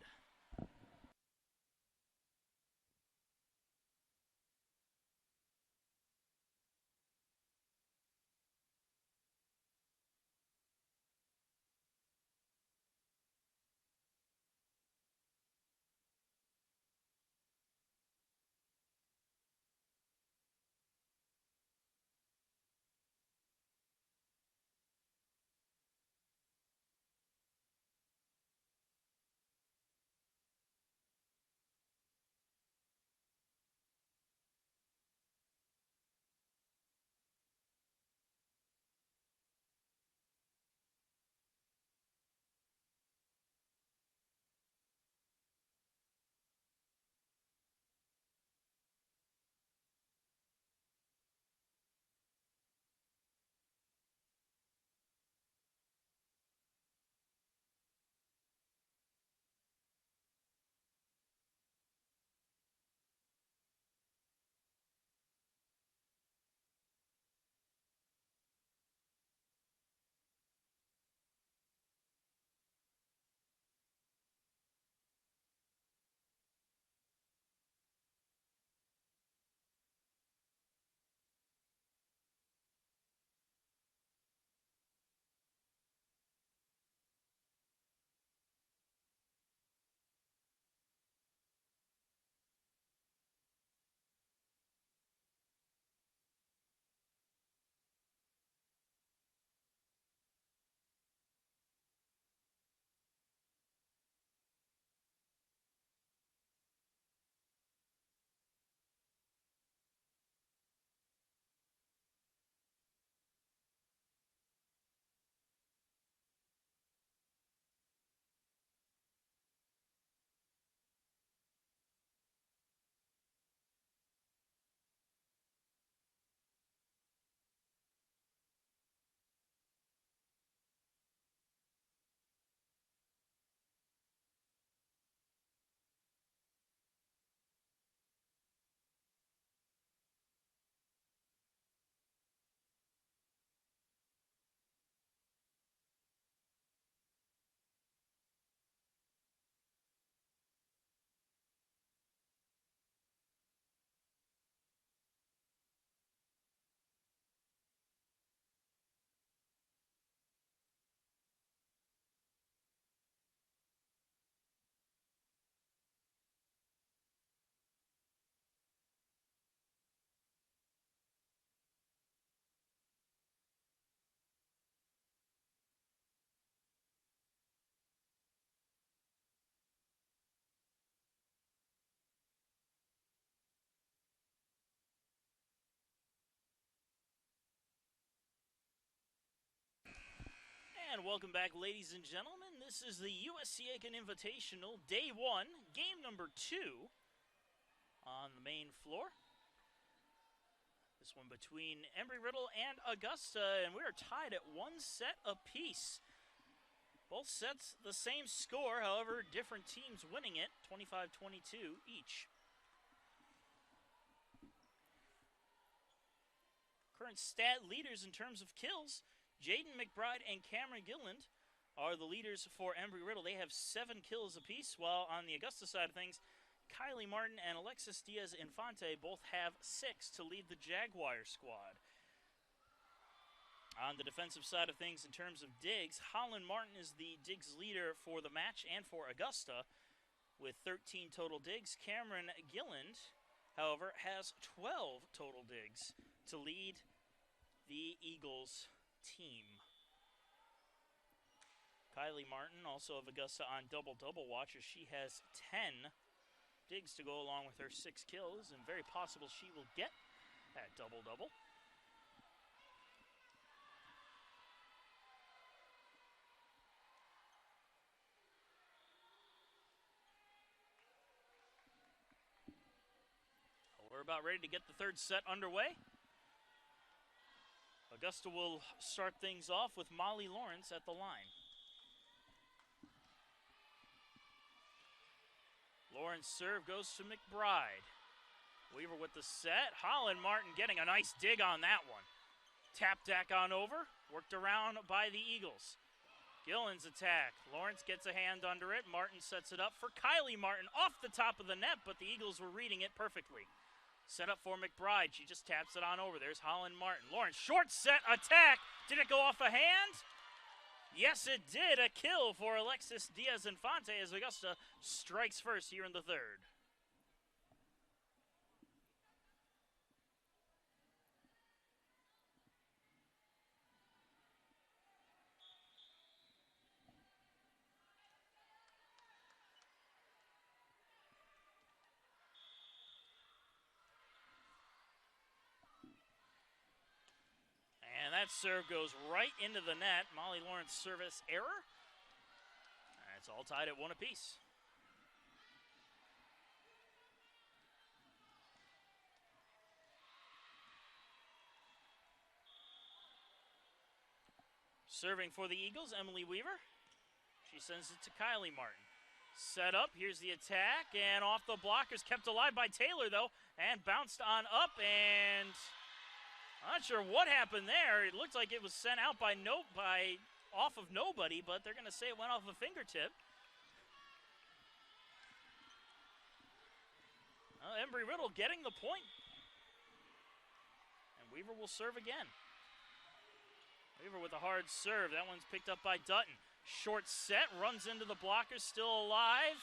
And welcome back, ladies and gentlemen. This is the USC Aiken Invitational, Day 1, game number 2 on the main floor. This one between Embry-Riddle and Augusta, and we are tied at 1 set apiece. Both sets the same score, however, different teams winning it, 25-22 each. Current stat leaders in terms of kills, Jaden McBride and Cameron Gilland are the leaders for Embry-Riddle. They have 7 kills apiece, while on the Augusta side of things, Kylie Martin and Alexis Diaz-Infante both have 6 to lead the Jaguar squad. On the defensive side of things, in terms of digs, Holland Martin is the digs leader for the match and for Augusta with 13 total digs. Cameron Gilland, however, has 12 total digs to lead the Eagles team. Kylie Martin, also of Augusta, on double-double watch, as she has 10 digs to go along with her 6 kills, and very possible she will get that double-double. We're about ready to get the third set underway. Augusta will start things off with Molly Lawrence at the line. Lawrence serve goes to McBride. Weaver with the set. Holland Martin getting a nice dig on that one. Tap deck on over. Worked around by the Eagles. Gillen's attack. Lawrence gets a hand under it. Martin sets it up for Kylie Martin off the top of the net, but the Eagles were reading it perfectly. Set up for McBride. She just taps it on over. There's Holland Martin. Lawrence, short set attack. Did it go off a hand? Yes, it did. A kill for Alexis Diaz-Infante as Augusta strikes first here in the third. And that serve goes right into the net. Molly Lawrence service error. And it's all tied at 1 apiece. Serving for the Eagles, Emily Weaver. She sends it to Kylie Martin. Set up, here's the attack, and off the blockers, kept alive by Taylor though, and bounced on up, and I'm not sure what happened there. It looked like it was sent out by off of nobody, but they're going to say it went off a fingertip. Embry-Riddle getting the point. And Weaver will serve again. Weaver with a hard serve. That one's picked up by Dutton. Short set, runs into the blocker, still alive.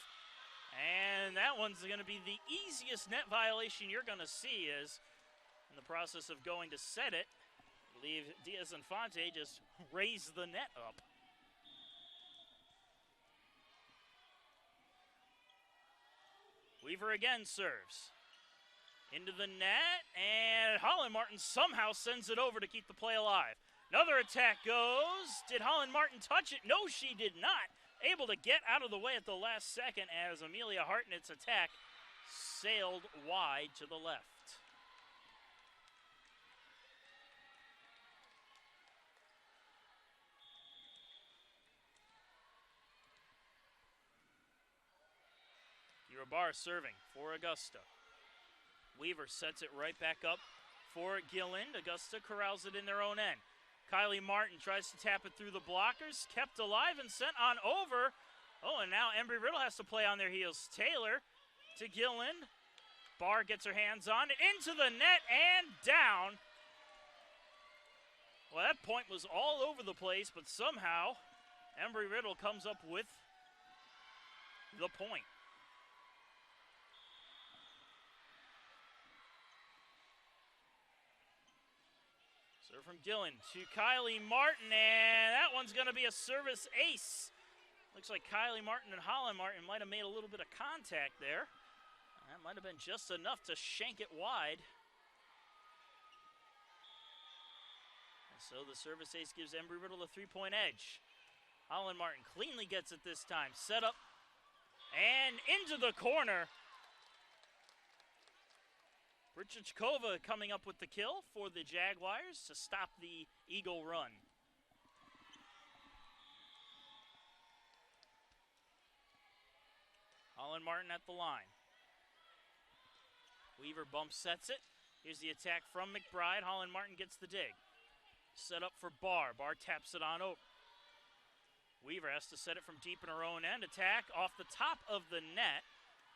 And that one's going to be the easiest net violation you're going to see, as in the process of going to set it, I believe Diaz-Infante just raised the net up. Weaver again serves. Into the net, and Holland Martin somehow sends it over to keep the play alive. Another attack goes. Did Holland Martin touch it? No, she did not. Able to get out of the way at the last second as Amelia Hartnett's attack sailed wide to the left. Bar serving for Augusta. Weaver sets it right back up for Gilland. Augusta corrals it in their own end. Kylie Martin tries to tap it through the blockers, kept alive and sent on over. Oh, and now Embry-Riddle has to play on their heels. Taylor to Gilland. Barr gets her hands on it, into the net and down. Well, that point was all over the place, but somehow Embry-Riddle comes up with the point. Serve from Gilland to Kylie Martin, and that one's going to be a service ace. Looks like Kylie Martin and Holland Martin might have made a little bit of contact there. That might have been just enough to shank it wide. And so the service ace gives Embry-Riddle a 3-point edge. Holland Martin cleanly gets it this time. Set up and into the corner. Brichachkova coming up with the kill for the Jaguars to stop the Eagle run. Holland Martin at the line. Weaver bump sets it. Here's the attack from McBride. Holland Martin gets the dig. Set up for Barr. Barr taps it on over. Weaver has to set it from deep in her own end. Attack off the top of the net.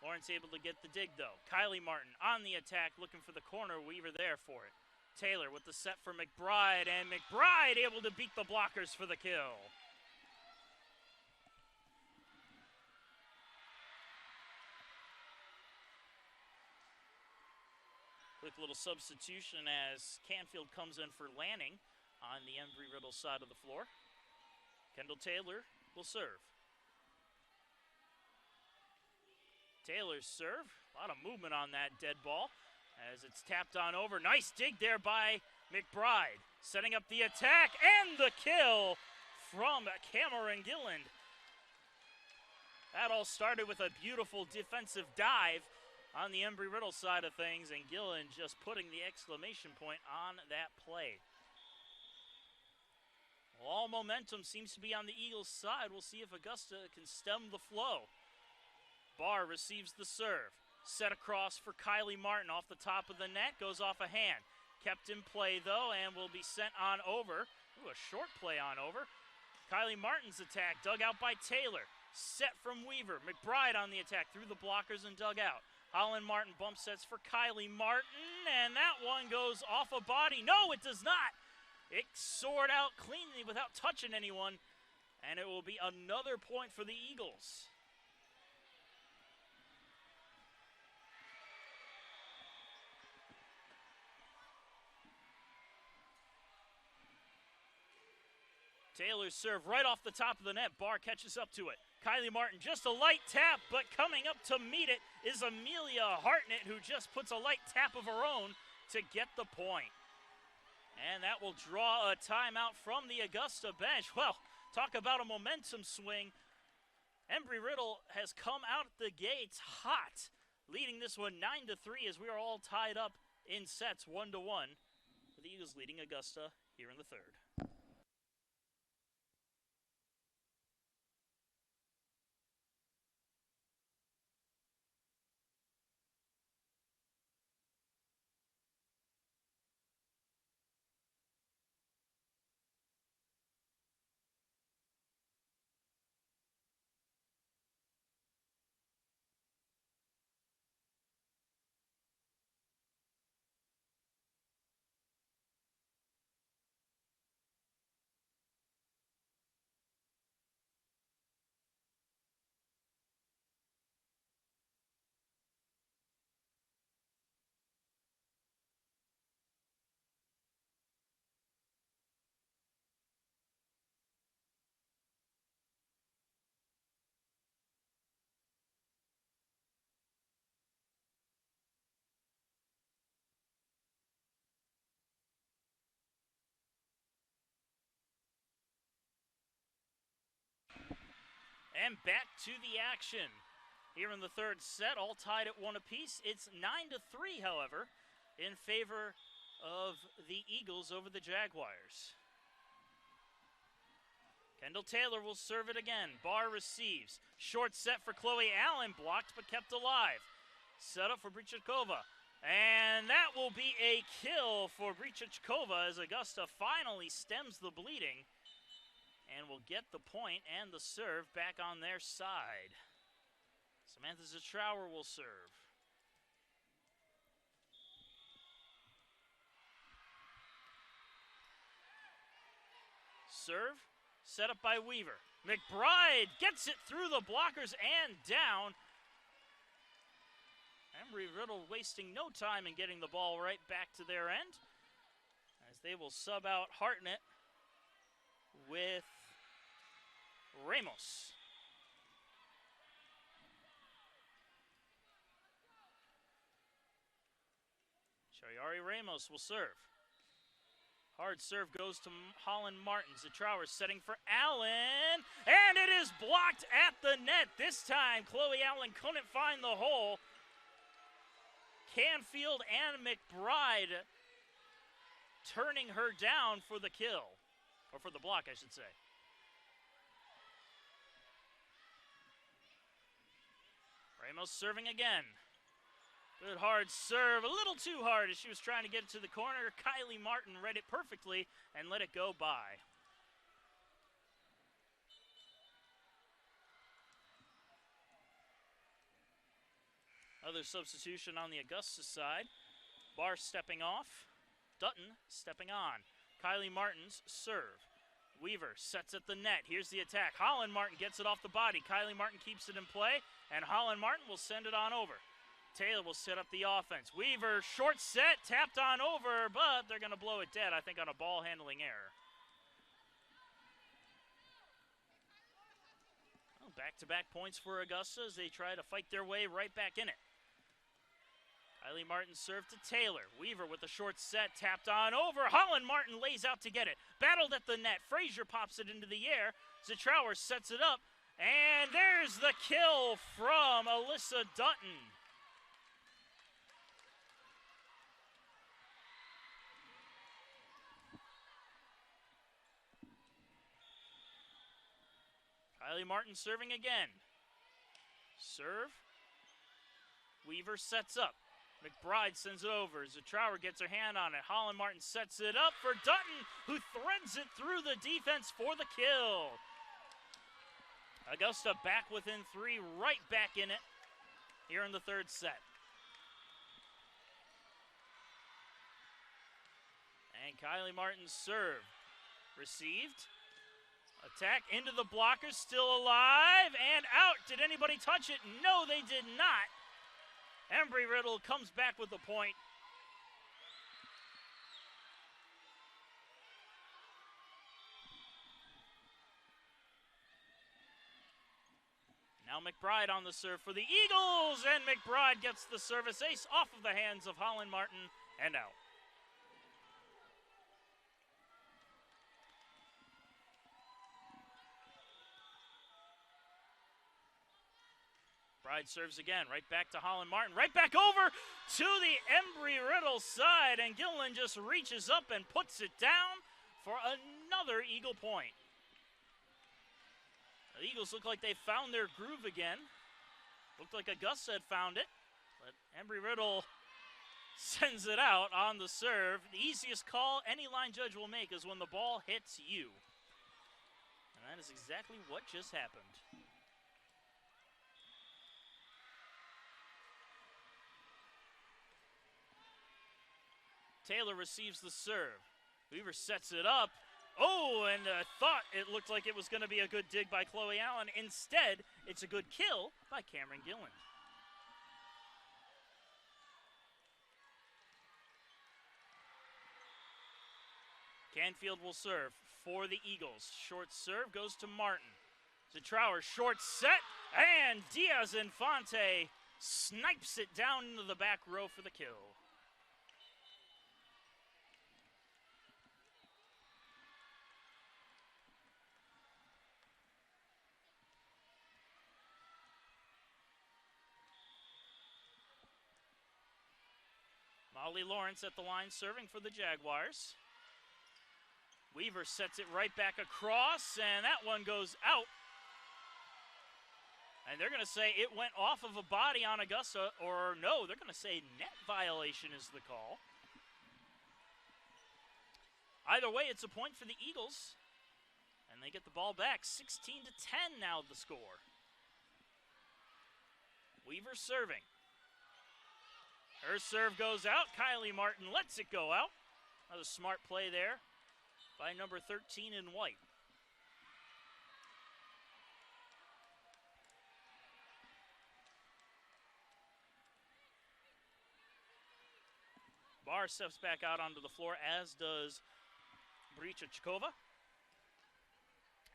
Lawrence able to get the dig, though. Kylie Martin on the attack, looking for the corner. Weaver there for it. Taylor with the set for McBride, and McBride able to beat the blockers for the kill. Quick little substitution as Canfield comes in for Lanning on the Embry-Riddle side of the floor. Kendall Taylor will serve. Taylor's serve. A lot of movement on that dead ball as it's tapped on over. Nice dig there by McBride. Setting up the attack and the kill from Cameron Gilland. That all started with a beautiful defensive dive on the Embry-Riddle side of things, and Gilland just putting the exclamation point on that play. Well, all momentum seems to be on the Eagles' side. We'll see if Augusta can stem the flow. Barr receives the serve. Set across for Kylie Martin off the top of the net. Goes off a hand. Kept in play, though, and will be sent on over. Ooh, a short play on over. Kylie Martin's attack dug out by Taylor. Set from Weaver. McBride on the attack through the blockers and dug out. Holland Martin bump sets for Kylie Martin, and that one goes off a body. No, it does not. It soared out cleanly without touching anyone, and it will be another point for the Eagles. Taylor's serve right off the top of the net. Barr catches up to it. Kylie Martin, just a light tap, but coming up to meet it is Amelia Hartnett, who just puts a light tap of her own to get the point. And that will draw a timeout from the Augusta bench. Well, talk about a momentum swing. Embry-Riddle has come out the gates hot, leading this one 9-3 as we are all tied up in sets 1-1. The Eagles leading Augusta here in the third. And back to the action here in the third set, all tied at 1 apiece. It's 9-3, however, in favor of the Eagles over the Jaguars. Kendall Taylor will serve it again. Barr receives. Short set for Chloe Allen, blocked but kept alive. Set up for Brichachkova. And that will be a kill for Brichachkova as Augusta finally stems the bleeding and will get the point and the serve back on their side. Samantha Zitrauer will serve. Serve, set up by Weaver. McBride gets it through the blockers and down. Embry-Riddle wasting no time in getting the ball right back to their end, as they will sub out Hartnett with Ramos. Shariari Ramos will serve. Hard serve goes to Holland Martin. Zatrower setting for Allen, and it is blocked at the net. This time, Chloe Allen couldn't find the hole. Canfield and McBride turning her down for the kill, or for the block, I should say. Ramos serving again. Good hard serve, a little too hard as she was trying to get it to the corner. Kylie Martin read it perfectly and let it go by. Other substitution on the Augusta side. Barr stepping off, Dutton stepping on. Kylie Martin's serve. Weaver sets at the net. Here's the attack. Holland Martin gets it off the body. Kylie Martin keeps it in play, and Holland Martin will send it on over. Taylor will set up the offense. Weaver, short set, tapped on over, but they're going to blow it dead, I think, on a ball handling error. Well, back-to-back points for Augusta as they try to fight their way right back in it. Kylie Martin served to Taylor. Weaver with a short set, tapped on over. Holland Martin lays out to get it. Battled at the net. Frazier pops it into the air. Zatrower sets it up. And there's the kill from Alyssa Dutton. Kylie Martin serving again. Serve. Weaver sets up. McBride sends it over. Zatrower gets her hand on it. Holland Martin sets it up for Dutton, who threads it through the defense for the kill. Augusta back within 3, right back in it here in the third set. And Kylie Martin's serve. Received. Attack into the blocker, still alive, and out. Did anybody touch it? No, they did not. Embry-Riddle comes back with the point. Now McBride on the serve for the Eagles, and McBride gets the service ace off of the hands of Holland Martin and out. Bride serves again, right back to Holland Martin, right back over to the Embry-Riddle side, and Gilliland just reaches up and puts it down for another Eagle point. The Eagles look like they found their groove again. Looked like Augusta had found it, but Embry-Riddle sends it out on the serve. The easiest call any line judge will make is when the ball hits you. And that is exactly what just happened. Taylor receives the serve. Weaver sets it up. Oh, and thought it looked like it was going to be a good dig by Chloe Allen. Instead, it's a good kill by Cameron Gilliland. Canfield will serve for the Eagles. Short serve goes to Martin. Zatrower, short set, and Diaz Infante snipes it down into the back row for the kill. Molly Lawrence at the line serving for the Jaguars. Weaver sets it right back across, and that one goes out. And they're going to say it went off of a body on Augusta, or no, they're going to say net violation is the call. Either way, it's a point for the Eagles, and they get the ball back. 16-10 now the score. Weaver serving. Her serve goes out. Kylie Martin lets it go out. Another smart play there by number 13 in white. Barr steps back out onto the floor, as does Brichachkova.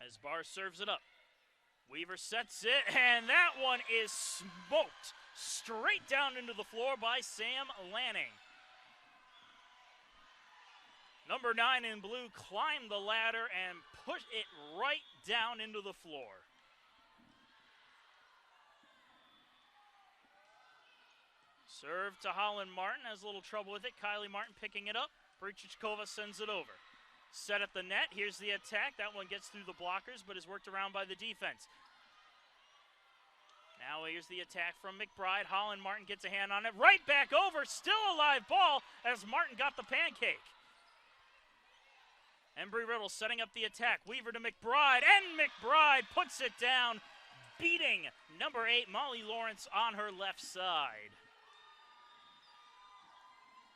As Barr serves it up. Weaver sets it, and that one is smoked straight down into the floor by Sam Lanning. Number 9 in blue climbed the ladder and pushed it right down into the floor. Serve to Holland Martin, has a little trouble with it. Kylie Martin picking it up. Brichichkova sends it over. Set at the net, here's the attack. That one gets through the blockers, but is worked around by the defense. Now here's the attack from McBride. Holland Martin gets a hand on it. Right back over, still a live ball as Martin got the pancake. Embry-Riddle setting up the attack. Weaver to McBride, and McBride puts it down, beating number 8, Molly Lawrence, on her left side.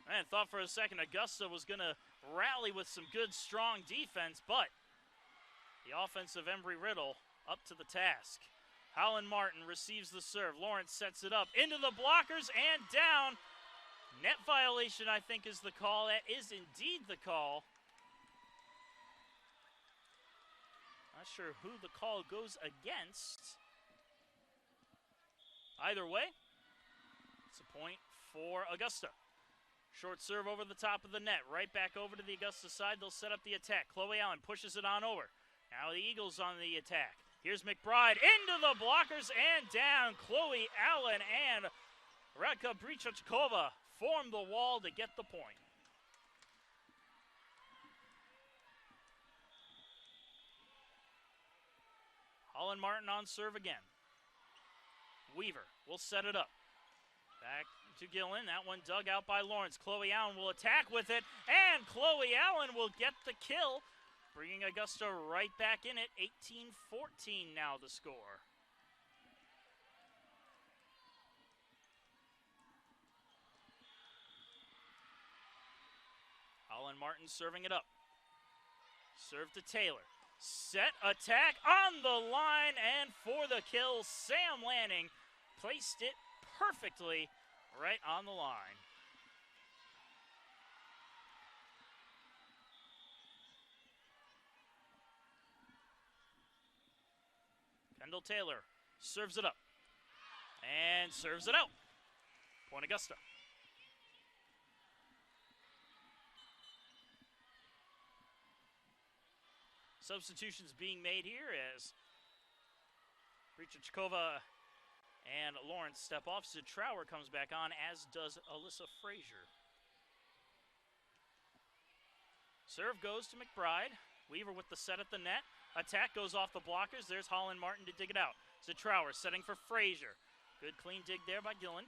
I thought for a second Augusta was going to rally with some good, strong defense, but the offense of Embry-Riddle up to the task. Holland Martin receives the serve. Lawrence sets it up into the blockers and down. Net violation, I think, is the call. That is indeed the call. Not sure who the call goes against. Either way, it's a point for Augusta. Short serve over the top of the net. Right back over to the Augusta side. They'll set up the attack. Chloe Allen pushes it on over. Now the Eagles on the attack. Here's McBride into the blockers and down. Chloe Allen and Radka Brichichkova form the wall to get the point. Holland Martin on serve again. Weaver will set it up. Back to Gillen. That one dug out by Lawrence. Chloe Allen will attack with it, and Chloe Allen will get the kill, bringing Augusta right back in it. 18-14 now the score. Holland Martin serving it up. Serve to Taylor. Set, attack on the line, and for the kill, Sam Lanning placed it perfectly right on the line. Kendall Taylor serves it up and serves it out. Point Augusta. Substitutions being made here as Brichichkova and Lawrence step off. Sid Trower comes back on, as does Alyssa Frazier. Serve goes to McBride. Weaver with the set at the net. Attack goes off the blockers. There's Holland Martin to dig it out. Sid Trower setting for Frazier. Good clean dig there by Gilland.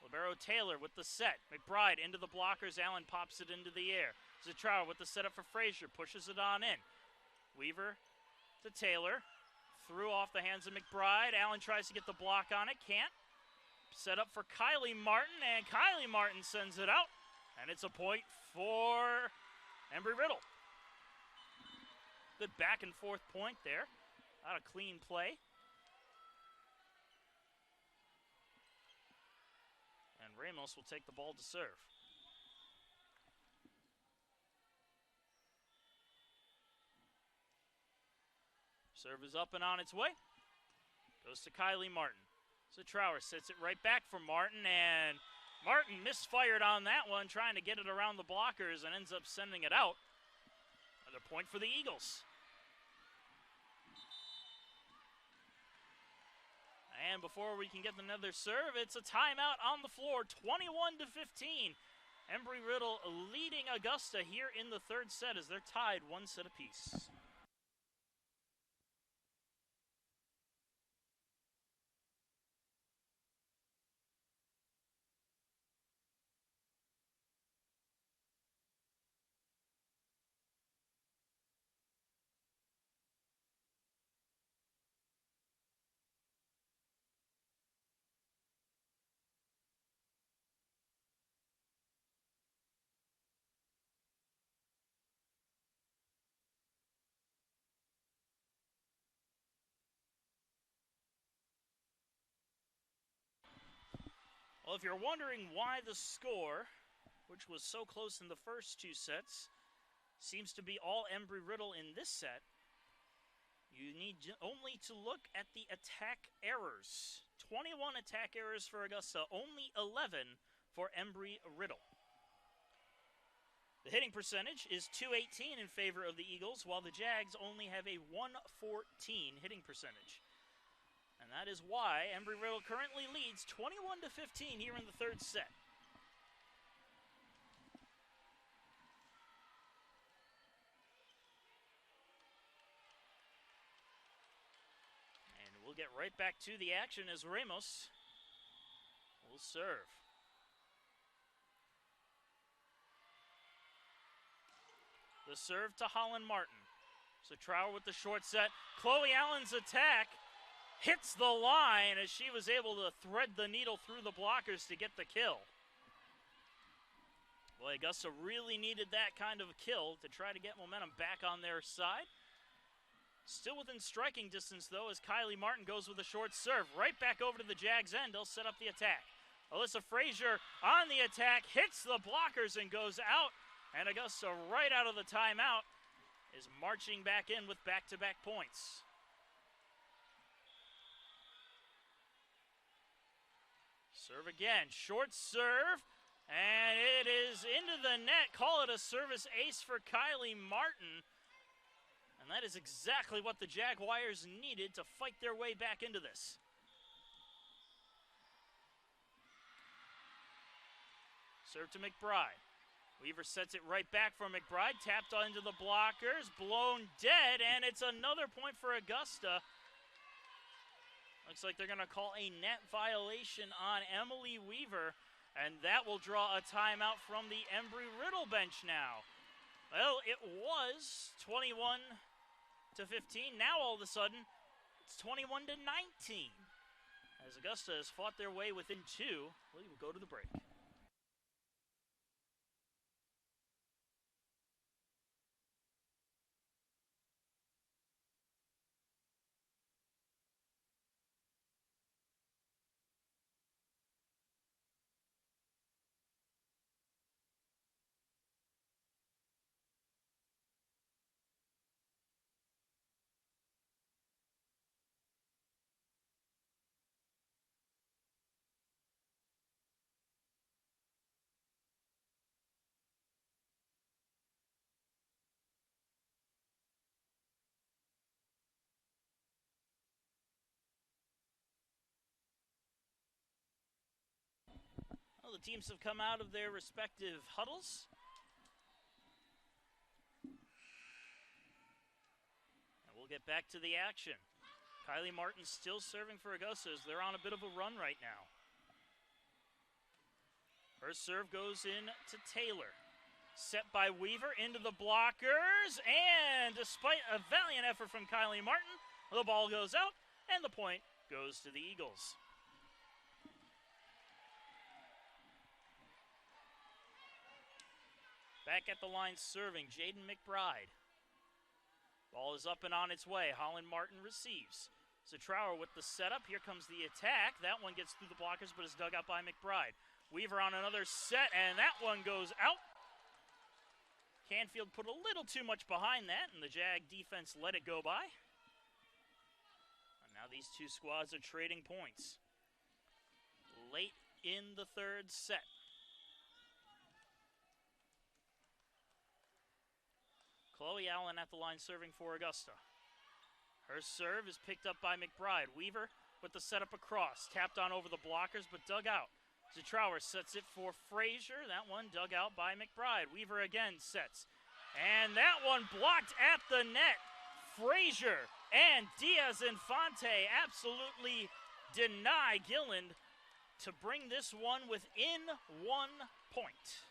Libero Taylor with the set. McBride into the blockers. Allen pops it into the air. Sid Trower with the setup for Frazier. Pushes it on in. Weaver to Taylor. Threw off the hands of McBride. Allen tries to get the block on it. Can't. Set up for Kylie Martin, and Kylie Martin sends it out. And it's a point for Embry-Riddle. Good back and forth point there. Not a clean play. And Ramos will take the ball to serve. Serve is up and on its way. Goes to Kylie Martin. So Trower sets it right back for Martin, and Martin misfired on that one, trying to get it around the blockers, and ends up sending it out. Another point for the Eagles. And before we can get another serve, it's a timeout on the floor, 21-15. Embry-Riddle leading Augusta here in the third set as they're tied one set apiece. Well, if you're wondering why the score, which was so close in the first two sets, seems to be all Embry-Riddle in this set, you need only to look at the attack errors. 21 attack errors for Augusta, only 11 for Embry-Riddle. The hitting percentage is .218 in favor of the Eagles, while the Jags only have a .114 hitting percentage. And that is why Embry-Riddle currently leads 21-15 here in the third set. And we'll get right back to the action as Ramos will serve. The serve to Holland Martin. So Trower with the short set. Chloe Allen's attack hits the line as she was able to thread the needle through the blockers to get the kill. Boy, Augusta really needed that kind of kill to try to get momentum back on their side. Still within striking distance, though, as Kylie Martin goes with a short serve. Right back over to the Jags' end. They'll set up the attack. Alyssa Frazier on the attack, hits the blockers and goes out. And Augusta, right out of the timeout, is marching back in with back-to-back points. Serve again, short serve, and it is into the net. Call it a service ace for Kylie Martin. And that is exactly what the Jaguars needed to fight their way back into this. Serve to McBride. Weaver sets it right back for McBride, tapped into the blockers, blown dead, and it's another point for Augusta. Looks like they're going to call a net violation on Emily Weaver, and that will draw a timeout from the Embry-Riddle bench now. Well, it was 21-15. Now all of a sudden, it's 21-19. As Augusta has fought their way within two, we will go to the break. Well, the teams have come out of their respective huddles. And we'll get back to the action. Kylie Martin still serving for Augusta as they're on a bit of a run right now. First serve goes in to Taylor. Set by Weaver into the blockers, and despite a valiant effort from Kylie Martin, the ball goes out, and the point goes to the Eagles. Back at the line serving, Jaden McBride. Ball is up and on its way. Holland Martin receives. Zatrower with the setup. Here comes the attack. That one gets through the blockers, but is dug out by McBride. Weaver on another set, and that one goes out. Canfield put a little too much behind that, and the Jag defense let it go by. And now these two squads are trading points. Late in the third set. Chloe Allen at the line serving for Augusta. Her serve is picked up by McBride. Weaver with the setup across. Tapped on over the blockers, but dug out. Zatrower sets it for Frazier. That one dug out by McBride. Weaver again sets. And that one blocked at the net. Frazier and Diaz-Infante absolutely deny Gilland to bring this one within 1 point.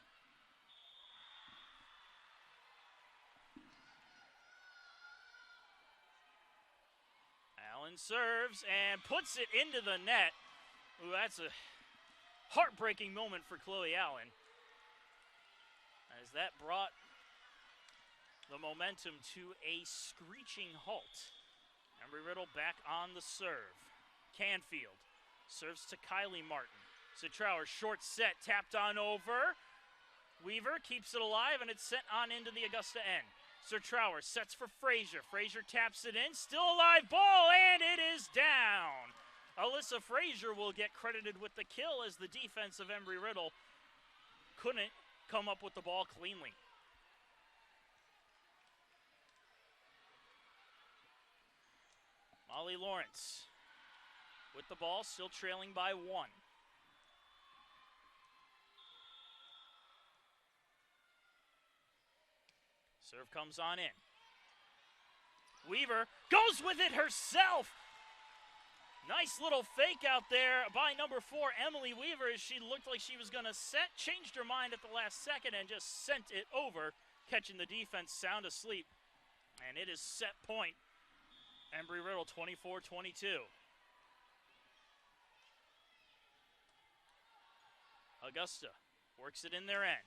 Allen serves and puts it into the net. Ooh, that's a heartbreaking moment for Chloe Allen, as that brought the momentum to a screeching halt. Embry-Riddle back on the serve. Canfield serves to Kylie Martin. Zatrower short set, tapped on over. Weaver keeps it alive, and it's sent on into the Augusta end. Zatrower sets for Frazier. Frazier taps it in. Still a live ball, and it is down. Alyssa Frazier will get credited with the kill as the defense of Embry-Riddle couldn't come up with the ball cleanly. Molly Lawrence with the ball, still trailing by 1. Serve comes on in. Weaver goes with it herself. Nice little fake out there by number 4, Emily Weaver, as she looked like she was going to set, changed her mind at the last second and just sent it over, catching the defense sound asleep. And it is set point. Embry-Riddle 24-22. Augusta works it in their end.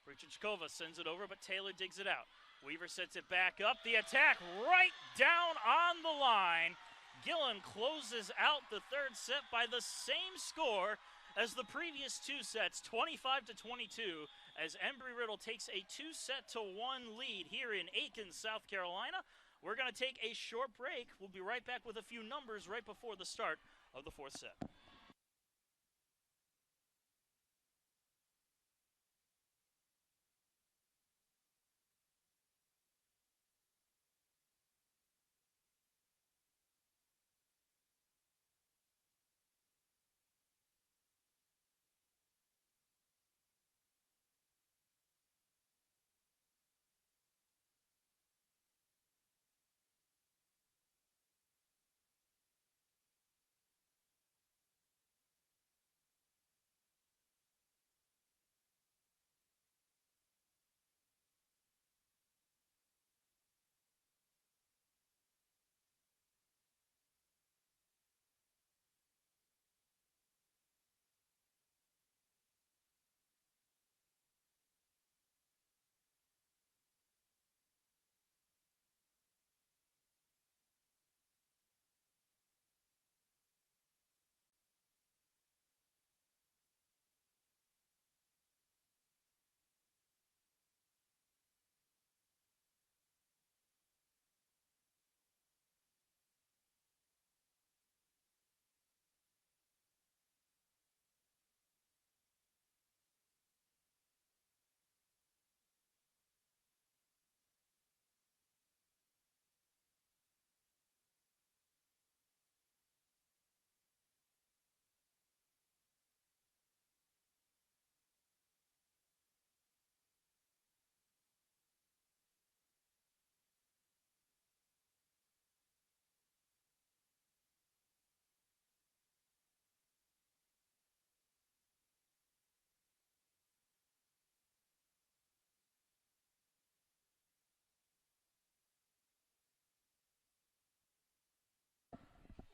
Bruchachkova sends it over, but Taylor digs it out. Weaver sets it back up. The attack right down on the line. Gillen closes out the third set by the same score as the previous 2 sets, 25-22, as Embry-Riddle takes a 2-set-1 lead here in Aiken, South Carolina. We're going to take a short break. We'll be right back with a few numbers right before the start of the 4th set.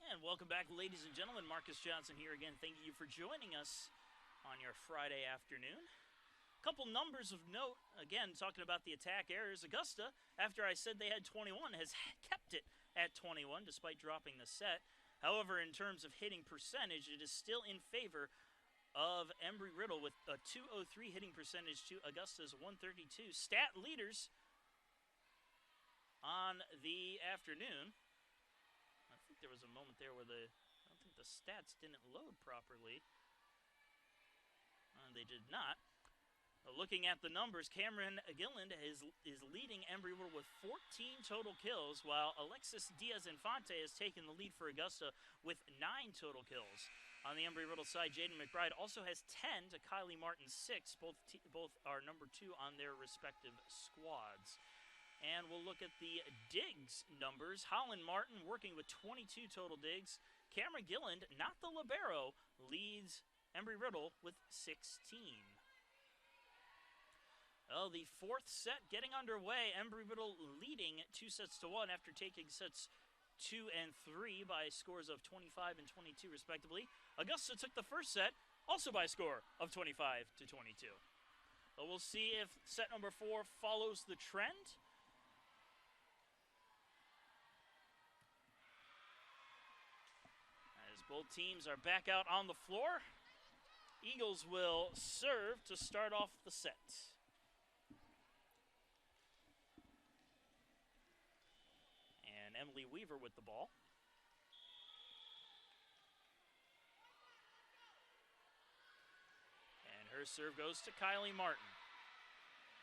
And welcome back, ladies and gentlemen. Marcus Johnson here again. Thank you for joining us on your Friday afternoon. A couple numbers of note, again, talking about the attack errors. Augusta, after I said they had 21, has kept it at 21 despite dropping the set. However, in terms of hitting percentage, it is still in favor of Embry-Riddle with a 203 hitting percentage to Augusta's 132. Stat leaders on the afternoon. I think there was a moment there where I don't think the stats didn't load properly. They did not. Looking at the numbers, Cameron Gilland is leading Embry-Riddle with 14 total kills, while Alexis Diaz-Infante has taken the lead for Augusta with 9 total kills. On the Embry-Riddle side, Jaden McBride also has 10 to Kylie Martin 6. Both are number 2 on their respective squads. And we'll look at the digs numbers. Holland Martin working with 22 total digs. Cameron Gilland, not the libero, leads Embry-Riddle with 16. Well, the 4th set getting underway. Embry-Riddle leading 2-1 after taking sets 2 and 3 by scores of 25 and 22 respectively. Augusta took the 1st set also by a score of 25-22. We'll see if set number 4 follows the trend. As both teams are back out on the floor, Eagles will serve to start off the set. And Emily Weaver with the ball. And her serve goes to Kylie Martin.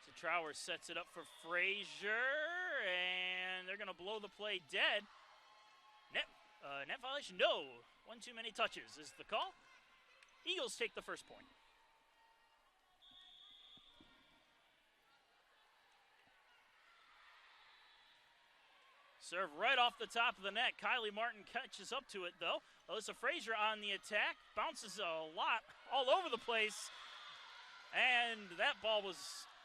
So Trower sets it up for Frazier, and they're going to blow the play dead. Net violation? No. One too many touches is the call. Eagles take the first point. Serve right off the top of the net. Kylie Martin catches up to it, though. Alyssa Frazier on the attack. Bounces a lot all over the place. And that ball was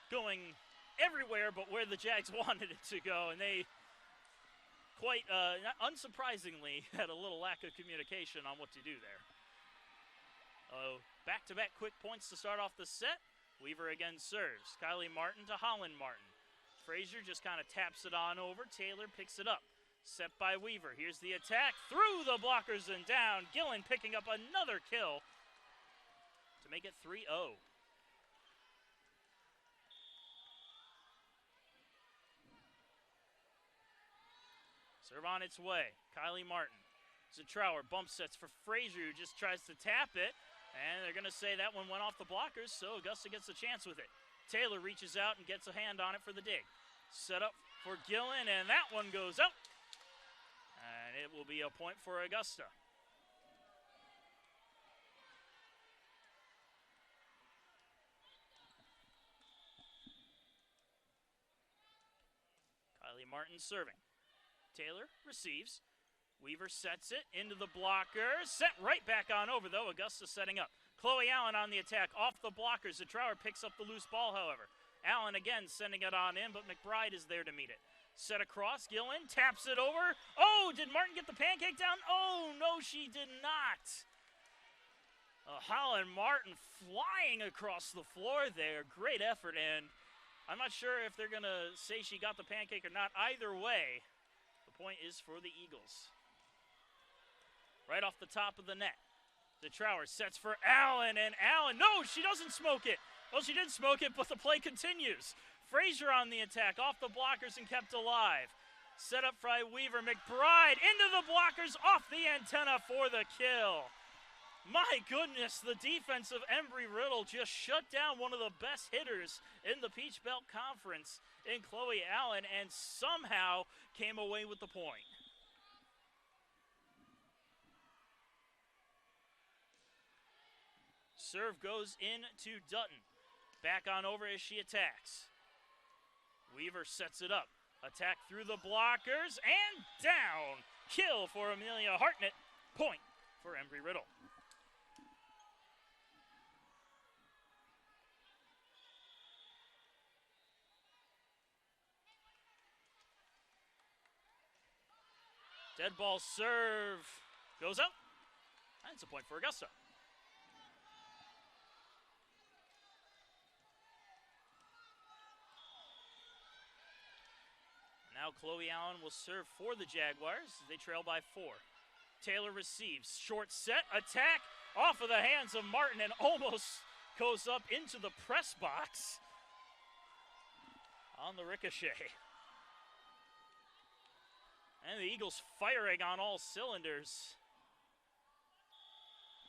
going everywhere but where the Jags wanted it to go. And they, quite unsurprisingly, had a little lack of communication on what to do there. Back-to-back quick points to start off the set. Weaver again serves. Kylie Martin to Holland Martin. Frazier just kind of taps it on over. Taylor picks it up. Set by Weaver. Here's the attack. Through the blockers and down. Gillen picking up another kill to make it 3-0. Serve on its way. Kylie Martin. Zatrower bump sets for Frazier, who just tries to tap it. And they're going to say that one went off the blockers, so Augusta gets a chance with it. Taylor reaches out and gets a hand on it for the dig. Set up for Gillen, and that one goes out. And it will be a point for Augusta. Kylie Martin serving. Taylor receives. Weaver sets it into the blocker. Set right back on over, though. Augusta setting up. Chloe Allen on the attack, off the blockers. Zatrower picks up the loose ball, however. Allen again sending it on in, but McBride is there to meet it. Set across, Gillen taps it over. Oh, did Martin get the pancake down? Oh, no, she did not. Holland Martin flying across the floor there. Great effort, and I'm not sure if they're going to say she got the pancake or not. Either way, the point is for the Eagles. Right off the top of the net. Zatrower sets for Allen, and Allen, no, she doesn't smoke it. Well, she did smoke it, but the play continues. Frazier on the attack, off the blockers and kept alive. Set up by Weaver. McBride into the blockers, off the antenna for the kill. My goodness, the defense of Embry-Riddle just shut down one of the best hitters in the Peach Belt Conference in Chloe Allen and somehow came away with the point. Serve goes in to Dutton. Back on over as she attacks. Weaver sets it up. Attack through the blockers and down. Kill for Amelia Hartnett. Point for Embry-Riddle. Dead ball serve goes out. That's a point for Augusta. Now Chloe Allen will serve for the Jaguars. They trail by 4. Taylor receives. Short set. Attack off of the hands of Martin and almost goes up into the press box on the ricochet. And the Eagles firing on all cylinders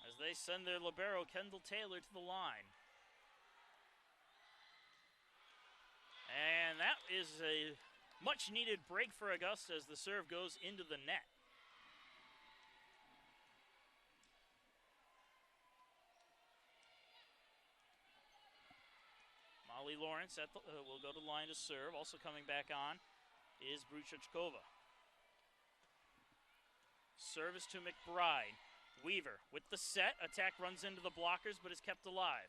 as they send their libero, Kendall Taylor, to the line. And that is a much-needed break for Augusta as the serve goes into the net. Molly Lawrence will go to the line to serve. Also coming back on is Bruchachkova. Service to McBride. Weaver with the set. Attack runs into the blockers but is kept alive.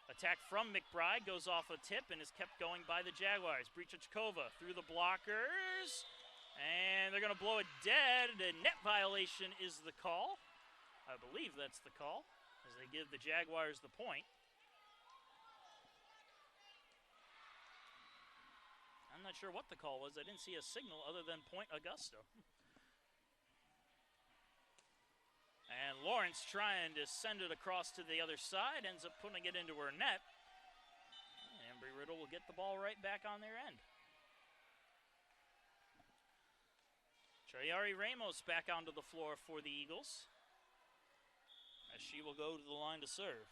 Attack from McBride goes off a tip and is kept going by the Jaguars. Bruchachkova through the blockers. And they're going to blow it dead. A net violation is the call. I believe that's the call as they give the Jaguars the point. I'm not sure what the call was. I didn't see a signal other than point Augusta. And Lawrence trying to send it across to the other side, ends up putting it into her net. And Embry-Riddle will get the ball right back on their end. Trayari Ramos back onto the floor for the Eagles, as she will go to the line to serve.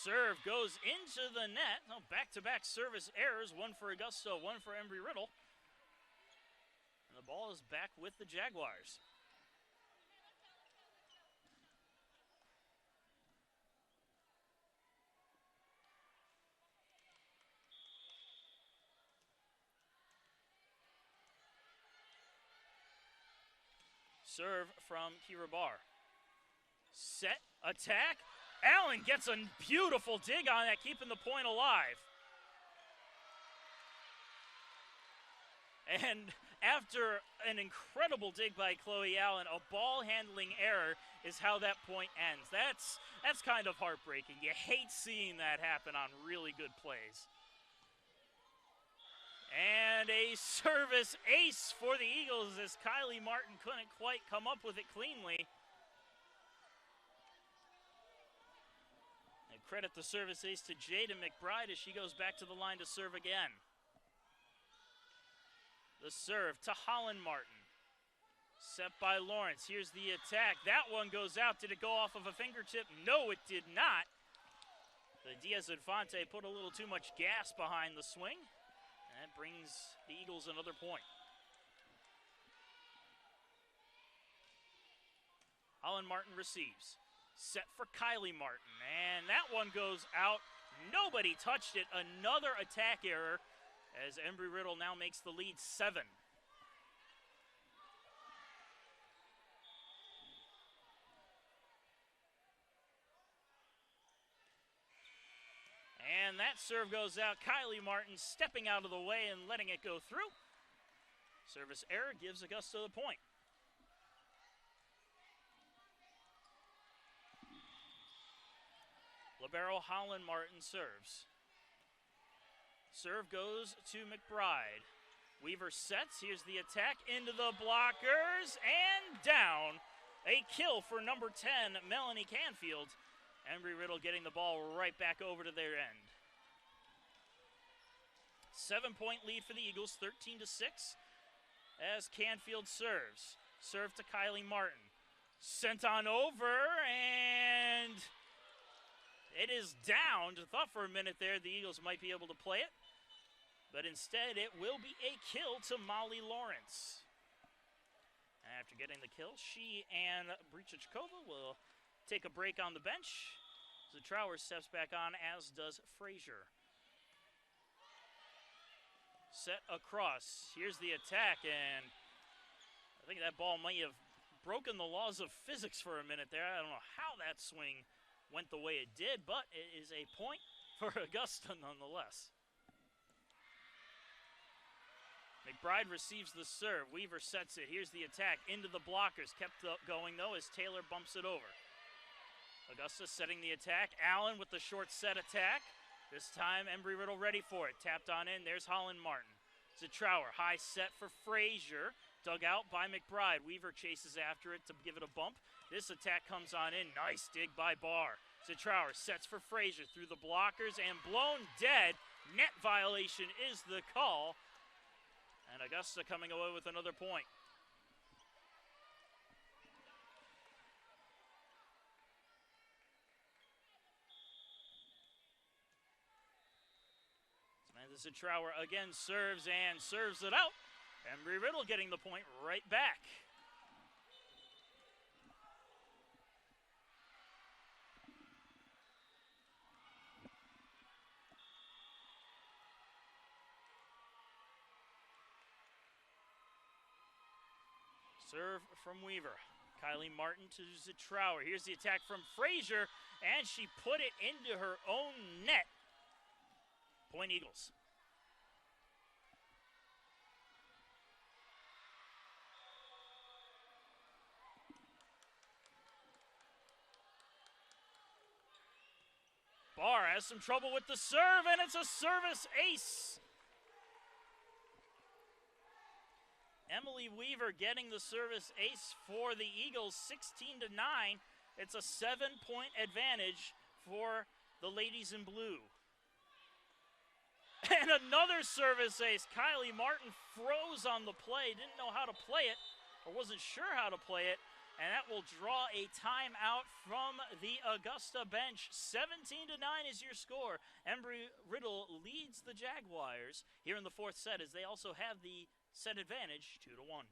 serve goes into the net. Oh, back-to-back service errors, one for Augusta, one for Embry-Riddle. And the ball is back with the Jaguars. Serve from Kira Barr. Set, attack. Allen gets a beautiful dig on that, keeping the point alive. And after an incredible dig by Chloe Allen, a ball handling error is how that point ends. That's kind of heartbreaking. You hate seeing that happen on really good plays. And a service ace for the Eagles as Kylie Martin couldn't quite come up with it cleanly. And credit the service ace to Jada McBride as she goes back to the line to serve again. The serve to Holland Martin. Set by Lawrence. Here's the attack. That one goes out. Did it go off of a fingertip? No, it did not. The Diaz-Infante put a little too much gas behind the swing. And that brings the Eagles another point. Holland Martin receives. Set for Kylie Martin. And that one goes out. Nobody touched it. Another attack error as Embry-Riddle now makes the lead 7. And that serve goes out. Kylie Martin stepping out of the way and letting it go through. Service error gives Augusta the point. Libero Holland Martin serves. Serve goes to McBride. Weaver sets. Here's the attack into the blockers and down. A kill for number 10, Melanie Canfield. Embry-Riddle getting the ball right back over to their end. 7-point lead for the Eagles, 13-6. As Canfield serves. Serve to Kylie Martin. Sent on over, and it is down. I thought for a minute there the Eagles might be able to play it. But instead, it will be a kill to Molly Lawrence. After getting the kill, she and Brichichkova will take a break on the bench. Zatrower steps back on, as does Frazier. Set across. Here's the attack, and I think that ball might have broken the laws of physics for a minute there. I don't know how that swing went the way it did, but it is a point for Augusta nonetheless. McBride receives the serve. Weaver sets it. Here's the attack into the blockers. Kept going, though, as Taylor bumps it over. Augusta setting the attack. Allen with the short set attack. This time, Embry-Riddle ready for it. Tapped on in. There's Holland Martin. Zatrower, high set for Frazier. Dug out by McBride. Weaver chases after it to give it a bump. This attack comes on in. Nice dig by Barr. Zatrower sets for Frazier through the blockers and blown dead. Net violation is the call. And Augusta coming away with another point. Samantha Zatrower again serves and serves it out. Embry-Riddle getting the point right back. Serve from Weaver. Kylie Martin to Zatrower. Here's the attack from Frazier, and she put it into her own net. Point Eagles. Barr has some trouble with the serve, and it's a service ace. Emily Weaver getting the service ace for the Eagles, 16-9. It's a 7-point advantage for the ladies in blue. And another service ace. Kylie Martin froze on the play, didn't know how to play it, or wasn't sure how to play it, And that will draw a timeout from the Augusta bench. 17-9 is your score. Embry-Riddle leads the Jaguars here in the fourth set, as they also have the set advantage 2-1.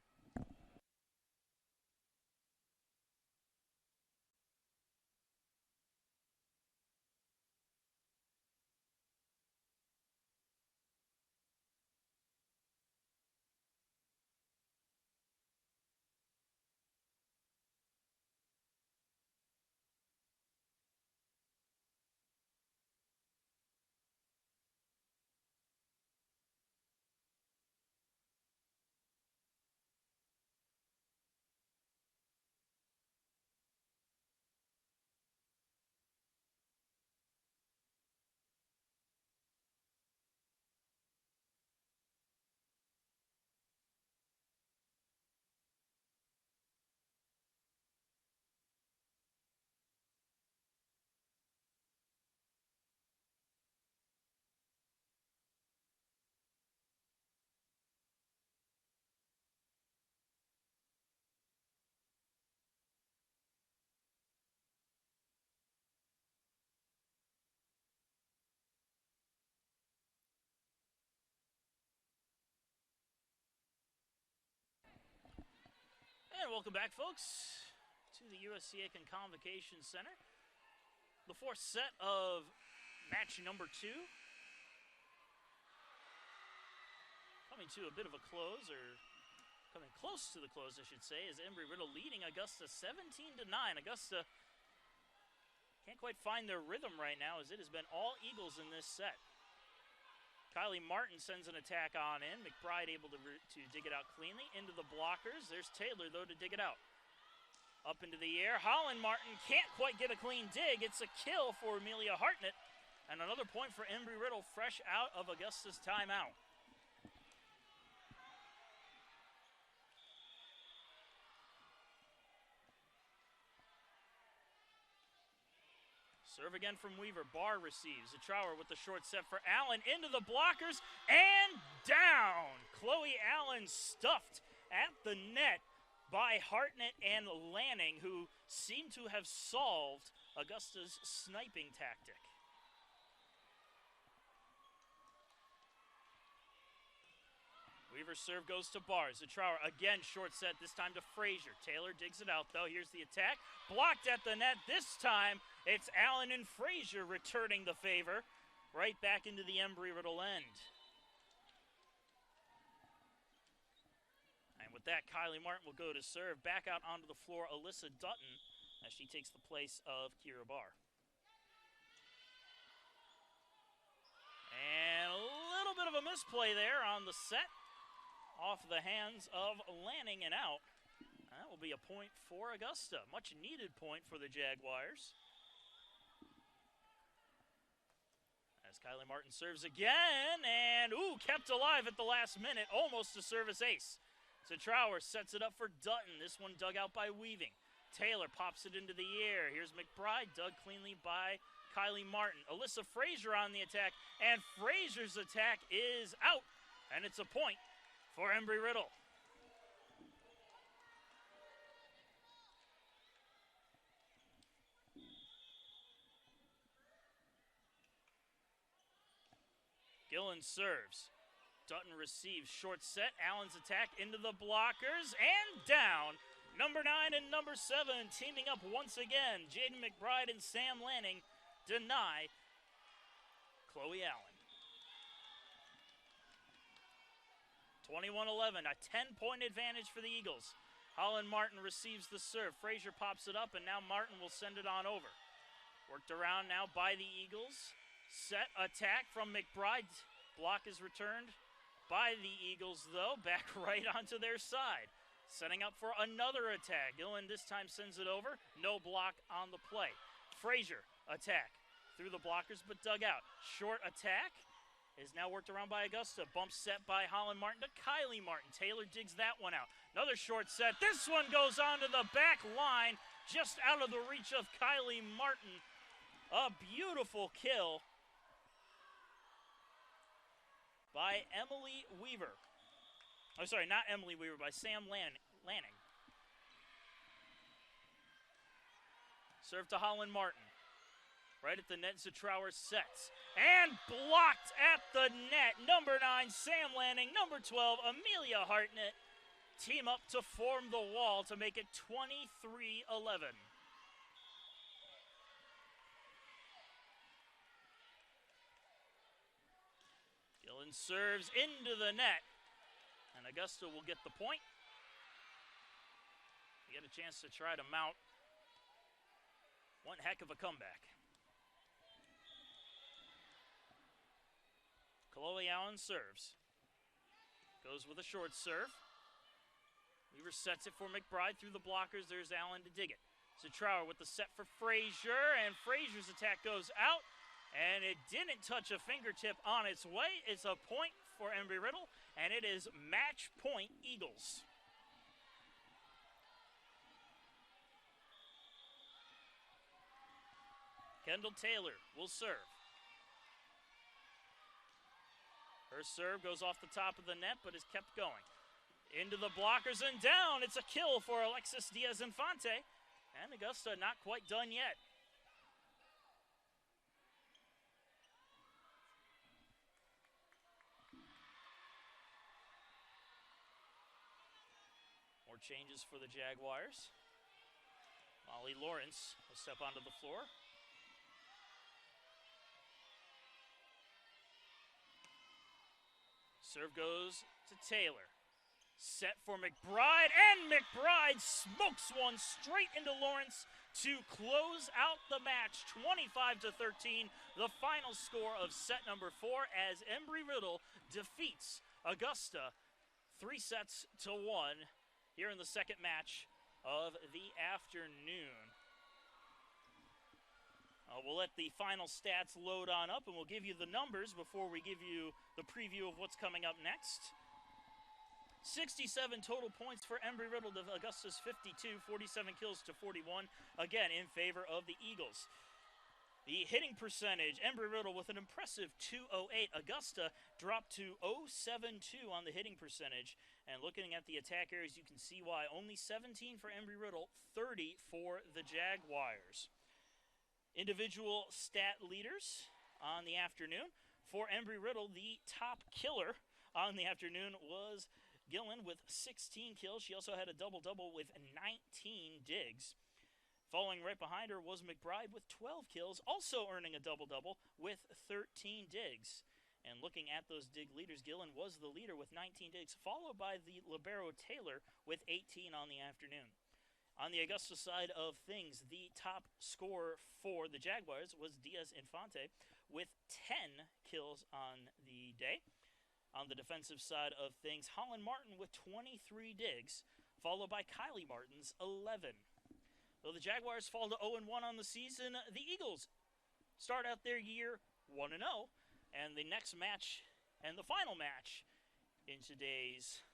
And welcome back, folks, to the USC Aiken Convocation Center. The fourth set of match number 2. Coming to a bit of a close, or coming close to the close, I should say, is Embry-Riddle leading Augusta 17-9. Augusta can't quite find their rhythm right now, as it has been all Eagles in this set. Kylie Martin sends an attack on in. McBride able to dig it out cleanly. Into the blockers. There's Taylor, though, to dig it out. Up into the air. Holland Martin can't quite get a clean dig. It's a kill for Amelia Hartnett. And another point for Embry-Riddle, fresh out of Augusta's timeout. Serve again from Weaver. Barr receives. Trower with the short set for Allen. Into the blockers and down. Chloe Allen stuffed at the net by Hartnett and Lanning, who seem to have solved Augusta's sniping tactic. Weaver's serve goes to Barr. Trower again short set, this time to Frazier. Taylor digs it out, though. Here's the attack. Blocked at the net. This time it's Allen and Frazier returning the favor right back into the Embry-Riddle end. And with that, Kylie Martin will go to serve. Back out onto the floor, Alyssa Dutton, as she takes the place of Kira Barr. And a little bit of a misplay there on the set. Off the hands of Lanning and out. That will be a point for Augusta. Much needed point for the Jaguars. As Kylie Martin serves again, and kept alive at the last minute. Almost a service ace. So Trower sets it up for Dutton. This one dug out by Weaving. Taylor pops it into the air. Here's McBride, dug cleanly by Kylie Martin. Alyssa Frazier on the attack, and Frazier's attack is out. And it's a point for Embry-Riddle. Gillen serves. Dutton receives. Short set. Allen's attack into the blockers and down. Number 9 and number 7 teaming up once again. Jaden McBride and Sam Lanning deny Chloe Allen. 21-11, a 10-point advantage for the Eagles. Holland Martin receives the serve. Frazier pops it up, and now Martin will send it on over. Worked around now by the Eagles. Set attack from McBride. Block is returned by the Eagles, though. Back right onto their side. Setting up for another attack. Gillen this time sends it over. No block on the play. Frazier, attack. Through the blockers, but dug out. Short attack. Is now worked around by Augusta. Bump set by Holland Martin to Kylie Martin. Taylor digs that one out. Another short set. This one goes onto the back line, just out of the reach of Kylie Martin. A beautiful kill by Emily Weaver. Oh, sorry, not Emily Weaver, by Sam Lanning. Serve to Holland Martin. Right at the net, Zatrower sets. And blocked at the net. Number 9, Sam Lanning. Number 12, Amelia Hartnett. Team up to form the wall to make it 23-11. Gillen serves into the net. And Augusta will get the point. They get a chance to try to mount one heck of a comeback. Chloe Allen serves. Goes with a short serve. Weaver sets it for McBride through the blockers. There's Allen to dig it. Zatrower with the set for Frazier, and Frazier's attack goes out, and it didn't touch a fingertip on its way. It's a point for Embry-Riddle, and it is match point Eagles. Kendall Taylor will serve. Her serve goes off the top of the net, but is kept going. Into the blockers and down. It's a kill for Alexis Diaz-Infante. And Augusta not quite done yet. More changes for the Jaguars. Molly Lawrence will step onto the floor. Serve goes to Taylor. Set for McBride, and McBride smokes one straight into Lawrence to close out the match, 25-13, the final score of set number 4 as Embry-Riddle defeats Augusta 3-1 here in the second match of the afternoon. We'll let the final stats load on up, and we'll give you the numbers before we give you the preview of what's coming up next. 67 total points for Embry-Riddle to Augusta's 52, 47 kills to 41, again in favor of the Eagles. The hitting percentage, Embry-Riddle with an impressive .208. Augusta dropped to .072 on the hitting percentage. And looking at the attack areas, you can see why. Only 17 for Embry-Riddle, 30 for the Jaguars. Individual stat leaders on the afternoon. For Embry-Riddle, the top killer on the afternoon was Gillen with 16 kills. She also had a double-double with 19 digs. Following right behind her was McBride with 12 kills, also earning a double-double with 13 digs. And looking at those dig leaders, Gillen was the leader with 19 digs, followed by the libero Taylor with 18 on the afternoon. On the Augusta side of things, the top scorer for the Jaguars was Diaz-Infante with 10 kills on the day. On the defensive side of things, Holland Martin with 23 digs, followed by Kylie Martin's 11. Though the Jaguars fall to 0-1 on the season, the Eagles start out their year 1-0, and the next match and the final match in today's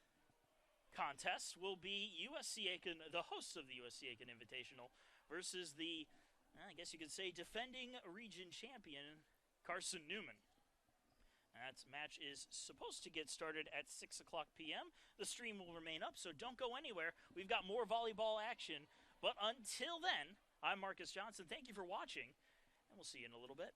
contest will be USC Aiken, the hosts of the USC Aiken Invitational, versus the, I guess you could say, defending region champion, Carson Newman. That match is supposed to get started at 6 o'clock p.m. The stream will remain up, so don't go anywhere. We've got more volleyball action. But until then, I'm Marcus Johnson. Thank you for watching, and we'll see you in a little bit.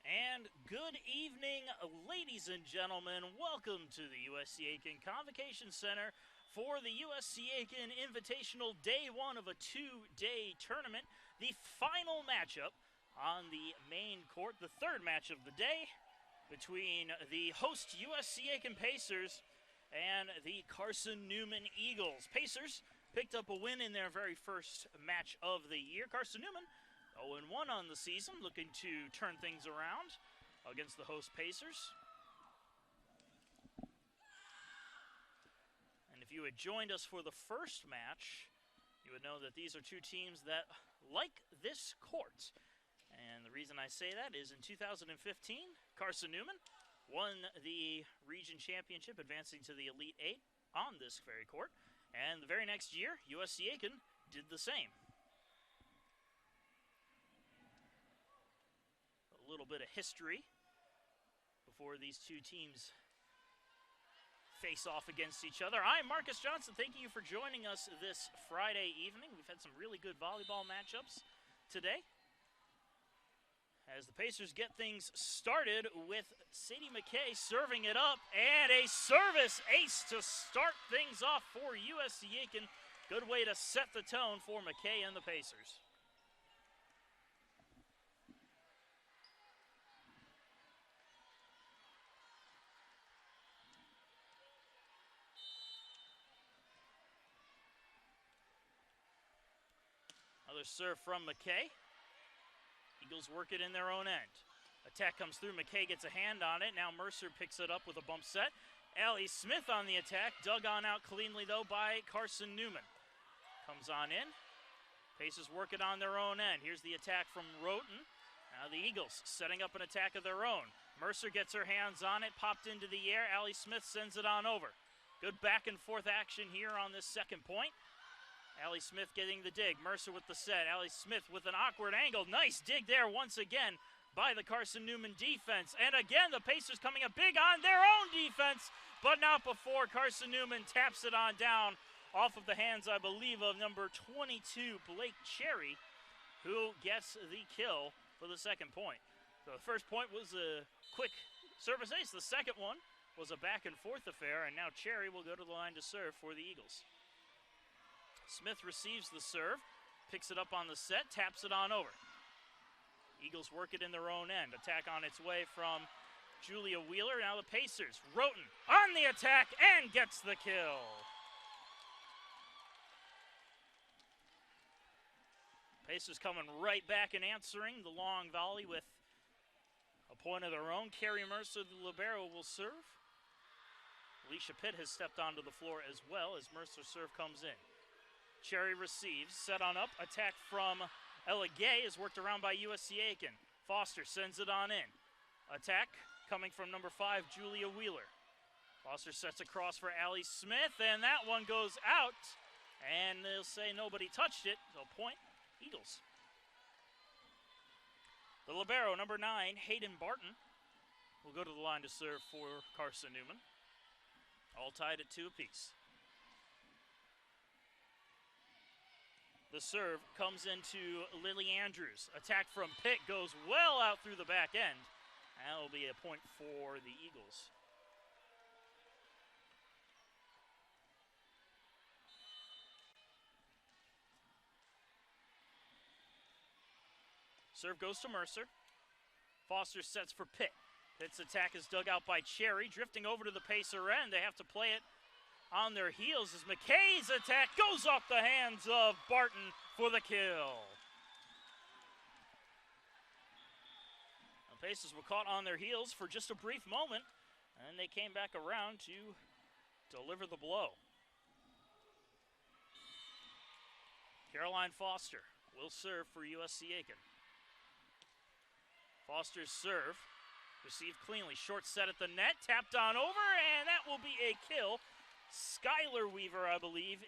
And good evening, ladies and gentlemen. Welcome to the USC Aiken Convocation Center for the USC Aiken Invitational Day 1 of a 2-day tournament. The final matchup on the main court, the third match of the day, between the host USC Aiken Pacers and the Carson Newman Eagles. Pacers picked up a win in their very first match of the year. Carson Newman 0-1 on the season, looking to turn things around against the host Pacers. And if you had joined us for the first match, you would know that these are two teams that like this court. And the reason I say that is in 2015, Carson Newman won the region championship, advancing to the Elite Eight on this very court. And the very next year, USC Aiken did the same. A little bit of history before these two teams face off against each other. I'm Marcus Johnson. Thank you for joining us this Friday evening. We've had some really good volleyball matchups today, as the Pacers get things started with Sadie McKay serving it up, and a service ace to start things off for USC Aiken. Good way to set the tone for McKay and the Pacers. Another serve from McKay. Eagles work it in their own end. Attack comes through. McKay gets a hand on it. Now Mercer picks it up with a bump set. Allie Smith on the attack. Dug on out cleanly, though, by Carson Newman. Comes on in. Pacers work it on their own end. Here's the attack from Roten. Now the Eagles setting up an attack of their own. Mercer gets her hands on it. Popped into the air. Allie Smith sends it on over. Good back and forth action here on this second point. Allie Smith getting the dig. Mercer with the set. Allie Smith with an awkward angle. Nice dig there once again by the Carson Newman defense. And again, the Pacers coming up big on their own defense, but not before Carson Newman taps it on down off of the hands, I believe, of number 22, Blake Cherry, who gets the kill for the second point. So the first point was a quick service ace. The second one was a back and forth affair, and now Cherry will go to the line to serve for the Eagles. Smith receives the serve, picks it up on the set, taps it on over. Eagles work it in their own end. Attack on its way from Julia Wheeler. Now the Pacers. Roten on the attack and gets the kill. Pacers coming right back and answering the long volley with a point of their own. Carrie Mercer, the libero, will serve. Alicia Pitt has stepped onto the floor as well as Mercer's serve comes in. Cherry receives, set on up, attack from Ella Gay is worked around by USC Aiken. Foster sends it on in. Attack coming from number 5, Julia Wheeler. Foster sets across for Allie Smith, and that one goes out. And they'll say nobody touched it, so point, Eagles. The libero, number 9, Hayden Barton, will go to the line to serve for Carson Newman. All tied at 2 apiece. The serve comes into Lily Andrews. Attack from Pitt goes well out through the back end. That will be a point for the Eagles. Serve goes to Mercer. Foster sets for Pitt. Pitt's attack is dug out by Cherry, drifting over to the Pacer end. They have to play it on their heels as McKay's attack goes off the hands of Barton for the kill. The Pacers were caught on their heels for just a brief moment, and they came back around to deliver the blow. Caroline Foster will serve for USC Aiken. Foster's serve received cleanly. Short set at the net, tapped on over, and that will be a kill. Skylar Weaver, I believe,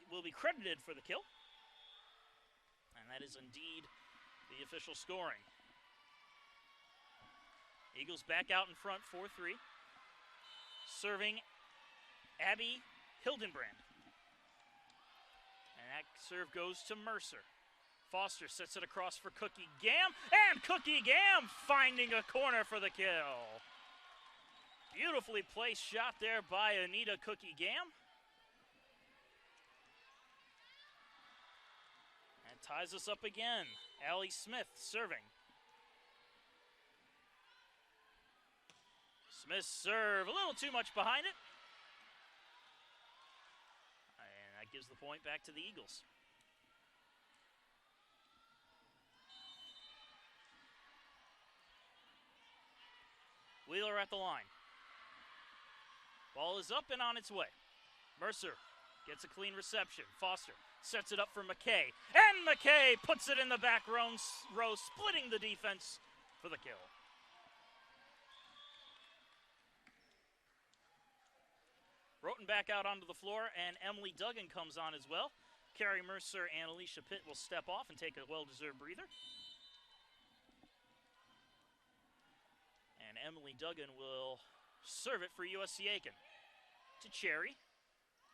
will be credited for the kill. And that is indeed the official scoring. Eagles back out in front, 4-3. Serving Abby Hildenbrand. And that serve goes to Mercer. Foster sets it across for Cookie Gam, and Cookie Gam finding a corner for the kill. Beautifully placed shot there by Anita Cookie Gam. And ties us up again. Allie Smith serving. Smith's serve, a little too much behind it. And that gives the point back to the Eagles. Wheeler at the line. Ball is up and on its way. Mercer gets a clean reception. Foster sets it up for McKay. And McKay puts it in the back row, splitting the defense for the kill. Roten back out onto the floor, and Emily Duggan comes on as well. Carrie Mercer and Alicia Pitt will step off and take a well-deserved breather. And Emily Duggan will serve it for USC Aiken. To Cherry.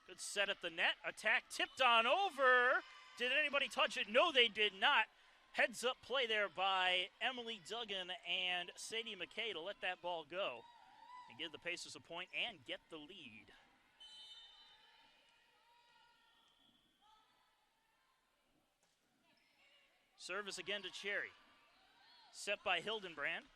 Good set at the net. Attack tipped on over. Did anybody touch it? No, they did not. Heads up play there by Emily Duggan and Sadie McKay to let that ball go and give the Pacers a point and get the lead. Service again to Cherry. Set by Hildenbrand.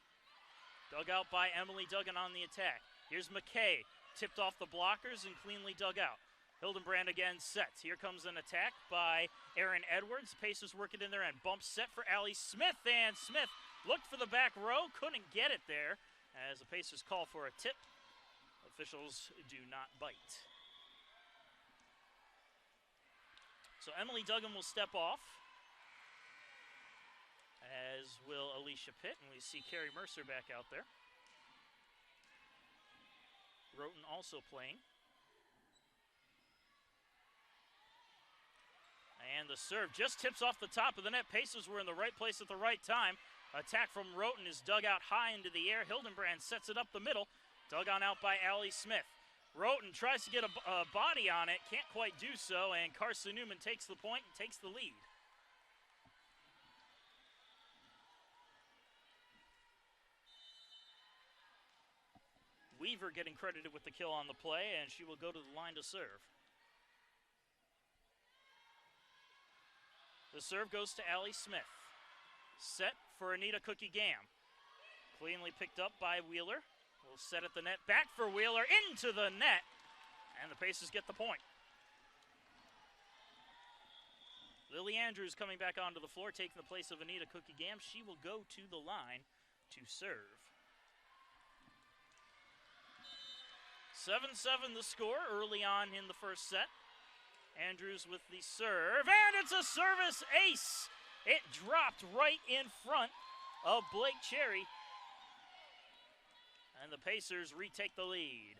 Dug out by Emily Duggan on the attack. Here's McKay. Tipped off the blockers and cleanly dug out. Hildenbrand again sets. Here comes an attack by Erin Edwards. Pacers work it in there and bump set for Allie Smith. And Smith looked for the back row. Couldn't get it there as the Pacers call for a tip. Officials do not bite. So Emily Duggan will step off, as will Alicia Pitt, and we see Carrie Mercer back out there. Roten also playing. And the serve just tips off the top of the net. Pacers were in the right place at the right time. Attack from Roten is dug out high into the air. Hildenbrand sets it up the middle. Dug on out by Allie Smith. Roten tries to get a body on it. Can't quite do so, and Carson Newman takes the point and takes the lead. Weaver getting credited with the kill on the play, and she will go to the line to serve. The serve goes to Allie Smith. Set for Anita Cookie Gam. Cleanly picked up by Wheeler. Will set at the net. Back for Wheeler. Into the net. And the Pacers get the point. Lily Andrews coming back onto the floor, taking the place of Anita Cookie Gam. She will go to the line to serve. 7-7 the score early on in the first set. Andrews with the serve, and it's a service ace. It dropped right in front of Blake Cherry. And the Pacers retake the lead.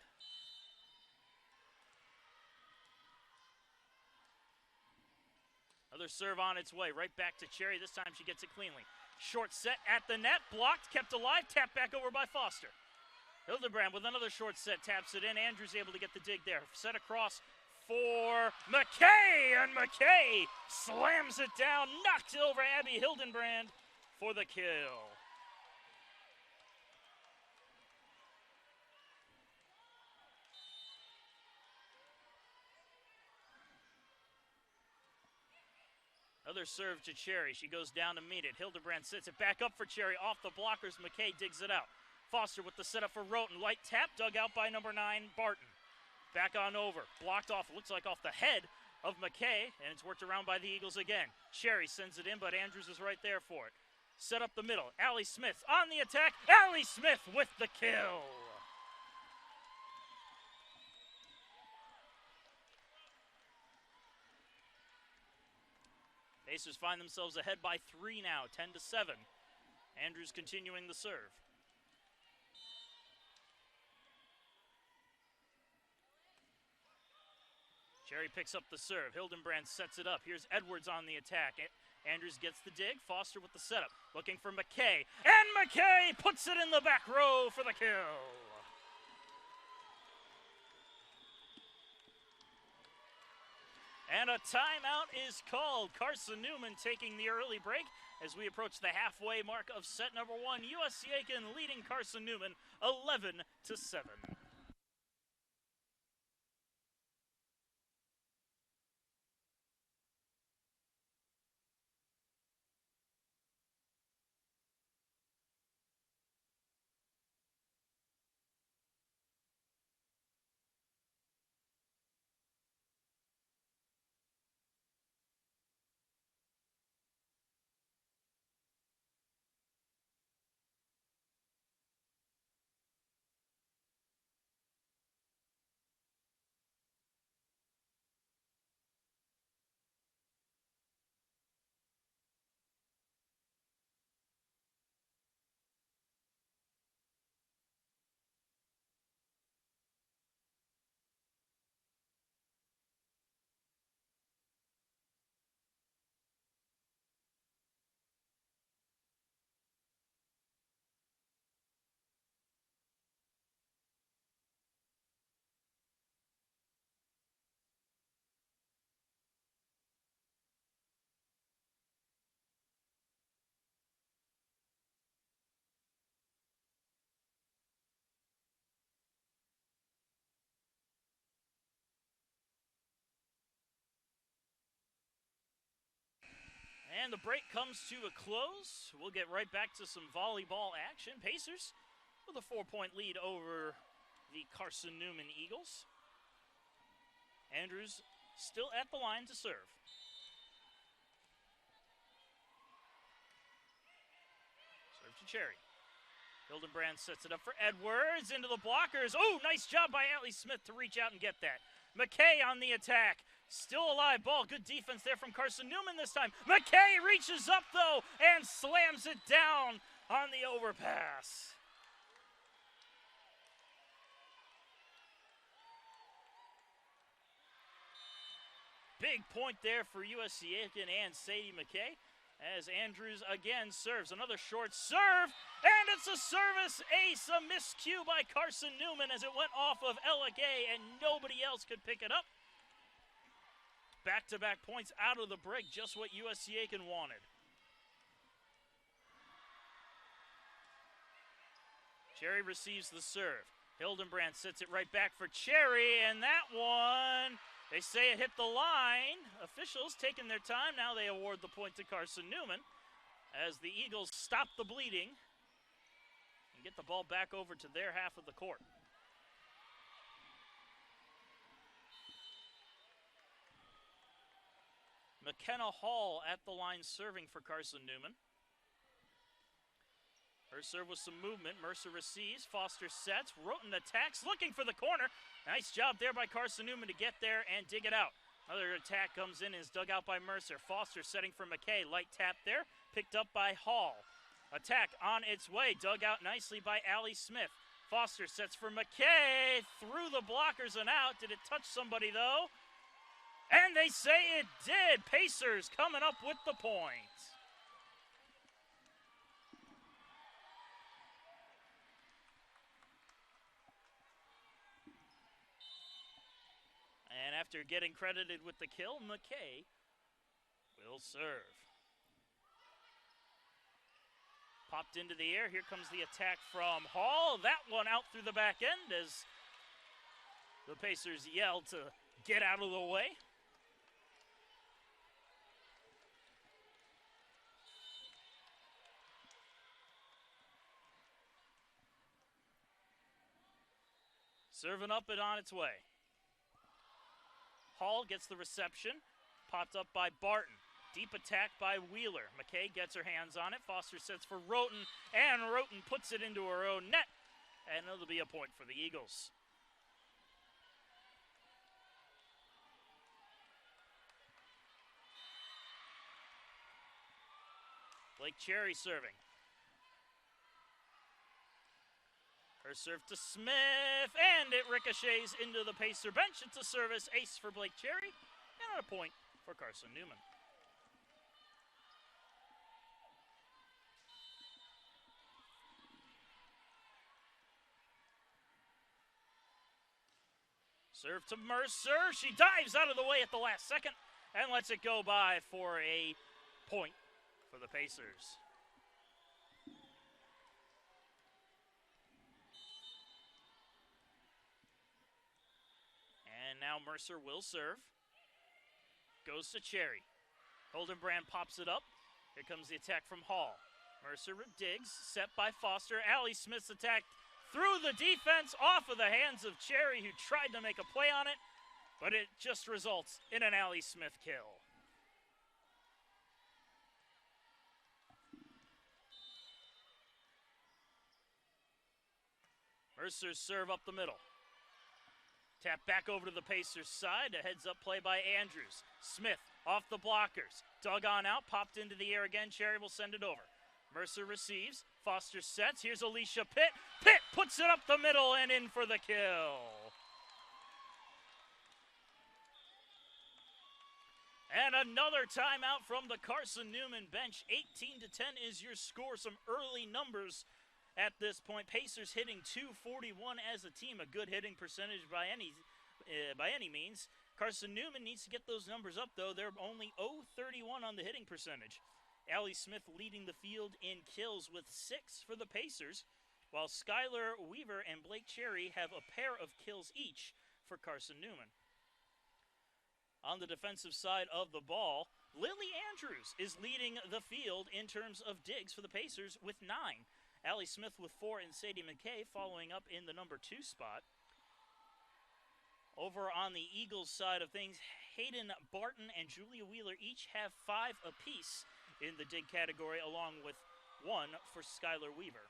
Another serve on its way, right back to Cherry. This time she gets it cleanly. Short set at the net, blocked, kept alive, tapped back over by Foster. Hildebrand with another short set, taps it in. Andrews able to get the dig there. Set across for McKay, and McKay slams it down, knocks it over Abby Hildenbrand for the kill. Another serve to Cherry. She goes down to meet it. Hildebrand sits it back up for Cherry. Off the blockers, McKay digs it out. Foster with the setup for Roten. Light tap, dug out by number 9, Barton. Back on over. Blocked off, looks like off the head of McKay, and it's worked around by the Eagles again. Cherry sends it in, but Andrews is right there for it. Set up the middle. Allie Smith on the attack. Allie Smith with the kill. Pacers find themselves ahead by 3 now, 10-7. Andrews continuing the serve. Cherry picks up the serve. Hildenbrand sets it up. Here's Edwards on the attack. Andrews gets the dig. Foster with the setup. Looking for McKay. And McKay puts it in the back row for the kill. And a timeout is called. Carson Newman taking the early break as we approach the halfway mark of set number 1. USC Aiken leading Carson Newman 11-7. And the break comes to a close. We'll get right back to some volleyball action. Pacers with a 4-point lead over the Carson Newman Eagles. Andrews still at the line to serve. Serve to Cherry. Hildenbrand sets it up for Edwards into the blockers. Oh, nice job by Allie Smith to reach out and get that. McKay on the attack. Still alive ball. Good defense there from Carson Newman this time. McKay reaches up, though, and slams it down on the overpass. Big point there for USC Aiken and Sadie McKay as Andrews again serves. Another short serve, and it's a service ace. A miscue by Carson Newman as it went off of Ella Gay, and nobody else could pick it up. Back-to-back points out of the break, just what USC Aiken wanted. Cherry receives the serve. Hildenbrand sits it right back for Cherry, and that one, they say it hit the line. Officials taking their time. Now they award the point to Carson Newman as the Eagles stop the bleeding and get the ball back over to their half of the court. McKenna Hall at the line serving for Carson Newman. Her serve with some movement. Mercer receives. Foster sets. Roten attacks, looking for the corner. Nice job there by Carson Newman to get there and dig it out. Another attack comes in and is dug out by Mercer. Foster setting for McKay. Light tap there. Picked up by Hall. Attack on its way. Dug out nicely by Allie Smith. Foster sets for McKay. Through the blockers and out. Did it touch somebody, though? And they say it did. Pacers coming up with the point. And after getting credited with the kill, McKay will serve. Popped into the air. Here comes the attack from Hall. That one out through the back end as the Pacers yell to get out of the way. Serving up and on its way. Hall gets the reception. Popped up by Barton. Deep attack by Wheeler. McKay gets her hands on it. Foster sets for Roten, and Roten puts it into her own net. And it'll be a point for the Eagles. Blake Cherry serving. Her serve to Smith, and it ricochets into the Pacer bench. It's a service ace for Blake Cherry, and a point for Carson Newman. Serve to Mercer. She dives out of the way at the last second, and lets it go by for a point for the Pacers. And now Mercer will serve. Goes to Cherry. Hildenbrand pops it up. Here comes the attack from Hall. Mercer digs, set by Foster. Allie Smith's attack through the defense, off of the hands of Cherry, who tried to make a play on it, but it just results in an Allie Smith kill. Mercer's serve up the middle. Tap back over to the Pacers side. A heads-up play by Andrews. Smith off the blockers. Dug on out, popped into the air again. Cherry will send it over. Mercer receives. Foster sets. Here's Alicia Pitt. Pitt puts it up the middle and in for the kill. And another timeout from the Carson Newman bench. 18-10 is your score. Some early numbers at this point. Pacers hitting .241 as a team, a good hitting percentage by any means. Carson Newman needs to get those numbers up, though. They're only .031 on the hitting percentage. Allie Smith leading the field in kills with 6 for the Pacers, while Skylar Weaver and Blake Cherry have a pair of kills each for Carson Newman. On the defensive side of the ball, Lily Andrews is leading the field in terms of digs for the Pacers with 9. Allie Smith with 4 and Sadie McKay following up in the number 2 spot. Over on the Eagles side of things, Hayden Barton and Julia Wheeler each have 5 apiece in the dig category, along with 1 for Skylar Weaver.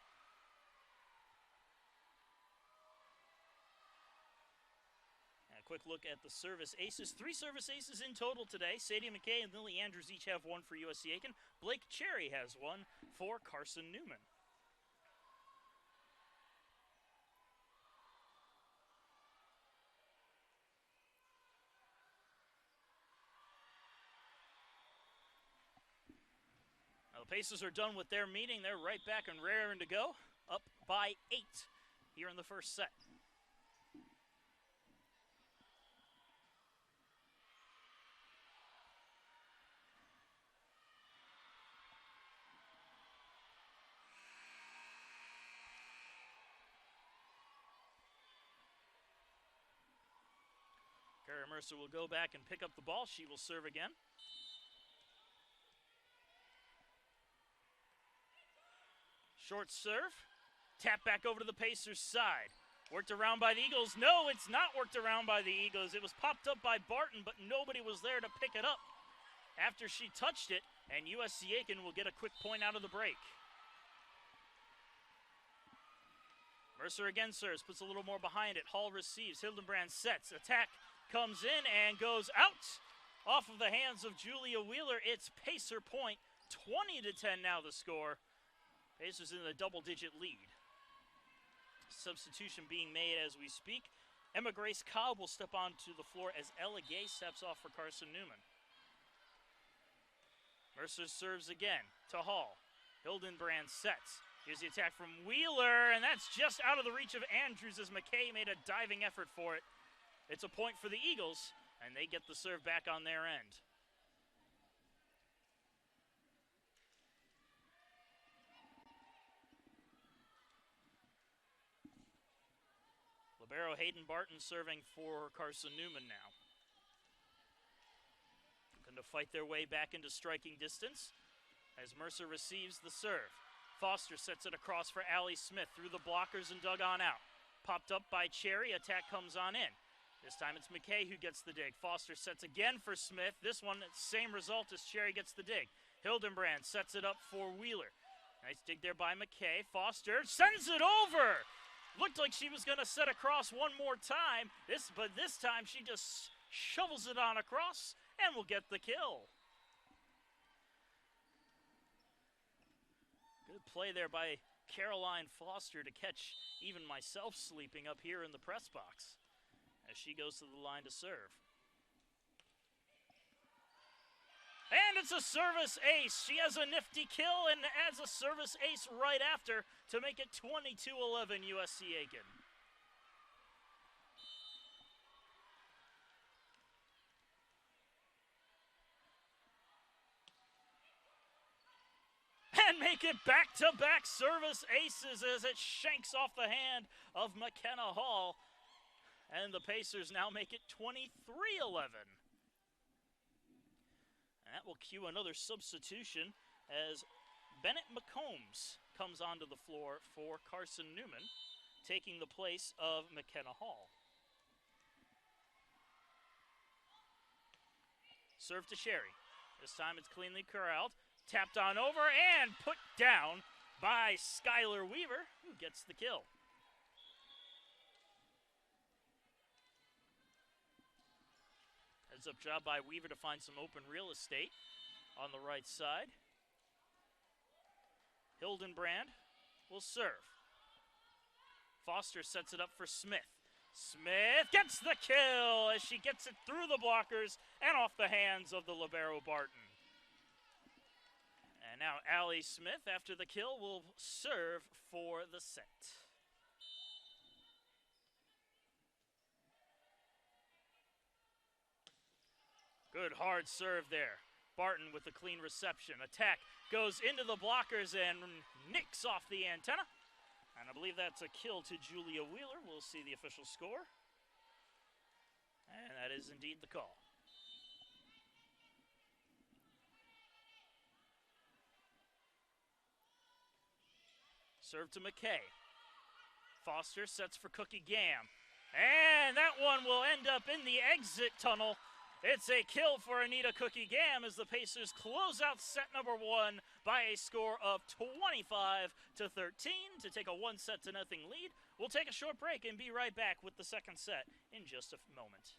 And a quick look at the service aces. 3 service aces in total today. Sadie McKay and Lily Andrews each have 1 for USC Aiken. Blake Cherry has 1 for Carson Newman. The Pacers are done with their meeting. They're right back and raring to go, up by 8 here in the first set. Carrie Mercer will go back and pick up the ball. She will serve again. Short serve, tap back over to the Pacers side. Worked around by the Eagles. No, it's not worked around by the Eagles. It was popped up by Barton, but nobody was there to pick it up after she touched it, and USC Aiken will get a quick point out of the break. Mercer again serves, puts a little more behind it. Hall receives, Hildenbrand sets, attack comes in and goes out off of the hands of Julia Wheeler. It's Pacer point, 20-10 now the score. Pacers in a double-digit lead. Substitution being made as we speak. Emma Grace Cobb will step onto the floor as Ella Gay steps off for Carson Newman. Mercer serves again to Hall. Hildenbrand sets. Here's the attack from Wheeler, and that's just out of the reach of Andrews as McKay made a diving effort for it. It's a point for the Eagles, and they get the serve back on their end. Libero Hayden Barton serving for Carson Newman now. Looking to fight their way back into striking distance as Mercer receives the serve. Foster sets it across for Allie Smith through the blockers and dug on out. Popped up by Cherry, attack comes on in. This time it's McKay who gets the dig. Foster sets again for Smith. This one, same result as Cherry gets the dig. Hildenbrand sets it up for Wheeler. Nice dig there by McKay. Foster sends it over! Looked like she was going to set across one more time, but this time she just shovels it on across and will get the kill. Good play there by Caroline Foster to catch even myself sleeping up here in the press box as she goes to the line to serve. And it's a service ace. She has a nifty kill and adds a service ace right after to make it 22-11 USC Aiken. make it back-to-back service aces as it shanks off the hand of McKenna Hall. And the Pacers now make it 23-11. That will cue another substitution as Bennett McCombs comes onto the floor for Carson Newman, taking the place of McKenna Hall. Serve to Sherry. This time it's cleanly corralled, tapped on over, and put down by Skylar Weaver, who gets the kill. Heads-up job by Weaver to find some open real estate on the right side. Hildenbrand will serve. Foster sets it up for Smith. Smith gets the kill as she gets it through the blockers and off the hands of the libero Barton. And now Allie Smith, after the kill, will serve for the set. Good hard serve there. Barton with a clean reception. Attack goes into the blockers and nicks off the antenna. And I believe that's a kill to Julia Wheeler. We'll see the official score. And that is indeed the call. Serve to McKay. Foster sets for Cookie Gam. And that one will end up in the exit tunnel. It's a kill for Anita Cookie Gam as the Pacers close out set number one by a score of 25-13 to take a 1-0 lead. We'll take a short break and be right back with the second set in just a moment.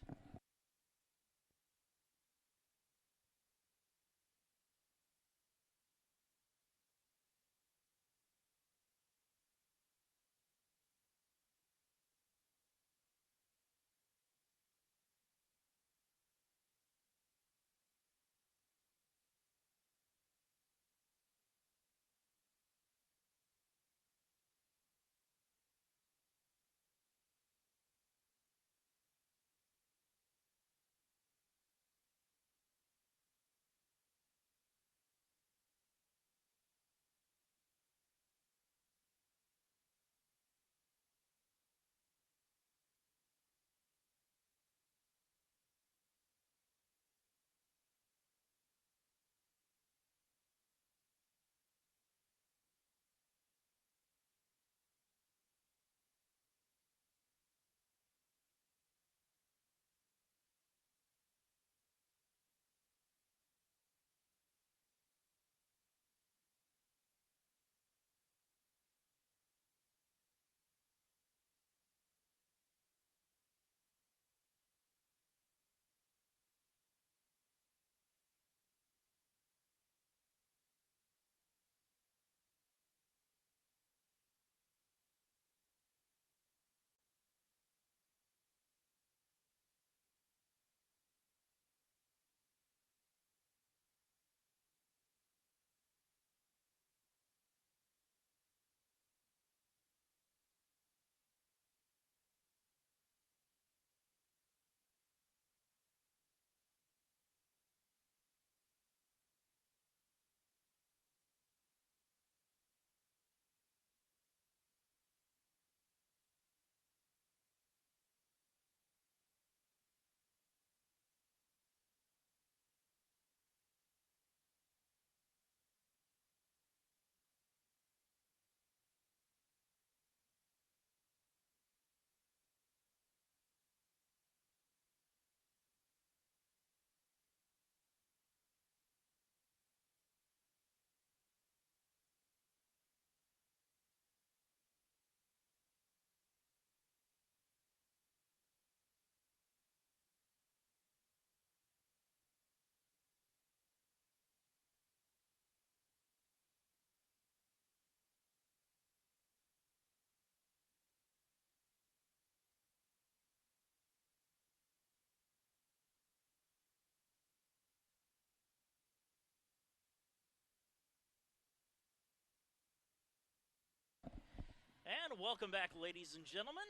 And welcome back, ladies and gentlemen.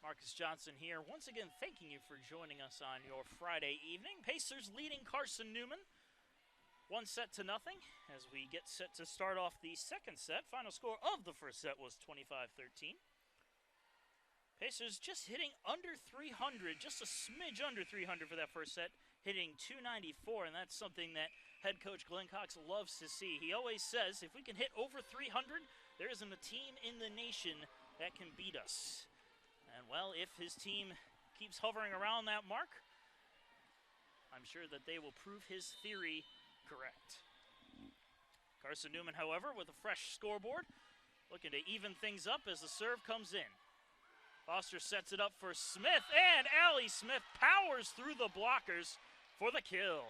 Marcus Johnson here, once again thanking you for joining us on your Friday evening. Pacers leading Carson Newman 1 set to nothing as we get set to start off the second set. Final score of the first set was 25-13. Pacers just hitting under 300, just a smidge under 300 for that first set, hitting 294, and that's something that head coach Glenn Cox loves to see. He always says, if we can hit over 300, there isn't a team in the nation that can beat us. And, well, if his team keeps hovering around that mark, I'm sure that they will prove his theory correct. Carson Newman, however, with a fresh scoreboard, looking to even things up as the serve comes in. Foster sets it up for Smith, and Allie Smith powers through the blockers for the kill.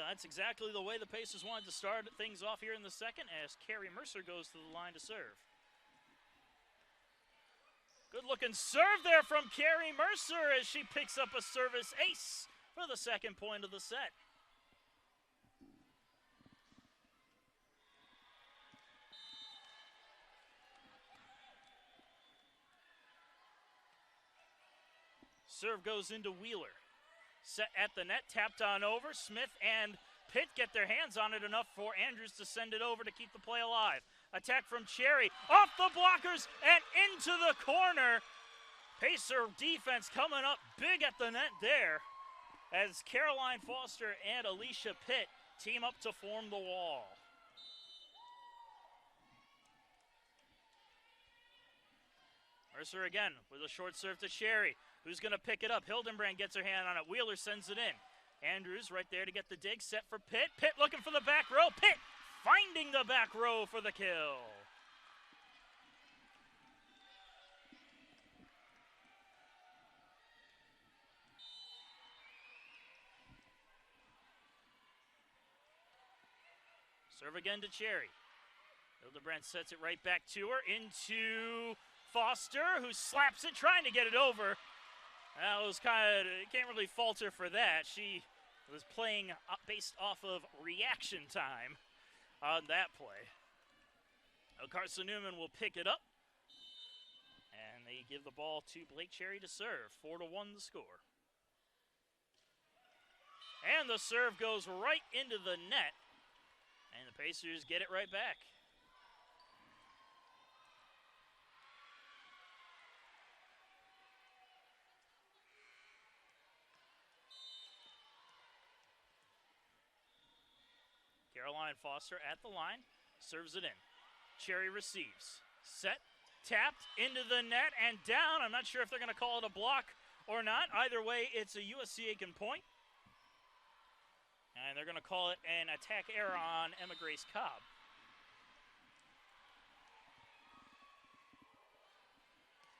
That's exactly the way the Pacers wanted to start things off here in the second as Carrie Mercer goes to the line to serve. Good-looking serve there from Carrie Mercer as she picks up a service ace for the second point of the set. Serve goes into Wheeler. Set at the net, tapped on over. Smith and Pitt get their hands on it enough for Andrews to send it over to keep the play alive. Attack from Cherry, off the blockers and into the corner. Pacer defense coming up big at the net there as Caroline Foster and Alicia Pitt team up to form the wall. Mercer again with a short serve to Cherry. Who's going to pick it up? Hildenbrand gets her hand on it. Wheeler sends it in. Andrews right there to get the dig, set for Pitt. Pitt looking for the back row. Pitt finding the back row for the kill. Serve again to Cherry. Hildebrand sets it right back to her, into Foster, who slaps it, trying to get it over. That was can't really fault her for that. She was playing based off of reaction time on that play. Carson Newman will pick it up, and they give the ball to Blake Cherry to serve. 4-1 the score. And the serve goes right into the net, and the Pacers get it right back. Caroline Foster at the line, serves it in. Cherry receives. Set, tapped, into the net, and down. I'm not sure if they're going to call it a block or not. Either way, it's a USC Aiken point. And they're going to call it an attack error on Emma Grace Cobb.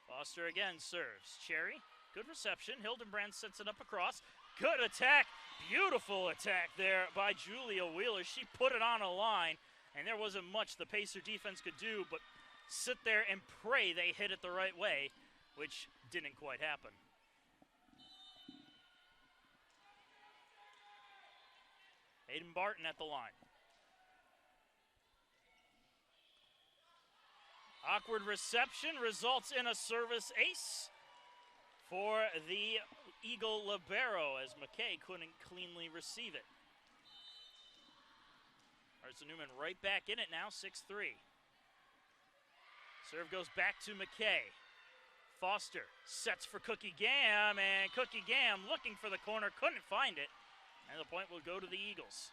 Foster again serves. Cherry, good reception. Hildenbrand sets it up across. Good attack. Beautiful attack there by Julia Wheeler. She put it on a line, and there wasn't much the Pacer defense could do but sit there and pray they hit it the right way, which didn't quite happen. Hayden Barton at the line. Awkward reception results in a service ace for the Eagle libero as McKay couldn't cleanly receive it. Carson Newman right back in it now, 6-3. Serve goes back to McKay. Foster sets for Cookie Gam, and Cookie Gam looking for the corner, couldn't find it, and the point will go to the Eagles.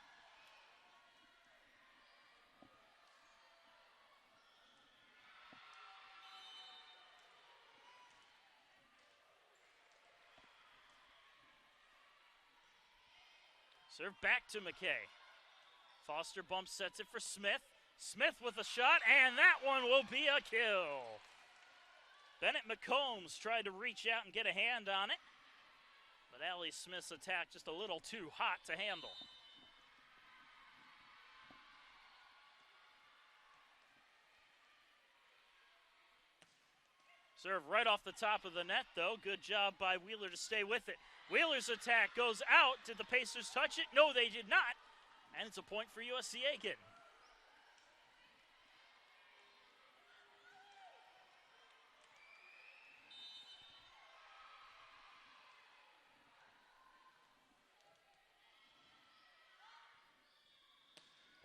Serve back to McKay. Foster bump sets it for Smith. Smith with a shot, and that one will be a kill. Bennett McCombs tried to reach out and get a hand on it, but Allie Smith's attack just a little too hot to handle. Serve right off the top of the net, though. Good job by Wheeler to stay with it. Wheeler's attack goes out. Did the Pacers touch it? No, they did not. And it's a point for USC Aiken.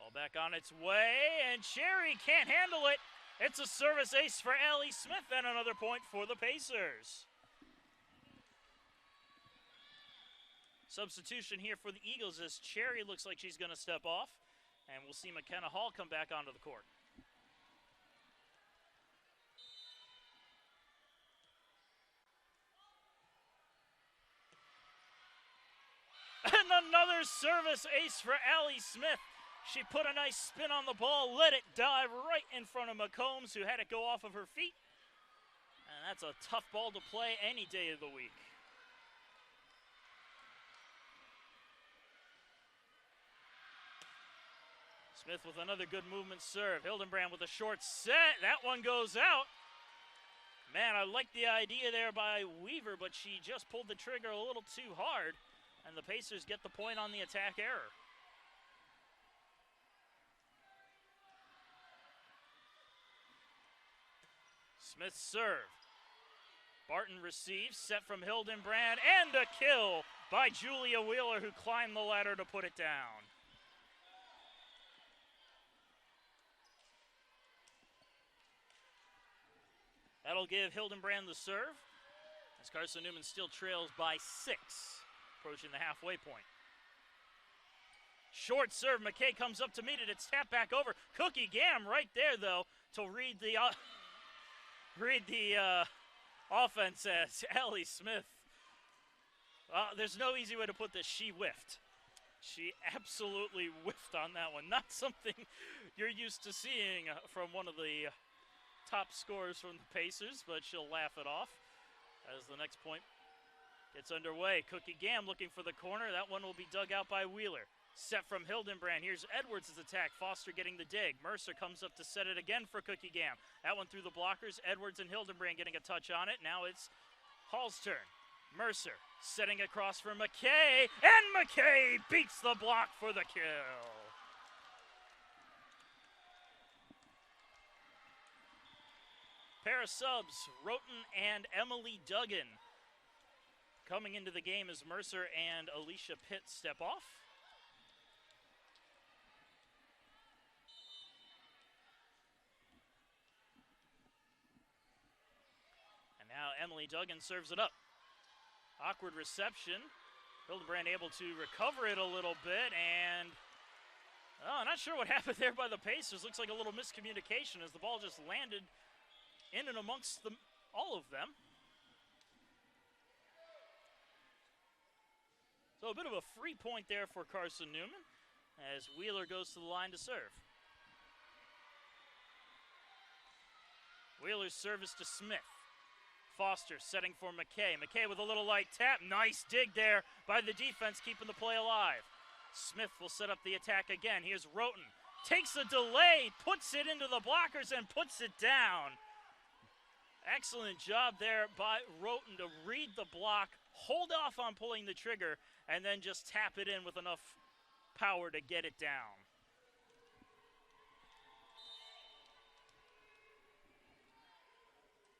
Ball back on its way, and Cherry can't handle it. It's a service ace for Allie Smith, and another point for the Pacers. Substitution here for the Eagles as Cherry looks like she's going to step off, and we'll see McKenna Hall come back onto the court. And another service ace for Allie Smith. She put a nice spin on the ball, let it dive right in front of McCombs, who had it go off of her feet. And that's a tough ball to play any day of the week. Smith with another good movement serve. Hildenbrand with a short set. That one goes out. Man, I like the idea there by Weaver, but she just pulled the trigger a little too hard. And the Pacers get the point on the attack error. Smith's serve. Barton receives, set from Hildenbrand, and a kill by Julia Wheeler, who climbed the ladder to put it down. That'll give Hildenbrand the serve, as Carson Newman still trails by 6. Approaching the halfway point. Short serve, McKay comes up to meet it. It's tapped back over. Cookie Gam right there, though, to read the offense as Allie Smith. There's no easy way to put this. She whiffed. She absolutely whiffed on that one. Not something you're used to seeing from one of the top scorers from the Pacers, but she'll laugh it off as the next point gets underway. Cookie Gam looking for the corner. That one will be dug out by Wheeler. Set from Hildenbrand. Here's Edwards' attack. Foster getting the dig. Mercer comes up to set it again for Cookie Gam. That one through the blockers. Edwards and Hildenbrand getting a touch on it. Now it's Hall's turn. Mercer setting across for McKay, and McKay beats the block for the kill. Pair of subs, Roten and Emily Duggan. Coming into the game as Mercer and Alicia Pitt step off. And now Emily Duggan serves it up. Awkward reception. Hildenbrand able to recover it a little bit, and not sure what happened there by the Pacers. Looks like a little miscommunication as the ball just landed in and amongst them, all of them. So a bit of a free point there for Carson Newman as Wheeler goes to the line to serve. Wheeler's service to Smith. Foster setting for McKay. McKay with a little light tap. Nice dig there by the defense, keeping the play alive. Smith will set up the attack again. Here's Roten. Takes a delay, puts it into the blockers, and puts it down. Excellent job there by Roten to read the block, hold off on pulling the trigger, and then just tap it in with enough power to get it down.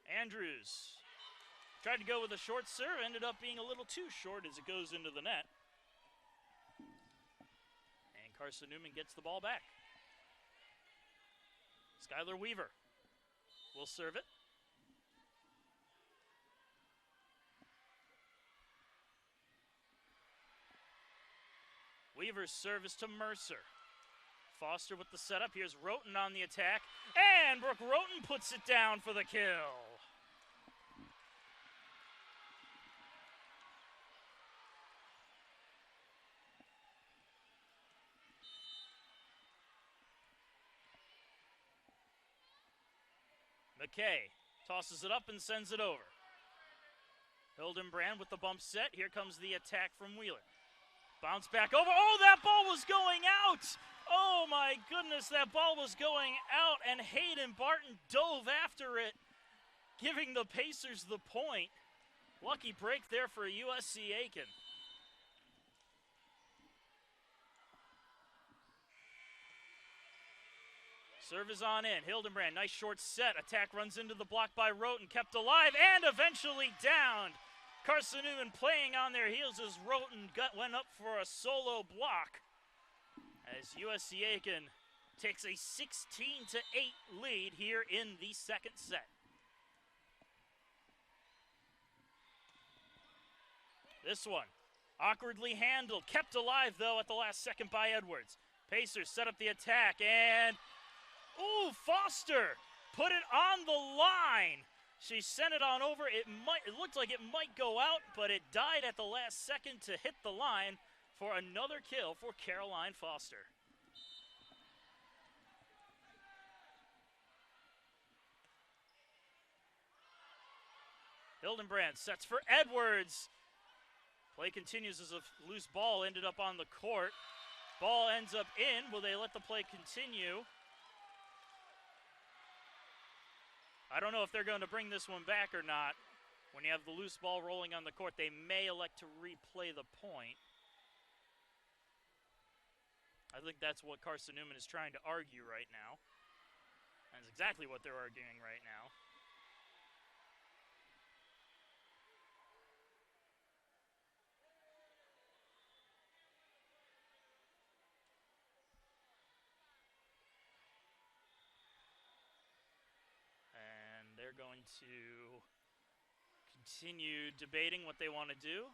Andrews tried to go with a short serve, ended up being a little too short as it goes into the net. And Carson Newman gets the ball back. Skylar Weaver will serve it. Weaver's service to Mercer. Foster with the setup. Here's Roten on the attack. And Brooke Roten puts it down for the kill. McKay tosses it up and sends it over. Hildenbrand with the bump set. Here comes the attack from Wheeler. Bounce back over. Oh, that ball was going out. Oh, my goodness, that ball was going out, and Hayden Barton dove after it, giving the Pacers the point. Lucky break there for USC Aiken. Serve is on in. Hildenbrand, nice short set. Attack runs into the block by Roten, kept alive, and eventually downed. Carson Newman playing on their heels as Roten went up for a solo block. as USC Aiken takes a 16-8 lead here in the second set. This one, awkwardly handled, kept alive though at the last second by Edwards. Pacers set up the attack and, ooh, Foster put it on the line. She sent it on over. It looked like it might go out, but it died at the last second to hit the line for another kill for Caroline Foster. Hildenbrand sets for Edwards. Play continues as a loose ball ended up on the court. Ball ends up in. Will they let the play continue? I don't know if they're going to bring this one back or not. When you have the loose ball rolling on the court, they may elect to replay the point. I think that's what Carson Newman is trying to argue right now. That's exactly what they're arguing right now. And they're going to continue debating what they want to do.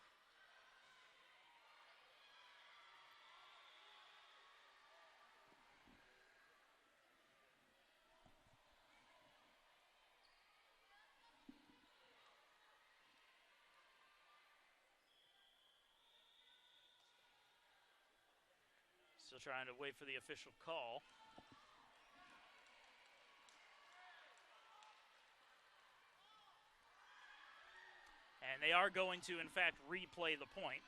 Still trying to wait for the official call. And they are going to, in fact, replay the point.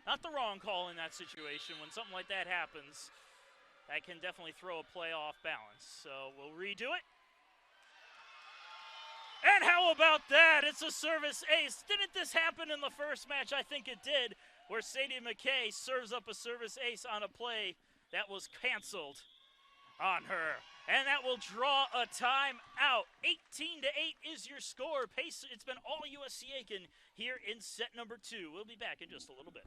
Not the wrong call in that situation. When something like that happens, that can definitely throw a play off balance. So we'll redo it. And how about that? It's a service ace. Didn't this happen in the first match? I think it did, where Sadie McKay serves up a service ace on a play that was canceled on her. And that will draw a timeout. 18-8 is your score. Pace, it's been all USC Aiken here in set number 2. We'll be back in just a little bit.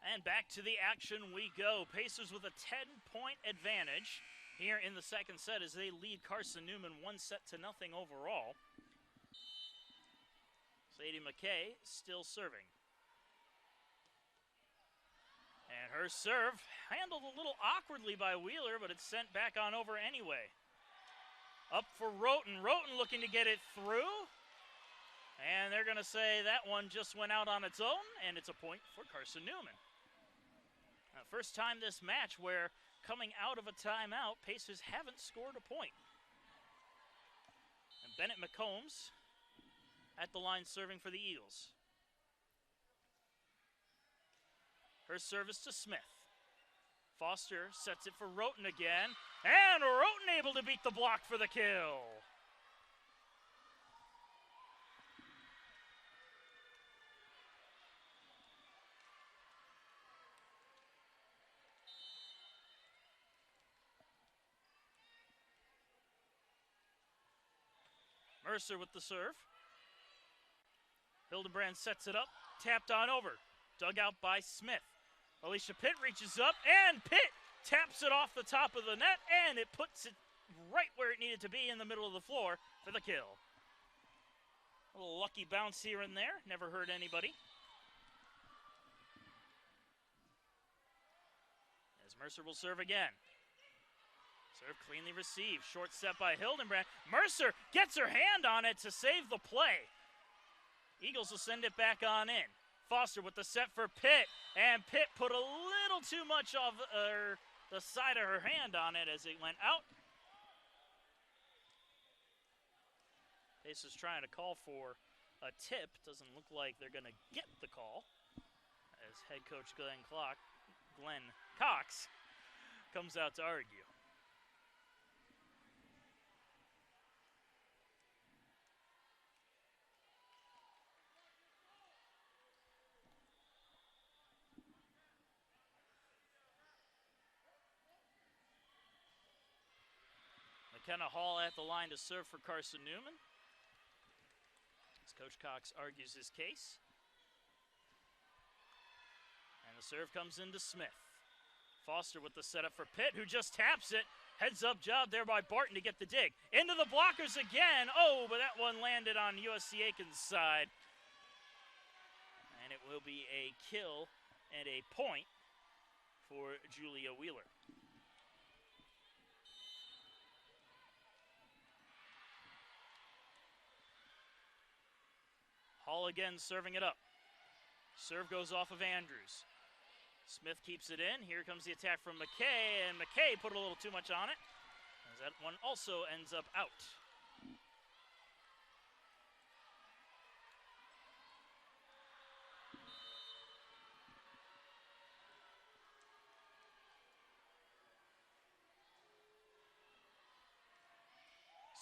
And back to the action we go. Pacers with a 10-point advantage here in the second set as they lead Carson Newman 1-0 overall. Sadie McKay still serving. And her serve handled a little awkwardly by Wheeler, but it's sent back on over anyway. Up for Roten. Roten looking to get it through. And they're going to say that one just went out on its own, and it's a point for Carson Newman. First time this match where coming out of a timeout, Pacers haven't scored a point. And Bennett McCombs at the line serving for the Eagles. Her service to Smith. Foster sets it for Roten again. And Roten able to beat the block for the kill. Mercer with the serve. Hildenbrand sets it up, tapped on over. Dug out by Smith. Alicia Pitt reaches up, and Pitt taps it off the top of the net, and it puts it right where it needed to be in the middle of the floor for the kill. A little lucky bounce here and there. Never hurt anybody. As Mercer will serve again. Serve cleanly received. Short set by Hildenbrand. Mercer gets her hand on it to save the play. Eagles will send it back on in. Foster with the set for Pitt. And Pitt put a little too much of the side of her hand on it as it went out. Pacers trying to call for a tip. Doesn't look like they're going to get the call. As head coach Glenn Cox comes out to argue. McKenna Hall at the line to serve for Carson Newman. As Coach Cox argues his case. And the serve comes into Smith. Foster with the setup for Pitt, who just taps it. Heads up job there by Barton to get the dig. Into the blockers again. Oh, but that one landed on USC Aiken's side. And it will be a kill and a point for Julia Wheeler. Hall again serving it up. Serve goes off of Andrews. Smith keeps it in. Here comes the attack from McKay, and McKay put a little too much on it, as that one also ends up out.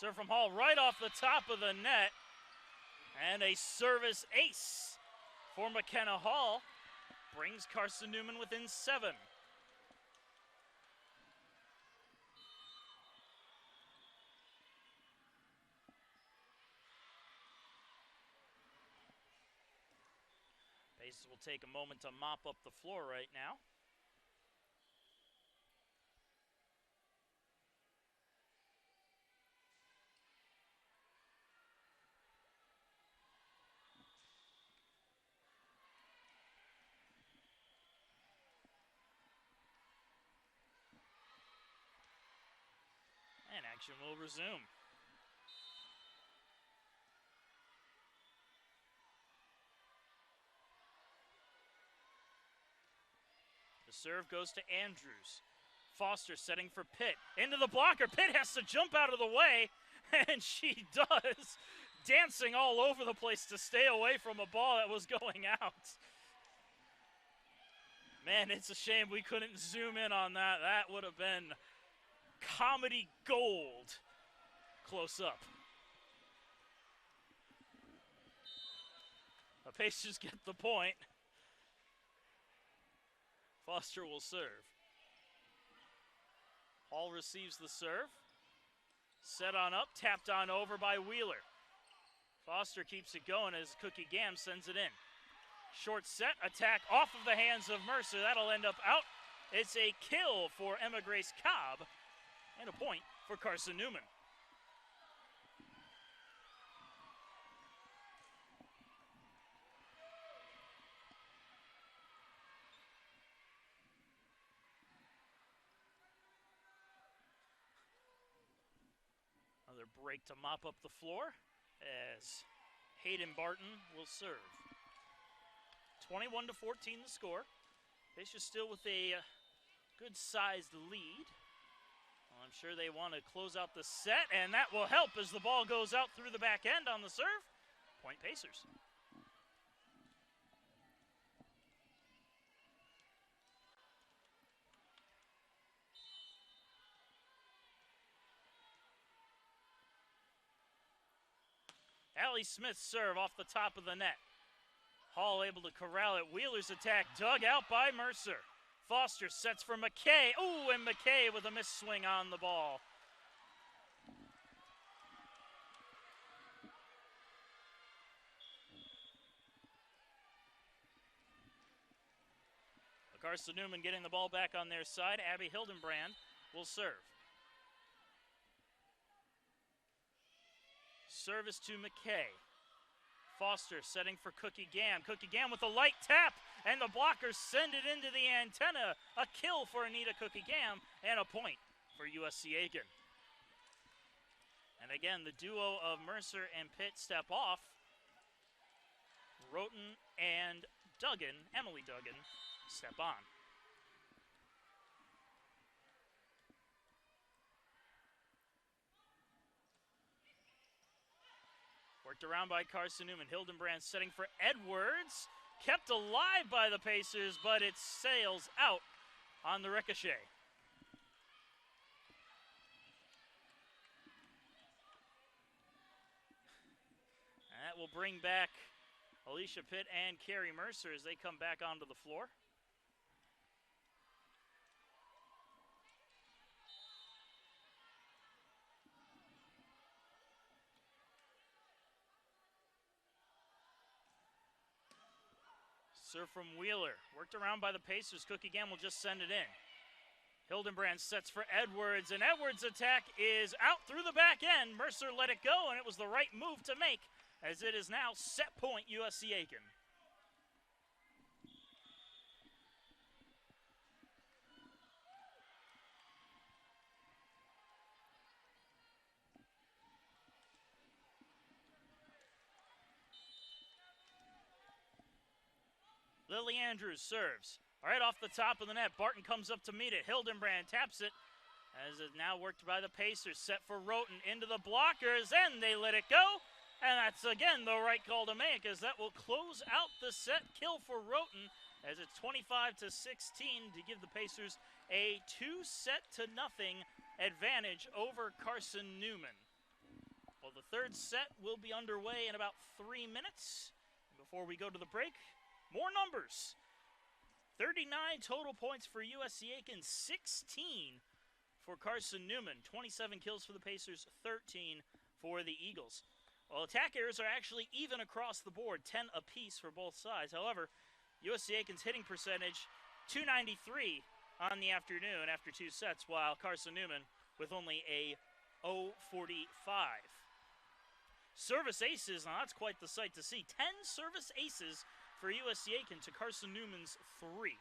Serve from Hall right off the top of the net. And a service ace for McKenna Hall brings Carson Newman within 7. Pacers will take a moment to mop up the floor right now. And action will resume. The serve goes to Andrews. Foster setting for Pitt. Into the blocker. Pitt has to jump out of the way, and she does. Dancing all over the place to stay away from a ball that was going out. Man, it's a shame we couldn't zoom in on that. That would have been comedy gold close up. The Pacers get the point. Foster will serve. Hall receives the serve. Set on up, tapped on over by Wheeler. Foster keeps it going as Cookie Gam sends it in. Short set, attack off of the hands of Mercer. That'll end up out. It's a kill for Emma Grace Cobb and a point for Carson Newman. Another break to mop up the floor as Hayden Barton will serve. 21-14 the score. Pacers still with a good-sized lead. Well, I'm sure they want to close out the set, and that will help as the ball goes out through the back end on the serve. Point Pacers. Allie Smith's serve off the top of the net. Hall able to corral it. Wheeler's attack dug out by Mercer. Foster sets for McKay. Ooh, and McKay with a missed swing on the ball. Carson Newman getting the ball back on their side. Abby Hildenbrand will serve. Service to McKay. Foster setting for Cookie Gam. Cookie Gam with a light tap, and the blockers send it into the antenna. A kill for Anita Cookie Gam, and a point for USC Aiken. And again, the duo of Mercer and Pitt step off. Roten and Duggan, Emily Duggan, step on. Worked around by Carson Newman. Hildenbrand setting for Edwards. Kept alive by the Pacers, but it sails out on the ricochet. And that will bring back Alicia Pitt and Carrie Mercer as they come back onto the floor. Serve from Wheeler. Worked around by the Pacers. Cookie Gam will just send it in. Hildenbrand sets for Edwards, and Edwards' attack is out through the back end. Mercer let it go, and it was the right move to make, as it is now set point USC Aiken. Lily Andrews serves. Right off the top of the net, Barton comes up to meet it. Hildenbrand taps it, as it now worked by the Pacers. Set for Roten into the blockers, and they let it go. And that's, again, the right call to make, as that will close out the set. Kill for Roten, as it's 25-16 to give the Pacers a 2-0 advantage over Carson Newman. Well, the third set will be underway in about 3 minutes. Before we go to the break, more numbers. 39 total points for USC Aiken, 16 for Carson Newman. 27 kills for the Pacers, 13 for the Eagles. Well, attack errors are actually even across the board, 10 apiece for both sides. However, USC Aiken's hitting percentage, 293 on the afternoon after 2 sets, while Carson Newman with only a 0.45. Service aces, now that's quite the sight to see. 10 service aces for USC Aiken to Carson Newman's 3.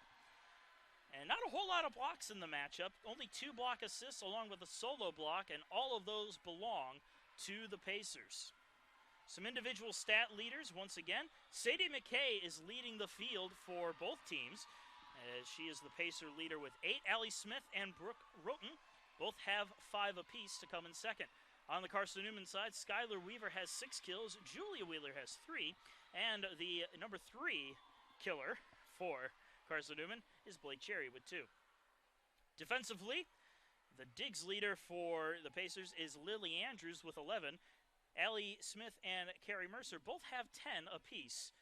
And not a whole lot of blocks in the matchup. Only 2 block assists along with a solo block, and all of those belong to the Pacers. Some individual stat leaders once again. Sadie McKay is leading the field for both teams, as she is the Pacer leader with 8. Allie Smith and Brooke Roten both have 5 apiece to come in second. On the Carson Newman side, Skylar Weaver has 6 kills. Julia Wheeler has 3. And the number 3 killer for Carson Newman is Blake Cherry with 2. Defensively, the digs leader for the Pacers is Lily Andrews with 11. Allie Smith and Carrie Mercer both have 10 apiece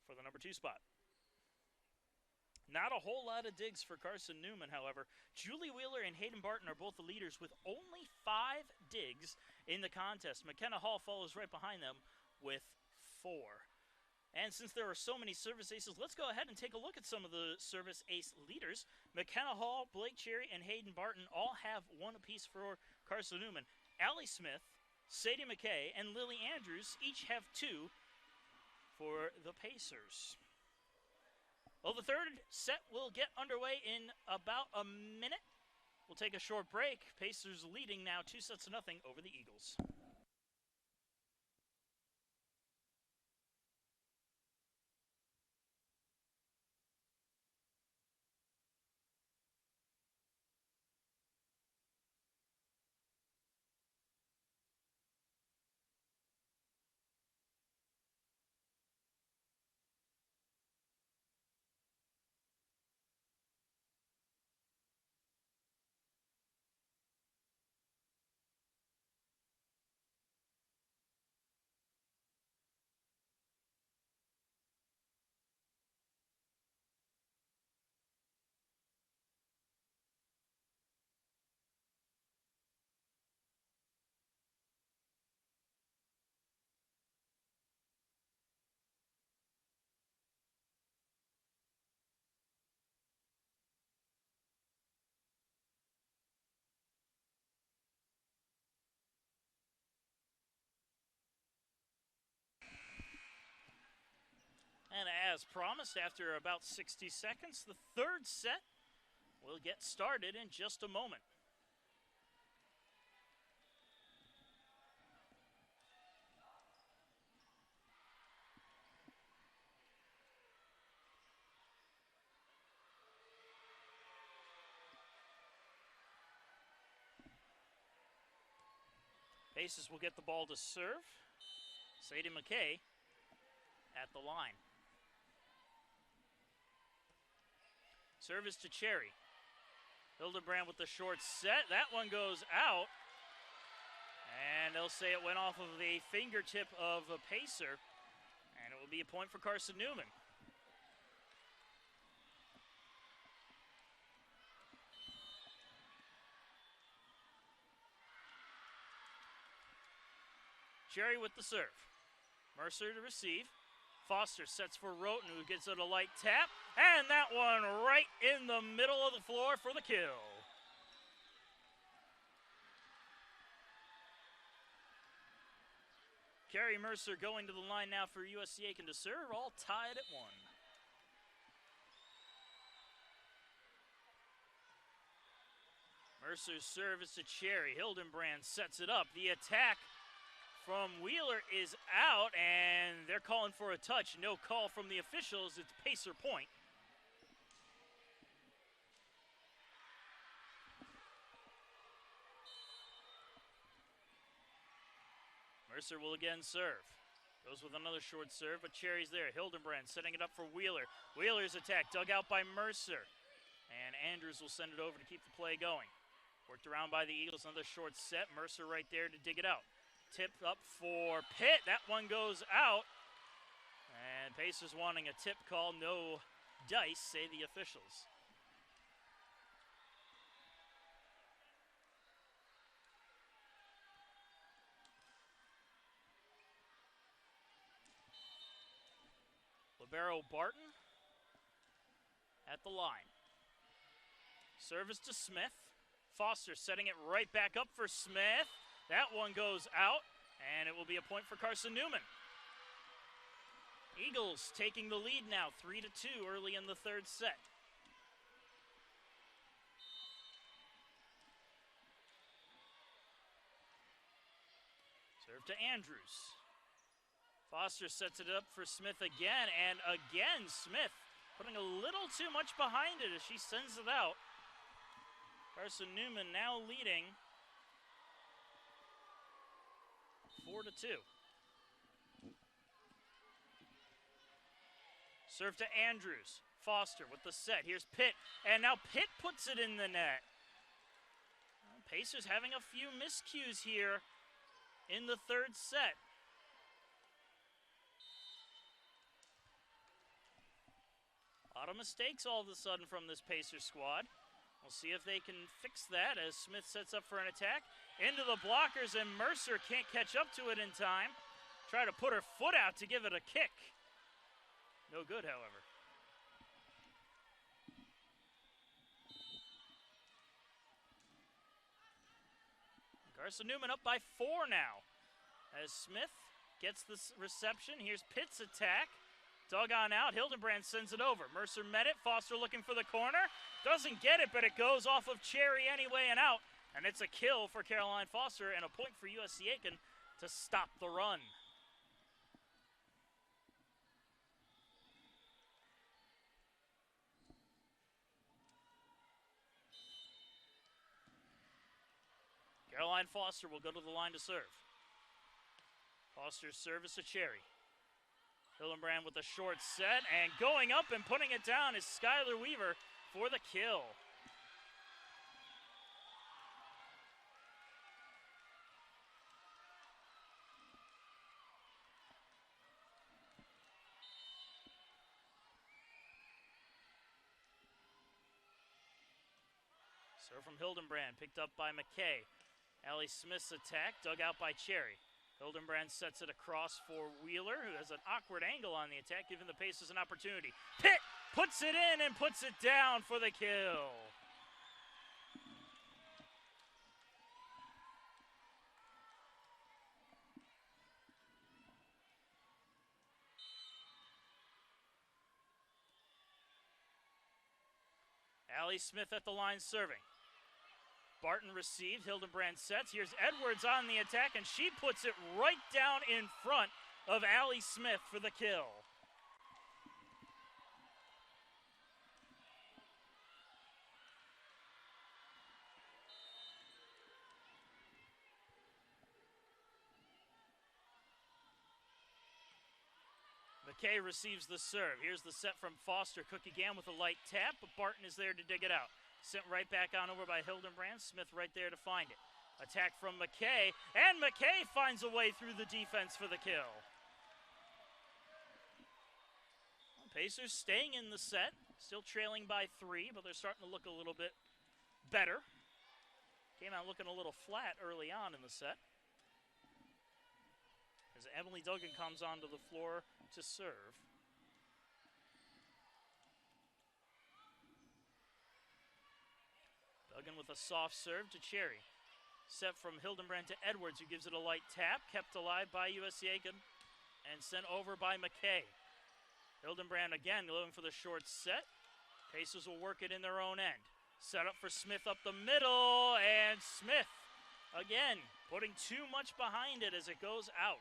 for the number 2 spot. Not a whole lot of digs for Carson Newman, however. Julie Wheeler and Hayden Barton are both the leaders with only 5 digs in the contest. McKenna Hall follows right behind them with 4. And since there are so many service aces, let's go ahead and take a look at some of the service ace leaders. McKenna Hall, Blake Cherry, and Hayden Barton all have 1 apiece for Carson Newman. Allie Smith, Sadie McKay, and Lily Andrews each have 2 for the Pacers. Well, the third set will get underway in about a minute. We'll take a short break. Pacers leading now 2-0 over the Eagles. as promised, after about 60 seconds, the third set will get started in just a moment. Pacers will get the ball to serve. Sadie McKay at the line. Service to Cherry. Hildebrand with the short set. That one goes out. And they'll say it went off of the fingertip of a Pacer. And it will be a point for Carson Newman. Cherry with the serve. Mercer to receive. Foster sets for Roten, who gets it a light tap. And that one right in the middle of the floor for the kill. Carrie Mercer going to the line now for USC Aiken to serve, all tied at 1. Mercer's serve is to Cherry. Hildenbrand sets it up. The attack from Wheeler is out, and they're calling for a touch. No call from the officials. It's Pacer point. Mercer will again serve. Goes with another short serve, but Cherry's there. Hildenbrand setting it up for Wheeler. Wheeler's attack dug out by Mercer. And Andrews will send it over to keep the play going. Worked around by the Eagles, another short set. Mercer right there to dig it out. Tip up for Pitt. That one goes out. And Pacers wanting a tip call. No dice, say the officials. Libero Barton at the line. Service to Smith. Foster setting it right back up for Smith. That one goes out, and it will be a point for Carson Newman. Eagles taking the lead now, 3-2 early in the third set. Serve to Andrews. Foster sets it up for Smith again, and again Smith putting a little too much behind it as she sends it out. Carson Newman now leading 4-2. Serve to Andrews. Foster with the set. Here's Pitt. And now Pitt puts it in the net. Well, Pacers having a few miscues here in the third set. A lot of mistakes all of a sudden from this Pacers squad. We'll see if they can fix that as Smith sets up for an attack. Into the blockers, and Mercer can't catch up to it in time. Try to put her foot out to give it a kick. No good, however. Carson Newman up by 4 now. As Smith gets this reception, here's Pitt's attack. Dug on out, Hildenbrand sends it over. Mercer met it, Foster looking for the corner. Doesn't get it, but it goes off of Cherry anyway and out. And it's a kill for Caroline Foster and a point for USC Aiken to stop the run. Caroline Foster will go to the line to serve. Foster's service to Cherry. Hillenbrand with a short set, and going up and putting it down is Skylar Weaver for the kill. Serve from Hildenbrand, picked up by McKay. Allie Smith's attack, dug out by Cherry. Hildenbrand sets it across for Wheeler, who has an awkward angle on the attack, giving the Pacers an opportunity. Pitt puts it in and puts it down for the kill. Allie Smith at the line serving. Barton received, Hildenbrand sets. Here's Edwards on the attack, and she puts it right down in front of Allie Smith for the kill. McKay receives the serve. Here's the set from Foster. Cook again with a light tap, but Barton is there to dig it out. Sent right back on over by Hildenbrand. Smith right there to find it. Attack from McKay, and McKay finds a way through the defense for the kill. Well, Pacers staying in the set, still trailing by 3, but they're starting to look a little bit better. Came out looking a little flat early on in the set. As Emily Duggan comes onto the floor to serve. Duggan with a soft serve to Cherry. Set from Hildenbrand to Edwards, who gives it a light tap. Kept alive by USC Aiken and sent over by McKay. Hildenbrand again looking for the short set. Pacers will work it in their own end. Set up for Smith up the middle, and Smith again putting too much behind it as it goes out.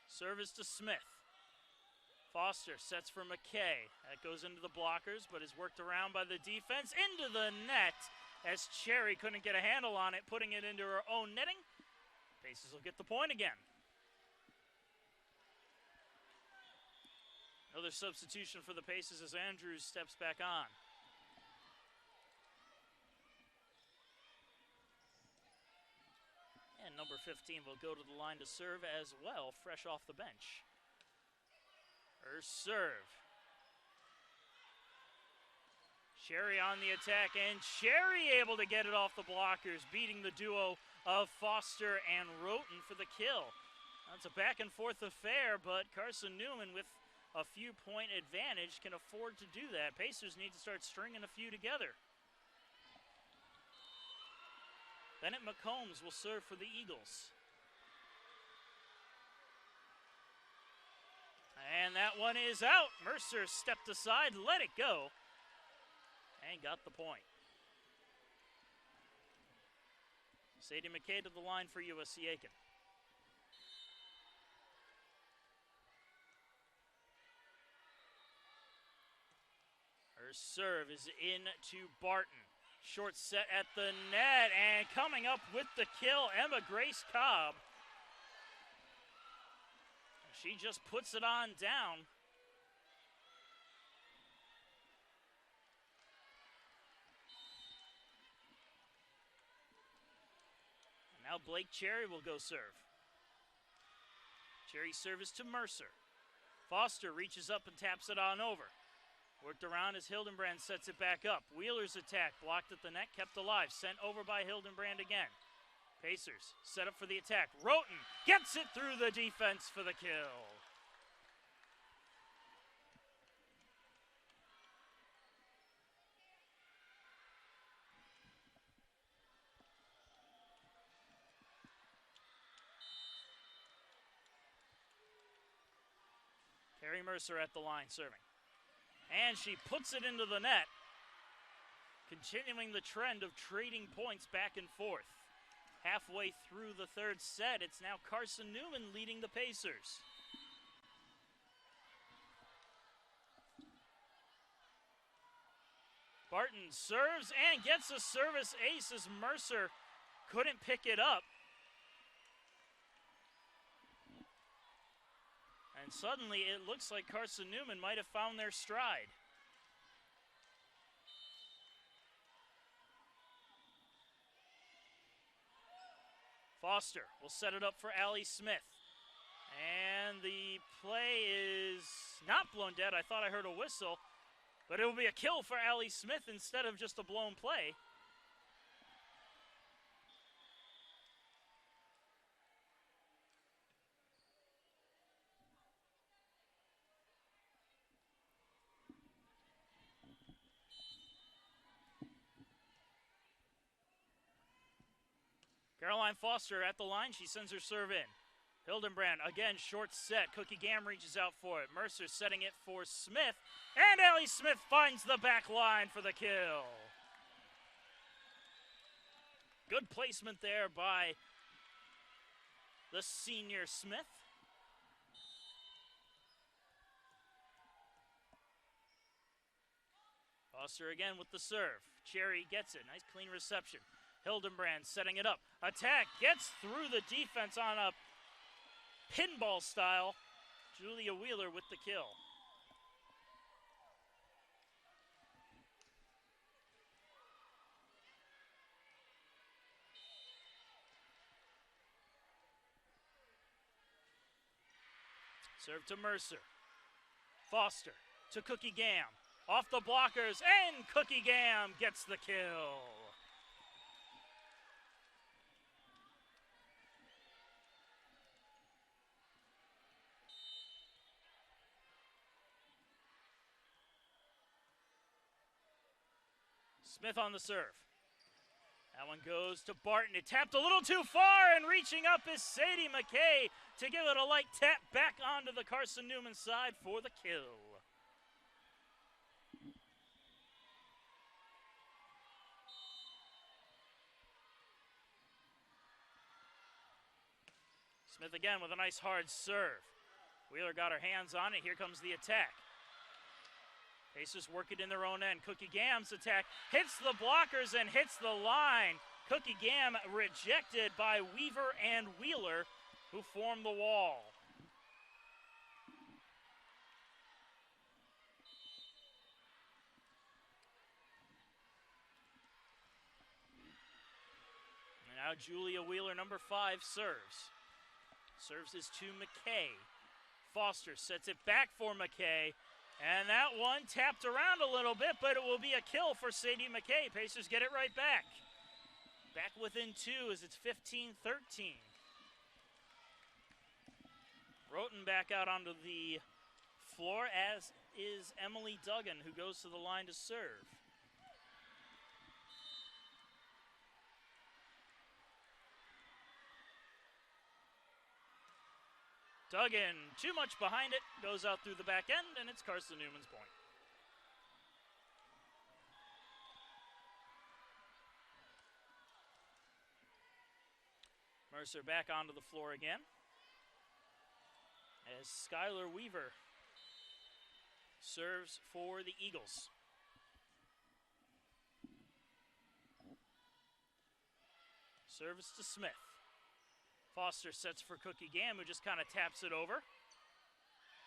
Service to Smith. Foster sets for McKay. That goes into the blockers, but is worked around by the defense. Into the net as Cherry couldn't get a handle on it, putting it into her own netting. Pacers will get the point again. Another substitution for the Pacers as Andrews steps back on. And number 15 will go to the line to serve as well, fresh off the bench. Her serve. Cherry on the attack, and Cherry able to get it off the blockers, beating the duo of Foster and Roten for the kill. That's a back and forth affair, but Carson Newman with a few point advantage can afford to do that. Pacers need to start stringing a few together. Bennett McCombs will serve for the Eagles. And that one is out. Mercer stepped aside, let it go, and got the point. Sadie McKay to the line for USC Aiken. Her serve is in to Barton. Short set at the net, and coming up with the kill, Emma Grace Cobb. She just puts it on down. And now Blake Cherry will go serve. Cherry service to Mercer. Foster reaches up and taps it on over. Worked around as Hildenbrand sets it back up. Wheeler's attack blocked at the net, kept alive. Sent over by Hildenbrand again. Pacers set up for the attack. Roten gets it through the defense for the kill. Carrie Mercer at the line serving. And she puts it into the net, continuing the trend of trading points back and forth. Halfway through the third set, it's now Carson Newman leading the Pacers. Barton serves and gets a service ace as Mercer couldn't pick it up. And suddenly it looks like Carson Newman might have found their stride. Foster will set it up for Allie Smith. And the play is not blown dead. I thought I heard a whistle, but it will be a kill for Allie Smith instead of just a blown play. Caroline Foster at the line. She sends her serve in. Hildenbrand, again, short set. Cookie Gam reaches out for it. Mercer setting it for Smith. And Allie Smith finds the back line for the kill. Good placement there by the senior Smith. Foster again with the serve. Cherry gets it. Nice clean reception. Hildenbrand setting it up. Attack gets through the defense on a pinball style. Julia Wheeler with the kill. Serve to Mercer. Foster to Cookie Gam. Off the blockers, and Cookie Gam gets the kill. Smith on the serve. That one goes to Barton. It tapped a little too far, and reaching up is Sadie McKay to give it a light tap back onto the Carson Newman side for the kill. Smith again with a nice hard serve. Wheeler got her hands on it. Here comes the attack. Pacers work it in their own end. Cookie Gam's attack hits the blockers and hits the line. Cookie Gam rejected by Weaver and Wheeler, who form the wall. And now Julia Wheeler, number 5, serves. Serves is to McKay. Foster sets it back for McKay. And that one tapped around a little bit, but it will be a kill for Sadie McKay. Pacers get it right back. Back within 2 as it's 15-13. Roten back out onto the floor, as is Emily Duggan, who goes to the line to serve. Duggan, too much behind it, goes out through the back end, and it's Carson Newman's point. Mercer back onto the floor again, as Skylar Weaver serves for the Eagles. Service to Smith. Foster sets for Cookie Gam, who just kind of taps it over.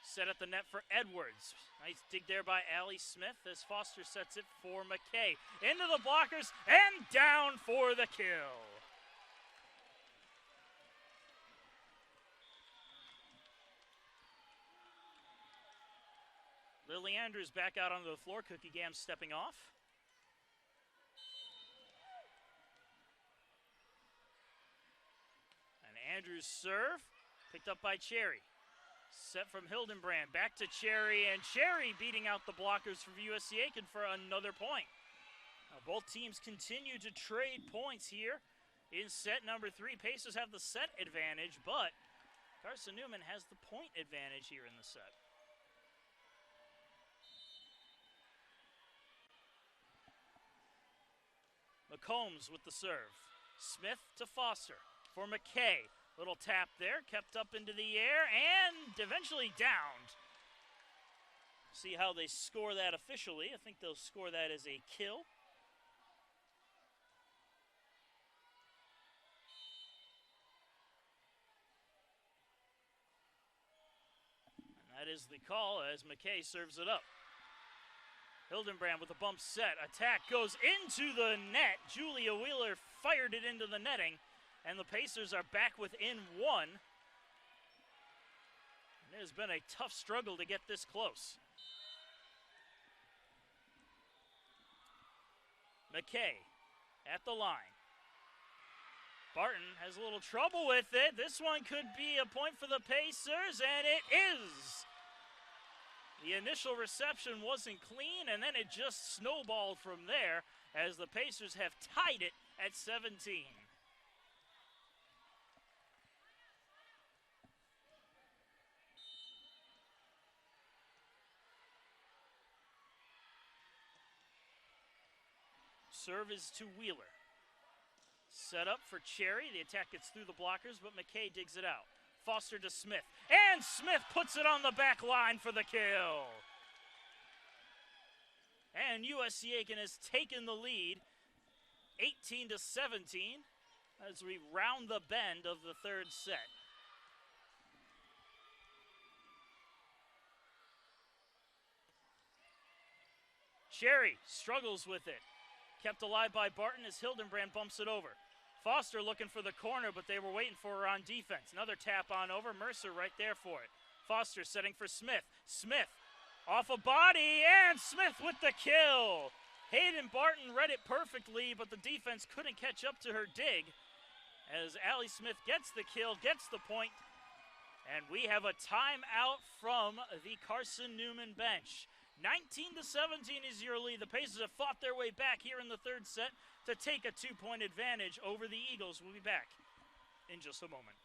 Set at the net for Edwards. Nice dig there by Allie Smith as Foster sets it for McKay. Into the blockers and down for the kill. Lily Andrews back out onto the floor. Cookie Gam stepping off. Andrews' serve, picked up by Cherry. Set from Hildenbrand, back to Cherry, and Cherry beating out the blockers from USC Aiken for another point. Now both teams continue to trade points here in set number 3. Pacers have the set advantage, but Carson Newman has the point advantage here in the set. McCombs with the serve. Smith to Foster for McKay. Little tap there, kept up into the air, and eventually downed. See how they score that officially. I think they'll score that as a kill. And that is the call as McKay serves it up. Hildenbrand with a bump set. Attack goes into the net. Julia Wheeler fired it into the netting. And the Pacers are back within 1. And it has been a tough struggle to get this close. McKay at the line. Barton has a little trouble with it. This one could be a point for the Pacers, and it is. The initial reception wasn't clean, and then it just snowballed from there as the Pacers have tied it at 17. Serve is to Wheeler. Set up for Cherry. The attack gets through the blockers, but McKay digs it out. Foster to Smith. And Smith puts it on the back line for the kill. And USC Aiken has taken the lead, 18-17, as we round the bend of the third set. Cherry struggles with it. Kept alive by Barton as Hildenbrand bumps it over. Foster looking for the corner, but they were waiting for her on defense. Another tap on over. Mercer right there for it. Foster setting for Smith. Smith off a body, and Smith with the kill. Hayden Barton read it perfectly, but the defense couldn't catch up to her dig. As Allie Smith gets the kill, gets the point, and we have a timeout from the Carson Newman bench. 19-17 is your lead. The Pacers have fought their way back here in the third set to take a 2-point advantage over the Eagles. We'll be back in just a moment.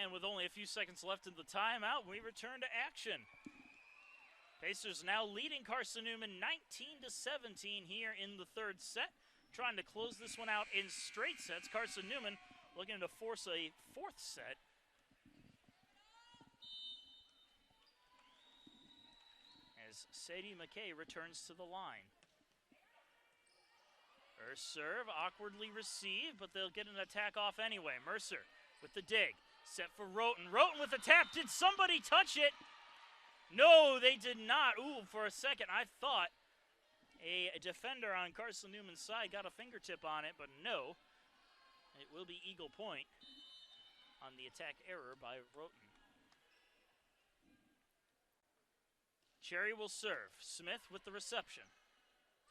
And with only a few seconds left in the timeout, we return to action. Pacers now leading Carson Newman 19-17 here in the third set. Trying to close this one out in straight sets. Carson Newman looking to force a fourth set. As Sadie McKay returns to the line. Her serve awkwardly received, but they'll get an attack off anyway. Mercer with the dig. Set for Roten. Roten with the tap. Did somebody touch it? No, they did not. Ooh, for a second, I thought a defender on Carson Newman's side got a fingertip on it, but no. It will be Eagle point on the attack error by Roten. Cherry will serve. Smith with the reception.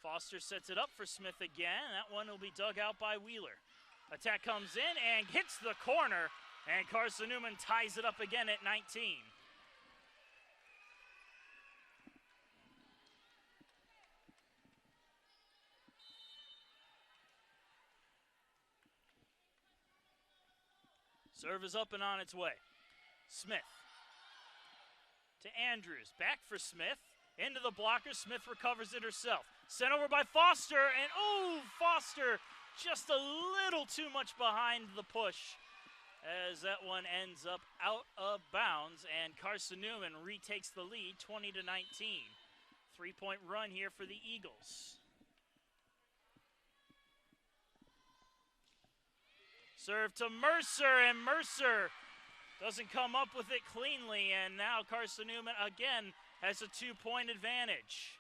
Foster sets it up for Smith again. That one will be dug out by Wheeler. Attack comes in and hits the corner. And Carson Newman ties it up again at 19. Serve is up and on its way. Smith to Andrews. Back for Smith. Into the blocker. Smith recovers it herself. Sent over by Foster. And oh, Foster just a little too much behind the push, as that one ends up out of bounds, and Carson Newman retakes the lead 20-19. 3-point run here for the Eagles. Serve to Mercer, and Mercer doesn't come up with it cleanly, and now Carson Newman again has a 2-point advantage.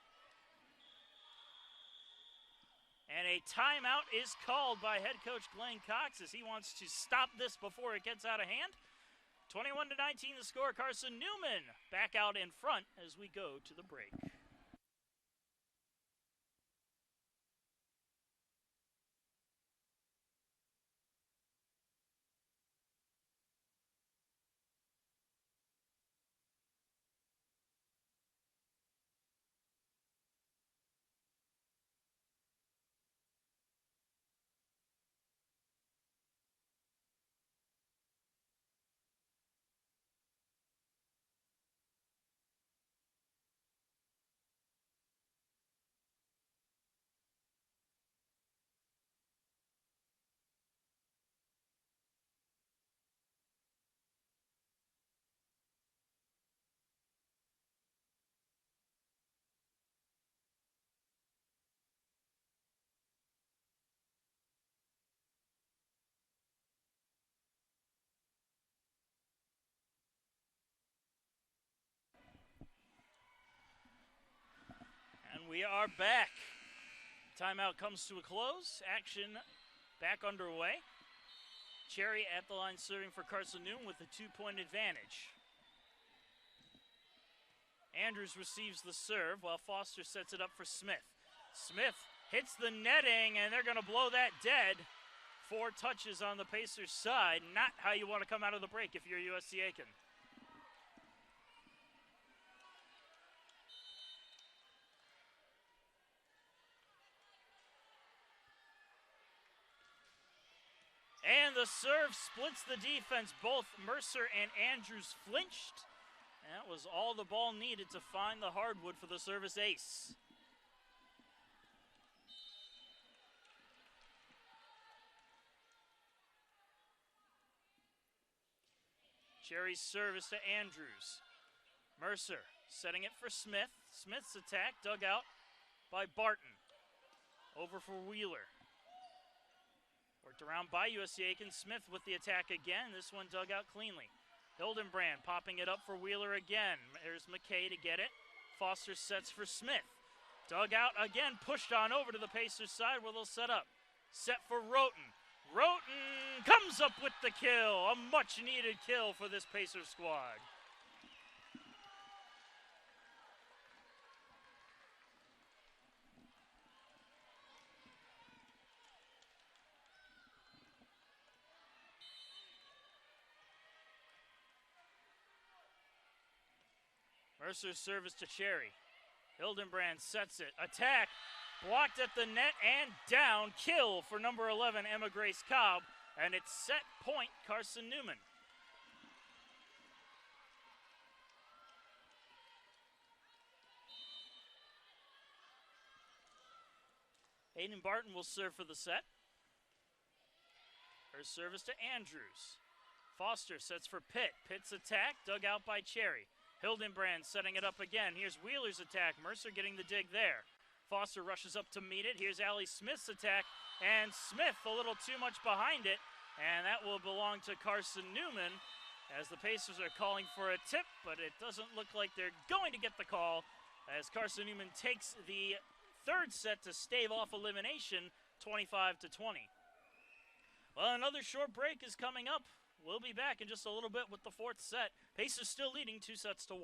And a timeout is called by head coach Glenn Cox as he wants to stop this before it gets out of hand. 21-19 the score. Carson Newman back out in front as we go to the break. we are back. Timeout comes to a close. Action back underway. Cherry at the line serving for Carson Newman with a 2-point advantage. Andrews receives the serve while Foster sets it up for Smith. Smith hits the netting, and they're going to blow that dead. 4 touches on the Pacers' side. Not how you want to come out of the break if you're USC Aiken. And the serve splits the defense. Both Mercer and Andrews flinched. That was all the ball needed to find the hardwood for the service ace. Cherry's service to Andrews. Mercer setting it for Smith. Smith's attack dug out by Barton. Over for Wheeler. Worked around by USC Aiken. Smith with the attack again. This one dug out cleanly. Hildenbrand popping it up for Wheeler again. There's McKay to get it. Foster sets for Smith. Dug out again. Pushed on over to the Pacers side where they'll set up. Set for Roten. Roten comes up with the kill. A much needed kill for this Pacers squad. Mercer's service to Cherry. Hildenbrand sets it. Attack. Blocked at the net and down. Kill for number 11, Emma Grace Cobb. And it's set point Carson Newman. Hayden Barton will serve for the set. Her service to Andrews. Foster sets for Pitt. Pitt's attack dug out by Cherry. Hildenbrand setting it up again. Here's Wheeler's attack. Mercer getting the dig there. Foster rushes up to meet it. Here's Allie Smith's attack. And Smith a little too much behind it. And that will belong to Carson Newman as the Pacers are calling for a tip, but it doesn't look like they're going to get the call as Carson Newman takes the third set to stave off elimination, 25-20. Well, another short break is coming up. We'll be back in just a little bit with the fourth set. Pacers still leading 2-1.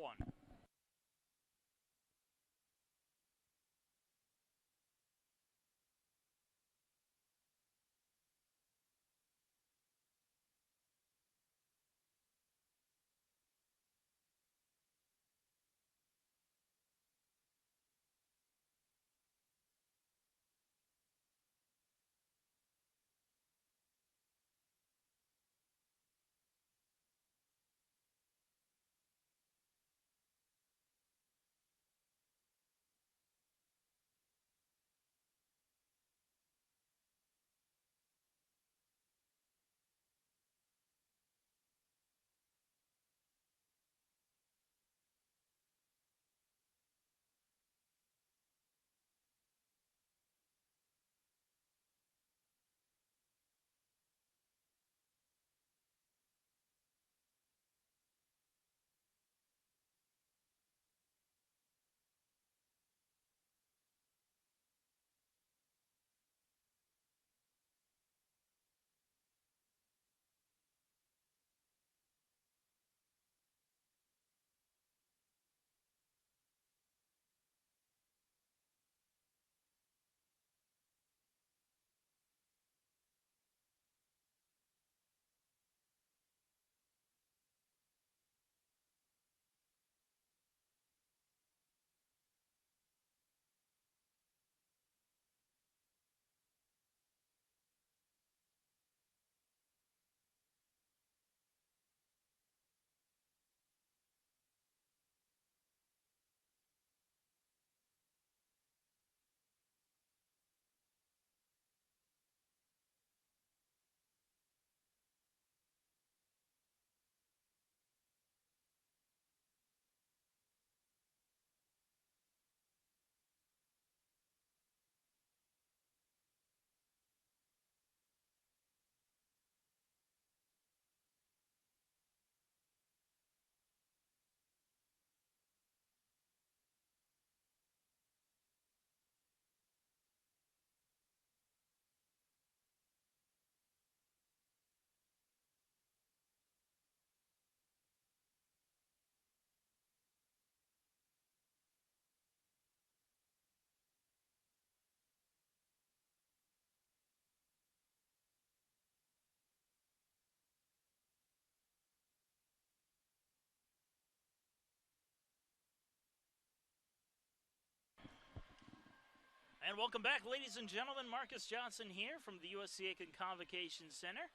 And welcome back, ladies and gentlemen. Marcus Johnson here from the USC Aiken Convocation Center.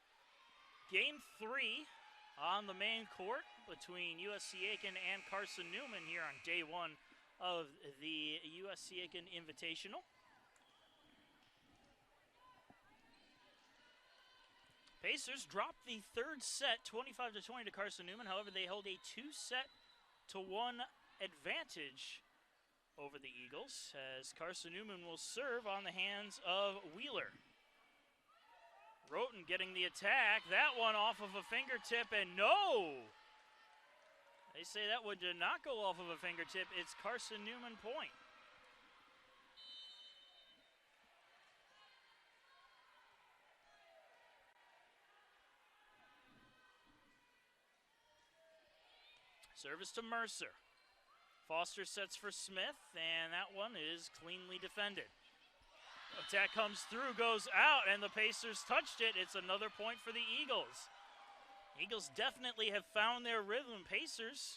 Game 3 on the main court between USC Aiken and Carson Newman here on day 1 of the USC Aiken Invitational. Pacers dropped the third set, 25-20 to Carson Newman. However, they hold a 2-1 advantage over the Eagles, as Carson Newman will serve on the hands of Wheeler. Roten getting the attack. That one off of a fingertip, and no! They say that one did not go off of a fingertip. It's Carson Newman point. Service to Mercer. Foster sets for Smith, and that one is cleanly defended. Attack comes through, goes out, and the Pacers touched it. It's another point for the Eagles. Eagles definitely have found their rhythm. Pacers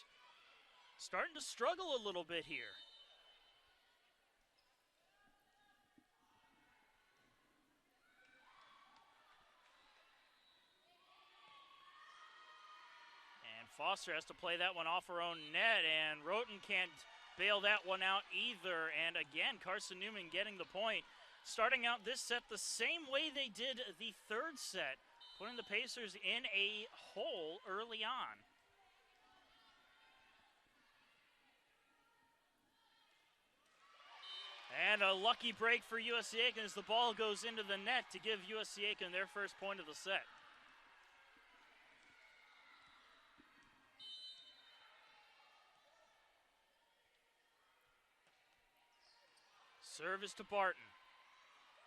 starting to struggle a little bit here. Foster has to play that one off her own net, and Roten can't bail that one out either. And again, Carson Newman getting the point. Starting out this set the same way they did the third set, putting the Pacers in a hole early on. And a lucky break for USC Aiken as the ball goes into the net to give USC Aiken their first point of the set. Service to Barton.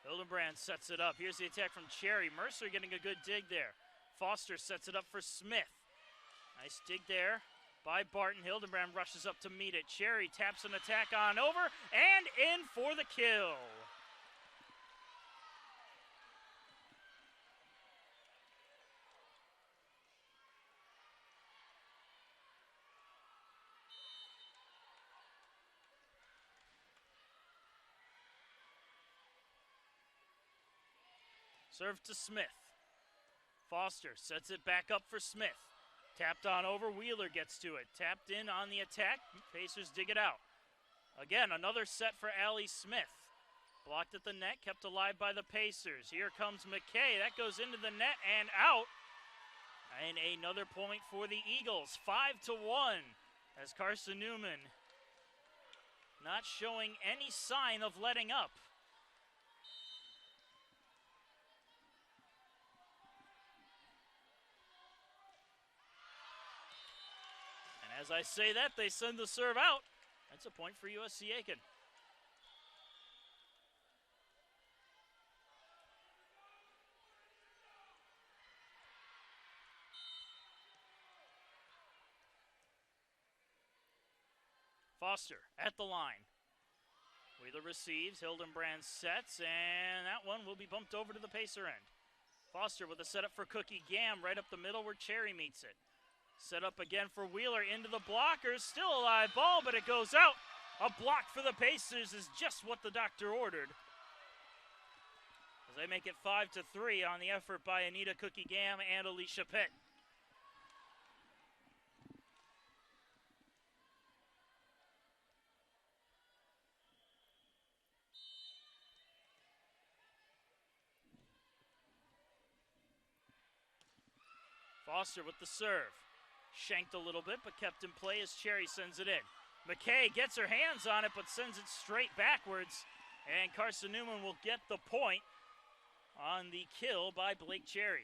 Hildenbrand sets it up. Here's the attack from Cherry. Mercer getting a good dig there. Foster sets it up for Smith. Nice dig there by Barton. Hildenbrand rushes up to meet it. Cherry taps an attack on over and in for the kill. Serve to Smith. Foster sets it back up for Smith. Tapped on over, Wheeler gets to it. Tapped in on the attack, Pacers dig it out. Again, another set for Allie Smith. Blocked at the net, kept alive by the Pacers. Here comes McKay, that goes into the net and out. And another point for the Eagles, 5-1, as Carson Newman not showing any sign of letting up. As I say that, they send the serve out. That's a point for USC Aiken. Foster at the line. Wheeler receives, Hildenbrand sets, and that one will be bumped over to the Pacer end. Foster with a setup for Cookie Gam right up the middle where Cherry meets it. Set up again for Wheeler into the blockers. Still a live ball, but it goes out. A block for the Pacers is just what the doctor ordered. As they make it 5-3 on the effort by Anita Cookie Gam and Alicia Pitt. Foster with the serve. Shanked a little bit, but kept in play as Cherry sends it in. McKay gets her hands on it, but sends it straight backwards. And Carson Newman will get the point on the kill by Blake Cherry.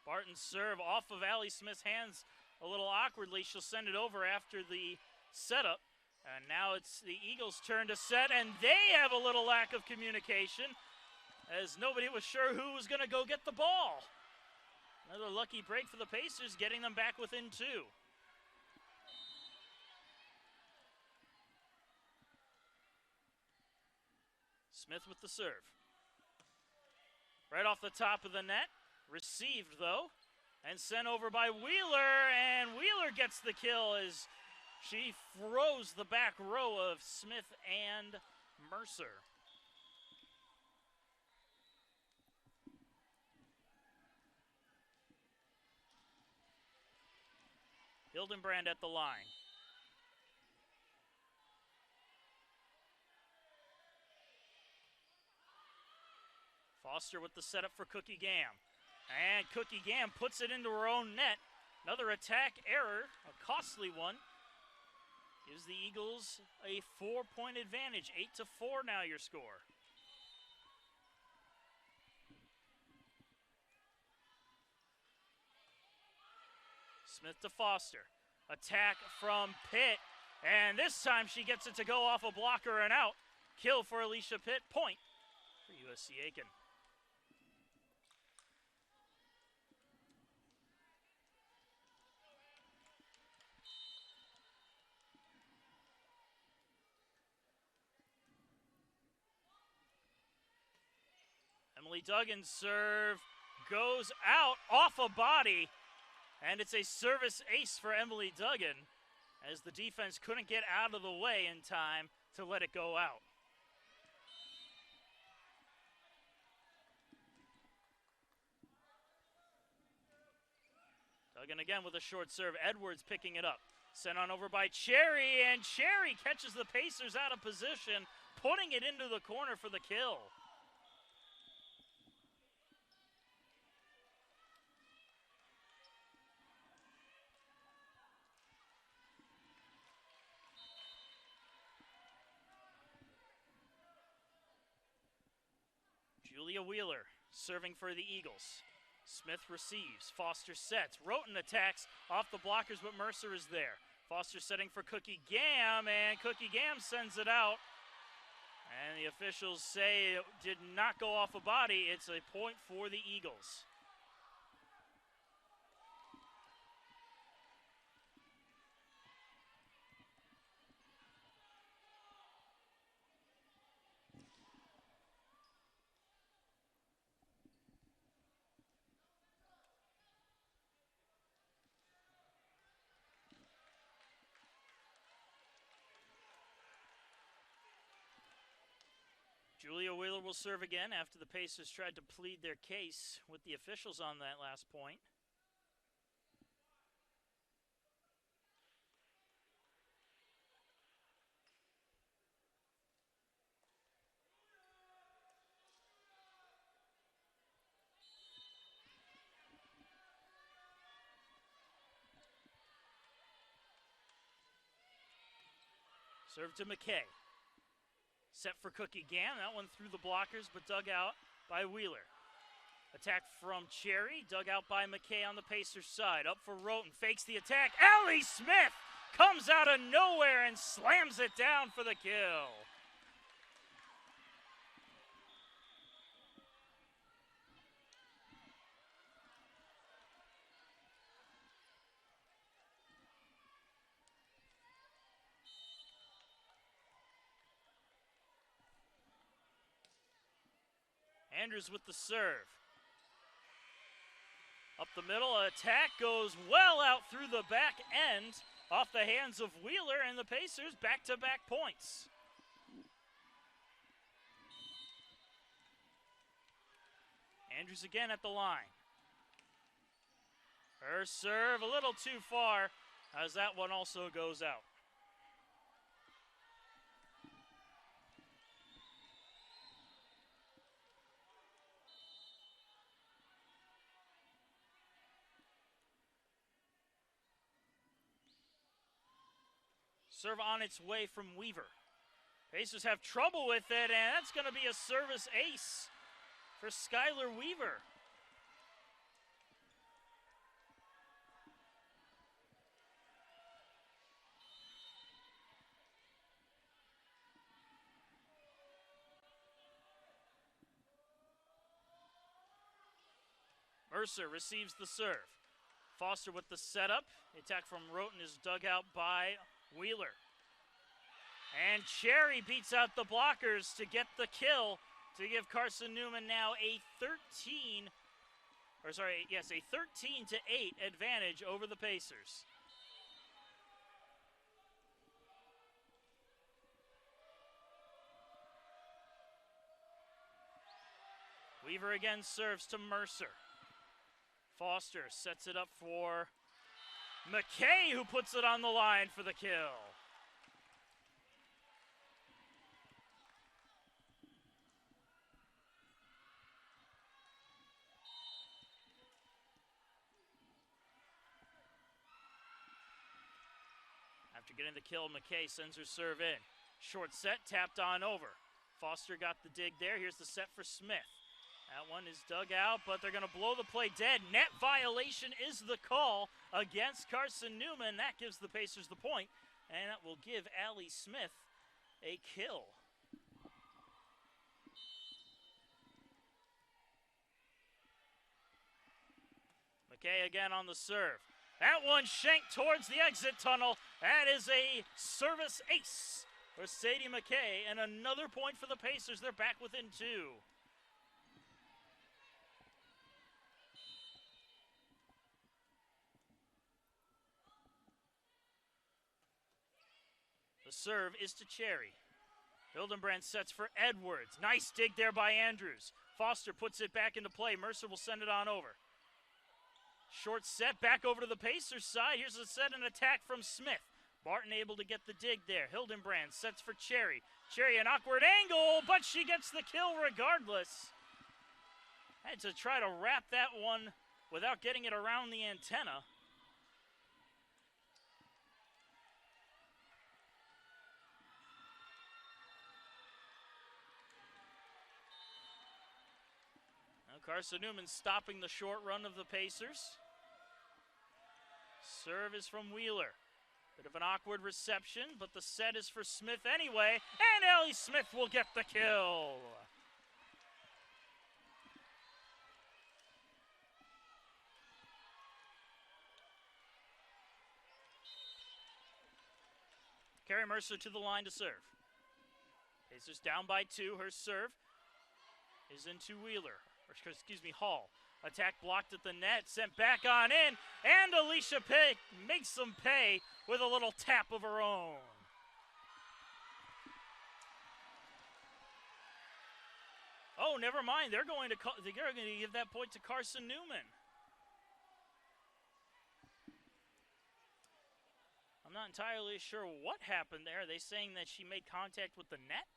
Barton's serve off of Allie Smith's hands a little awkwardly. She'll send it over after the setup. And now it's the Eagles' turn to set, and they have a little lack of communication as nobody was sure who was going to go get the ball. Another lucky break for the Pacers, getting them back within 2. Smith with the serve. Right off the top of the net. Received, though, and sent over by Wheeler, and Wheeler gets the kill as she froze the back row of Smith and Mercer. Hildenbrand at the line. Foster with the setup for Cookie Gam. And Cookie Gam puts it into her own net. Another attack error, a costly one. Gives the Eagles a 4-point advantage. 8-4 now your score. Smith to Foster. Attack from Pitt. And this time she gets it to go off a blocker and out. Kill for Alicia Pitt. Point for USC Aiken. Emily Duggan's serve goes out off a body, and it's a service ace for Emily Duggan as the defense couldn't get out of the way in time to let it go out. Duggan again with a short serve. Edwards picking it up. Sent on over by Cherry, and Cherry catches the Pacers out of position, putting it into the corner for the kill. Julia Wheeler serving for the Eagles. Smith receives. Foster sets. Roten attacks off the blockers, but Mercer is there. Foster setting for Cookie Gam, and Cookie Gam sends it out. And the officials say it did not go off a body. It's a point for the Eagles. Julia Wheeler will serve again after the Pacers tried to plead their case with the officials on that last point. Serve to McKay. Set for Cookie Gam. That one through the blockers, but dug out by Wheeler. Attack from Cherry. Dug out by McKay on the Pacers side. Up for Roten. Fakes the attack. Allie Smith comes out of nowhere and slams it down for the kill. Andrews with the serve. Up the middle, attack goes well out through the back end off the hands of Wheeler, and the Pacers back-to-back points. Andrews again at the line. Her serve a little too far as that one also goes out. Serve on its way from Weaver. Pacers have trouble with it, and that's going to be a service ace for Skylar Weaver. Mercer receives the serve. Foster with the setup. The attack from Roten is dug out by Wheeler. And Cherry beats out the blockers to get the kill to give Carson Newman now a 13 to 8 advantage over the Pacers. Weaver again serves to Mercer. Foster sets it up for McKay, who puts it on the line for the kill. After getting the kill, McKay sends her serve in. Short set, tapped on over. Foster got the dig there. Here's the set for Smith. That one is dug out, but they're going to blow the play dead. Net violation is the call against Carson Newman. That gives the Pacers the point, and that will give Allie Smith a kill. McKay again on the serve. That one shanked towards the exit tunnel. That is a service ace for Sadie McKay, and another point for the Pacers. They're back within 2. The serve is to Cherry. Hildenbrand sets for Edwards. Nice dig there by Andrews. Foster puts it back into play. Mercer will send it on over. Short set back over to the Pacers side. Here's a set and attack from Smith. Barton able to get the dig there. Hildenbrand sets for Cherry. Cherry an awkward angle, but she gets the kill regardless. Had to try to wrap that one without getting it around the antenna. Now Carson Newman stopping the short run of the Pacers. Serve is from Wheeler. Bit of an awkward reception, but the set is for Smith anyway, and Allie Smith will get the kill. Carrie Mercer to the line to serve. Pacers down by 2. Her serve is into Wheeler, or excuse me, Hall. Attack blocked at the net, sent back on in, and Alicia Pick makes them pay with a little tap of her own. Oh, never mind. They're going to give that point to Carson Newman. I'm not entirely sure what happened there. Are they saying that she made contact with the net?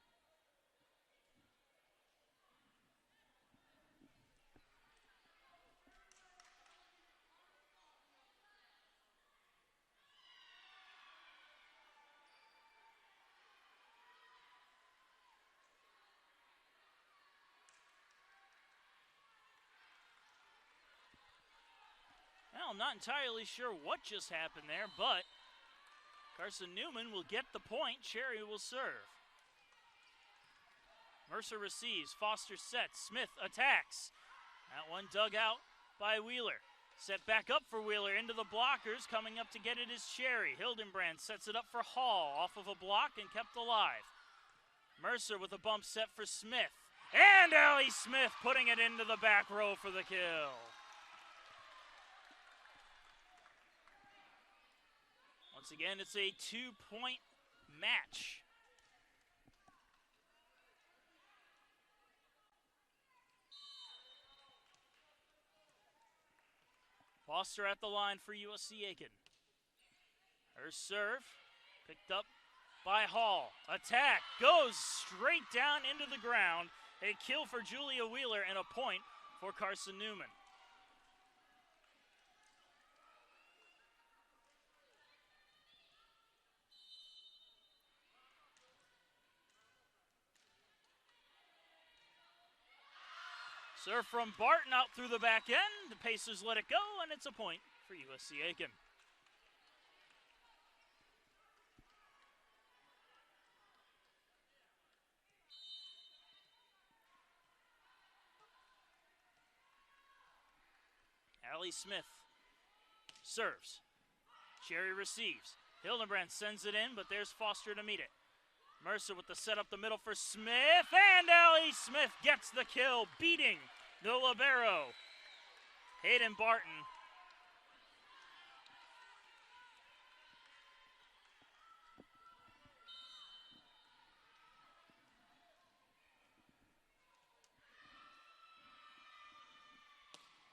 Well, I'm not entirely sure what just happened there, but Carson Newman will get the point. Cherry will serve. Mercer receives. Foster sets. Smith attacks. That one dug out by Wheeler. Set back up for Wheeler into the blockers. Coming up to get it is Cherry. Hildenbrand sets it up for Hall off of a block and kept alive. Mercer with a bump set for Smith. And Allie Smith putting it into the back row for the kill. Once again, it's a 2-point match. Foster at the line for USC Aiken. Her serve picked up by Hall. Attack goes straight down into the ground. A kill for Julia Wheeler and a point for Carson Newman. Serve from Barton out through the back end. The Pacers let it go, and it's a point for USC Aiken. Allie Smith serves. Cherry receives. Hildenbrand sends it in, but there's Foster to meet it. Mercer with the set up the middle for Smith, and Allie Smith gets the kill, beating the libero, Hayden Barton.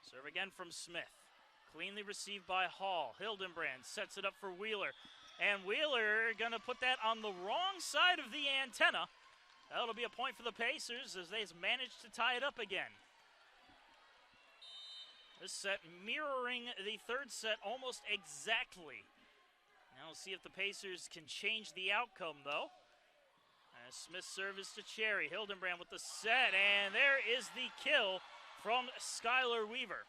Serve again from Smith. Cleanly received by Hall. Hildenbrand sets it up for Wheeler. And Wheeler going to put that on the wrong side of the antenna. That'll be a point for the Pacers as they've managed to tie it up again. This set mirroring the third set almost exactly. Now we'll see if the Pacers can change the outcome, though. As Smith's serve is to Cherry. Hildenbrand with the set, and there is the kill from Skylar Weaver.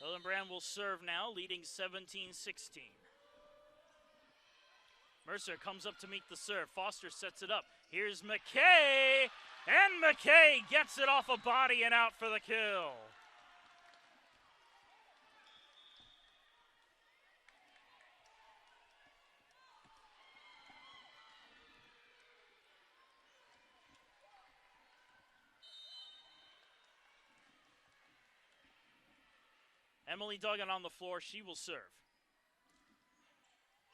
Hildenbrand will serve now, leading 17-16. Mercer comes up to meet the serve. Foster sets it up. Here's McKay, and McKay gets it off a body and out for the kill. Emily Duggan on the floor, she will serve.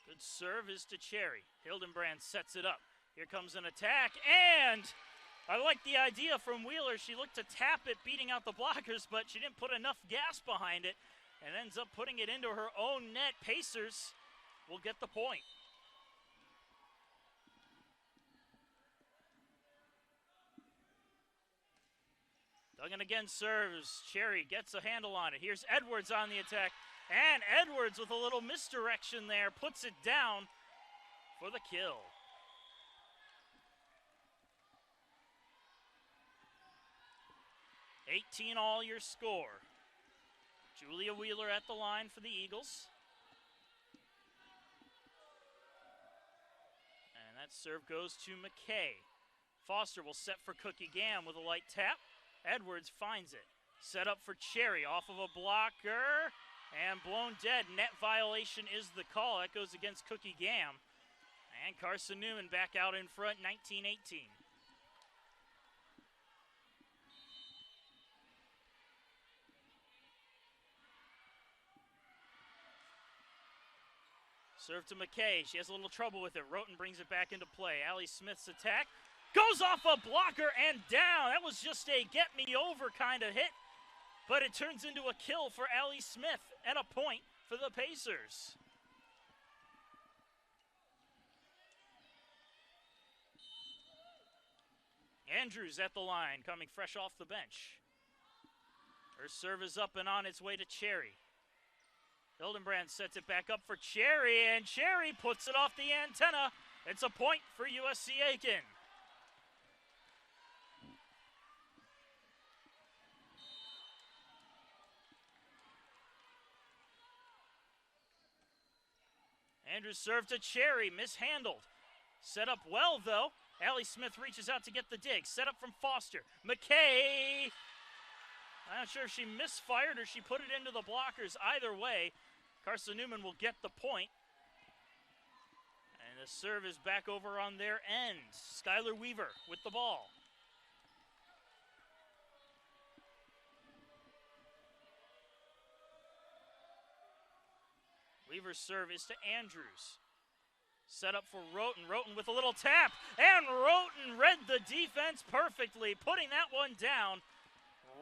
Good serve is to Cherry. Hildenbrand sets it up. Here comes an attack, and I like the idea from Wheeler. She looked to tap it, beating out the blockers, but she didn't put enough gas behind it and ends up putting it into her own net. Pacers will get the point. Duggan again serves. Cherry gets a handle on it. Here's Edwards on the attack. And Edwards with a little misdirection there puts it down for the kill. $18 all your score. Julia Wheeler at the line for the Eagles. And that serve goes to McKay. Foster will set for Cookie Gam with a light tap. Edwards finds it. Set up for Cherry off of a blocker. And blown dead. Net violation is the call. That goes against Cookie Gam. And Carson Newman back out in front, 19-18. Serve to McKay. She has a little trouble with it. Roten brings it back into play. Allie Smith's attack. Goes off a blocker and down. That was just a get-me-over kind of hit. But it turns into a kill for Allie Smith and a point for the Pacers. Andrews at the line, coming fresh off the bench. Her serve is up and on its way to Cherry. Hildenbrand sets it back up for Cherry, and Cherry puts it off the antenna. It's a point for USC Aiken. Andrews serve to Cherry, mishandled. Set up well, though. Allie Smith reaches out to get the dig. Set up from Foster. McKay. I'm not sure if she misfired or she put it into the blockers. Either way, Carson Newman will get the point. And the serve is back over on their end. Skylar Weaver with the ball. Weaver's serve is to Andrews. Set up for Roten. Roten with a little tap. And Roten read the defense perfectly, putting that one down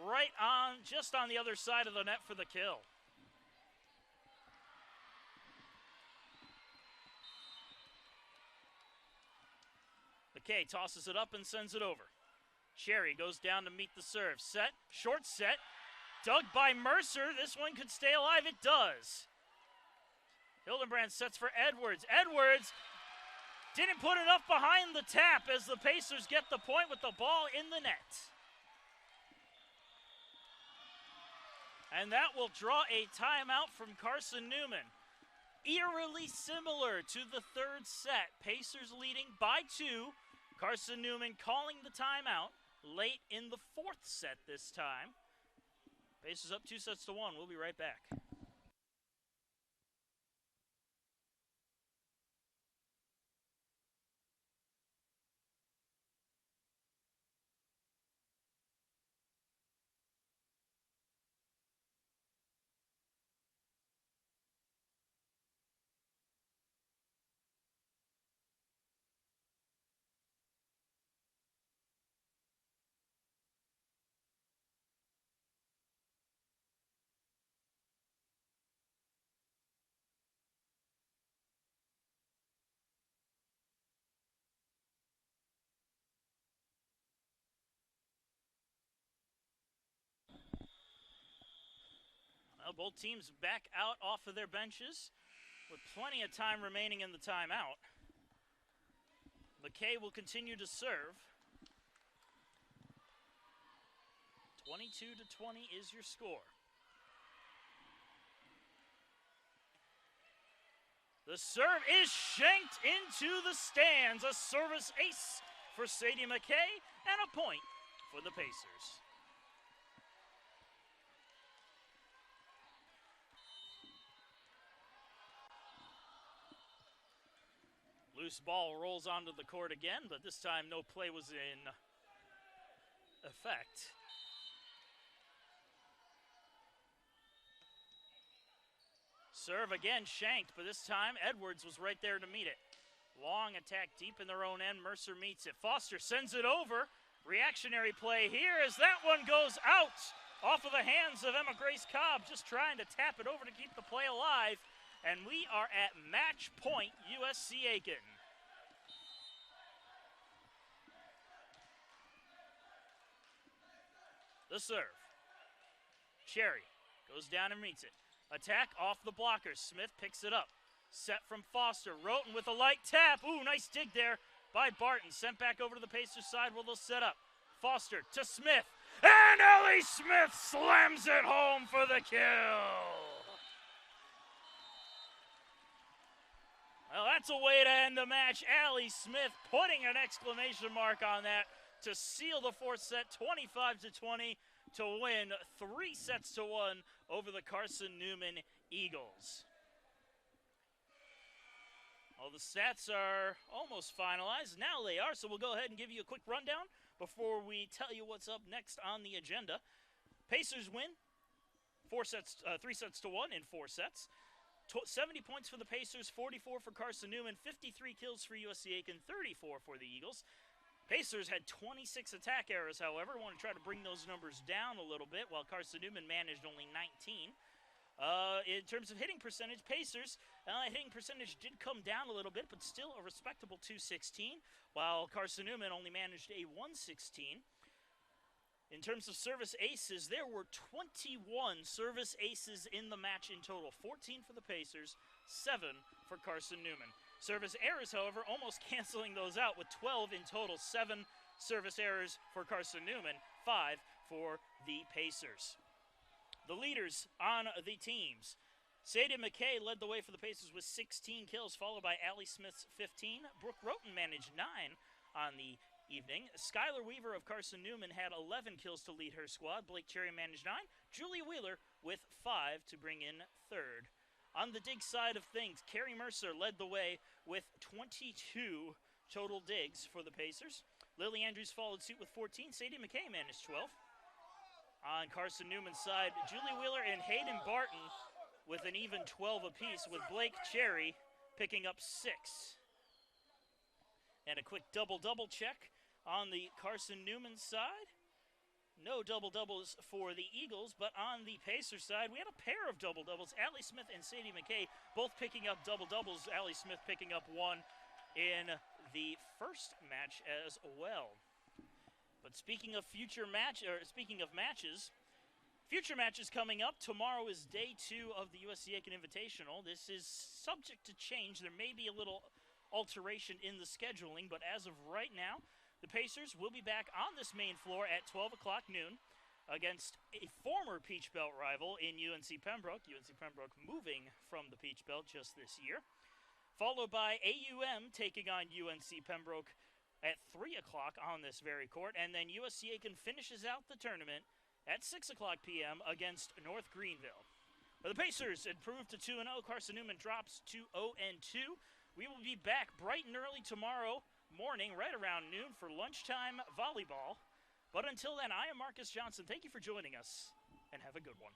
right on, just on the other side of the net for the kill. McKay tosses it up and sends it over. Cherry goes down to meet the serve. Set, short set. Dug by Mercer. This one could stay alive. It does. Hildenbrand sets for Edwards. Edwards Didn't put enough behind the tap as the Pacers get the point with the ball in the net. And that will draw a timeout from Carson Newman. Eerily similar to the third set. Pacers leading by 2. Carson Newman calling the timeout late in the fourth set this time. Pacers up 2-1. We'll be right back. Well, both teams back out off of their benches with plenty of time remaining in the timeout. McKay will continue to serve. 22-20 is your score. The serve is shanked into the stands. A service ace for Sadie McKay and a point for the Pacers. Loose ball rolls onto the court again, but this time no play was in effect. Serve again shanked, but this time Edwards was right there to meet it. Long attack deep in their own end. Mercer meets it. Foster sends it over. Reactionary play here as that one goes out off of the hands of Emma Grace Cobb, just trying to tap it over to keep the play alive. And we are at match point, USC Aiken. The serve. Cherry goes down and meets it. Attack off the blocker. Smith picks it up. Set from Foster. Roten with a light tap. Ooh, nice dig there by Barton. Sent back over to the Pacers side where they'll set up. Foster to Smith. And Ellie Smith slams it home for the kill. Well, that's a way to end the match. Allie Smith putting an exclamation mark on that to seal the fourth set, 25-20, to win 3-1 over the Carson Newman Eagles. Well, the stats are almost finalized. Now they are, so we'll go ahead and give you a quick rundown before we tell you what's up next on the agenda. Pacers win 3-1 in 4 sets. 70 points for the Pacers, 44 for Carson Newman, 53 kills for USC Aiken, 34 for the Eagles. Pacers had 26 attack errors, however. I want to try to bring those numbers down a little bit, while Carson Newman managed only 19. In terms of hitting percentage, Pacers, hitting percentage did come down a little bit, but still a respectable .216, while Carson Newman only managed a .116. In terms of service aces, there were 21 service aces in the match in total. 14 for the Pacers, 7 for Carson Newman. Service errors, however, almost canceling those out with 12 in total. 7 service errors for Carson Newman, 5 for the Pacers. The leaders on the teams. Sadie McKay led the way for the Pacers with 16 kills, followed by Allie Smith's 15. Brooke Roten managed 9 on the evening. Skylar Weaver of Carson Newman had 11 kills to lead her squad. Blake Cherry managed 9. Julie Wheeler with 5 to bring in third. On the dig side of things, Carrie Mercer led the way with 22 total digs for the Pacers. Lily Andrews followed suit with 14. Sadie McKay managed 12. On Carson Newman's side, Julie Wheeler and Hayden Barton with an even 12 apiece, with Blake Cherry picking up 6. And a quick double-double check on the Carson Newman side. No double-doubles for the Eagles, but on the Pacers side, we had a pair of double-doubles. Allie Smith and Sadie McKay both picking up double-doubles. Allie Smith picking up 1 in the first match as well. But speaking of matches, future matches coming up. Tomorrow is day 2 of the USC Aiken Invitational. This is subject to change. There may be a little alteration in the scheduling, but as of right now, the Pacers will be back on this main floor at 12 o'clock noon against a former Peach Belt rival in UNC Pembroke. UNC Pembroke moving from the Peach Belt just this year. Followed by AUM taking on UNC Pembroke at 3 o'clock on this very court. And then USC Aiken finishes out the tournament at 6 o'clock p.m. against North Greenville. The Pacers improved to 2-0. Carson Newman drops to 0-2. We will be back bright and early tomorrow morning, right around noon, for lunchtime volleyball. But until then, I am Marcus Johnson. Thank you for joining us, and have a good one.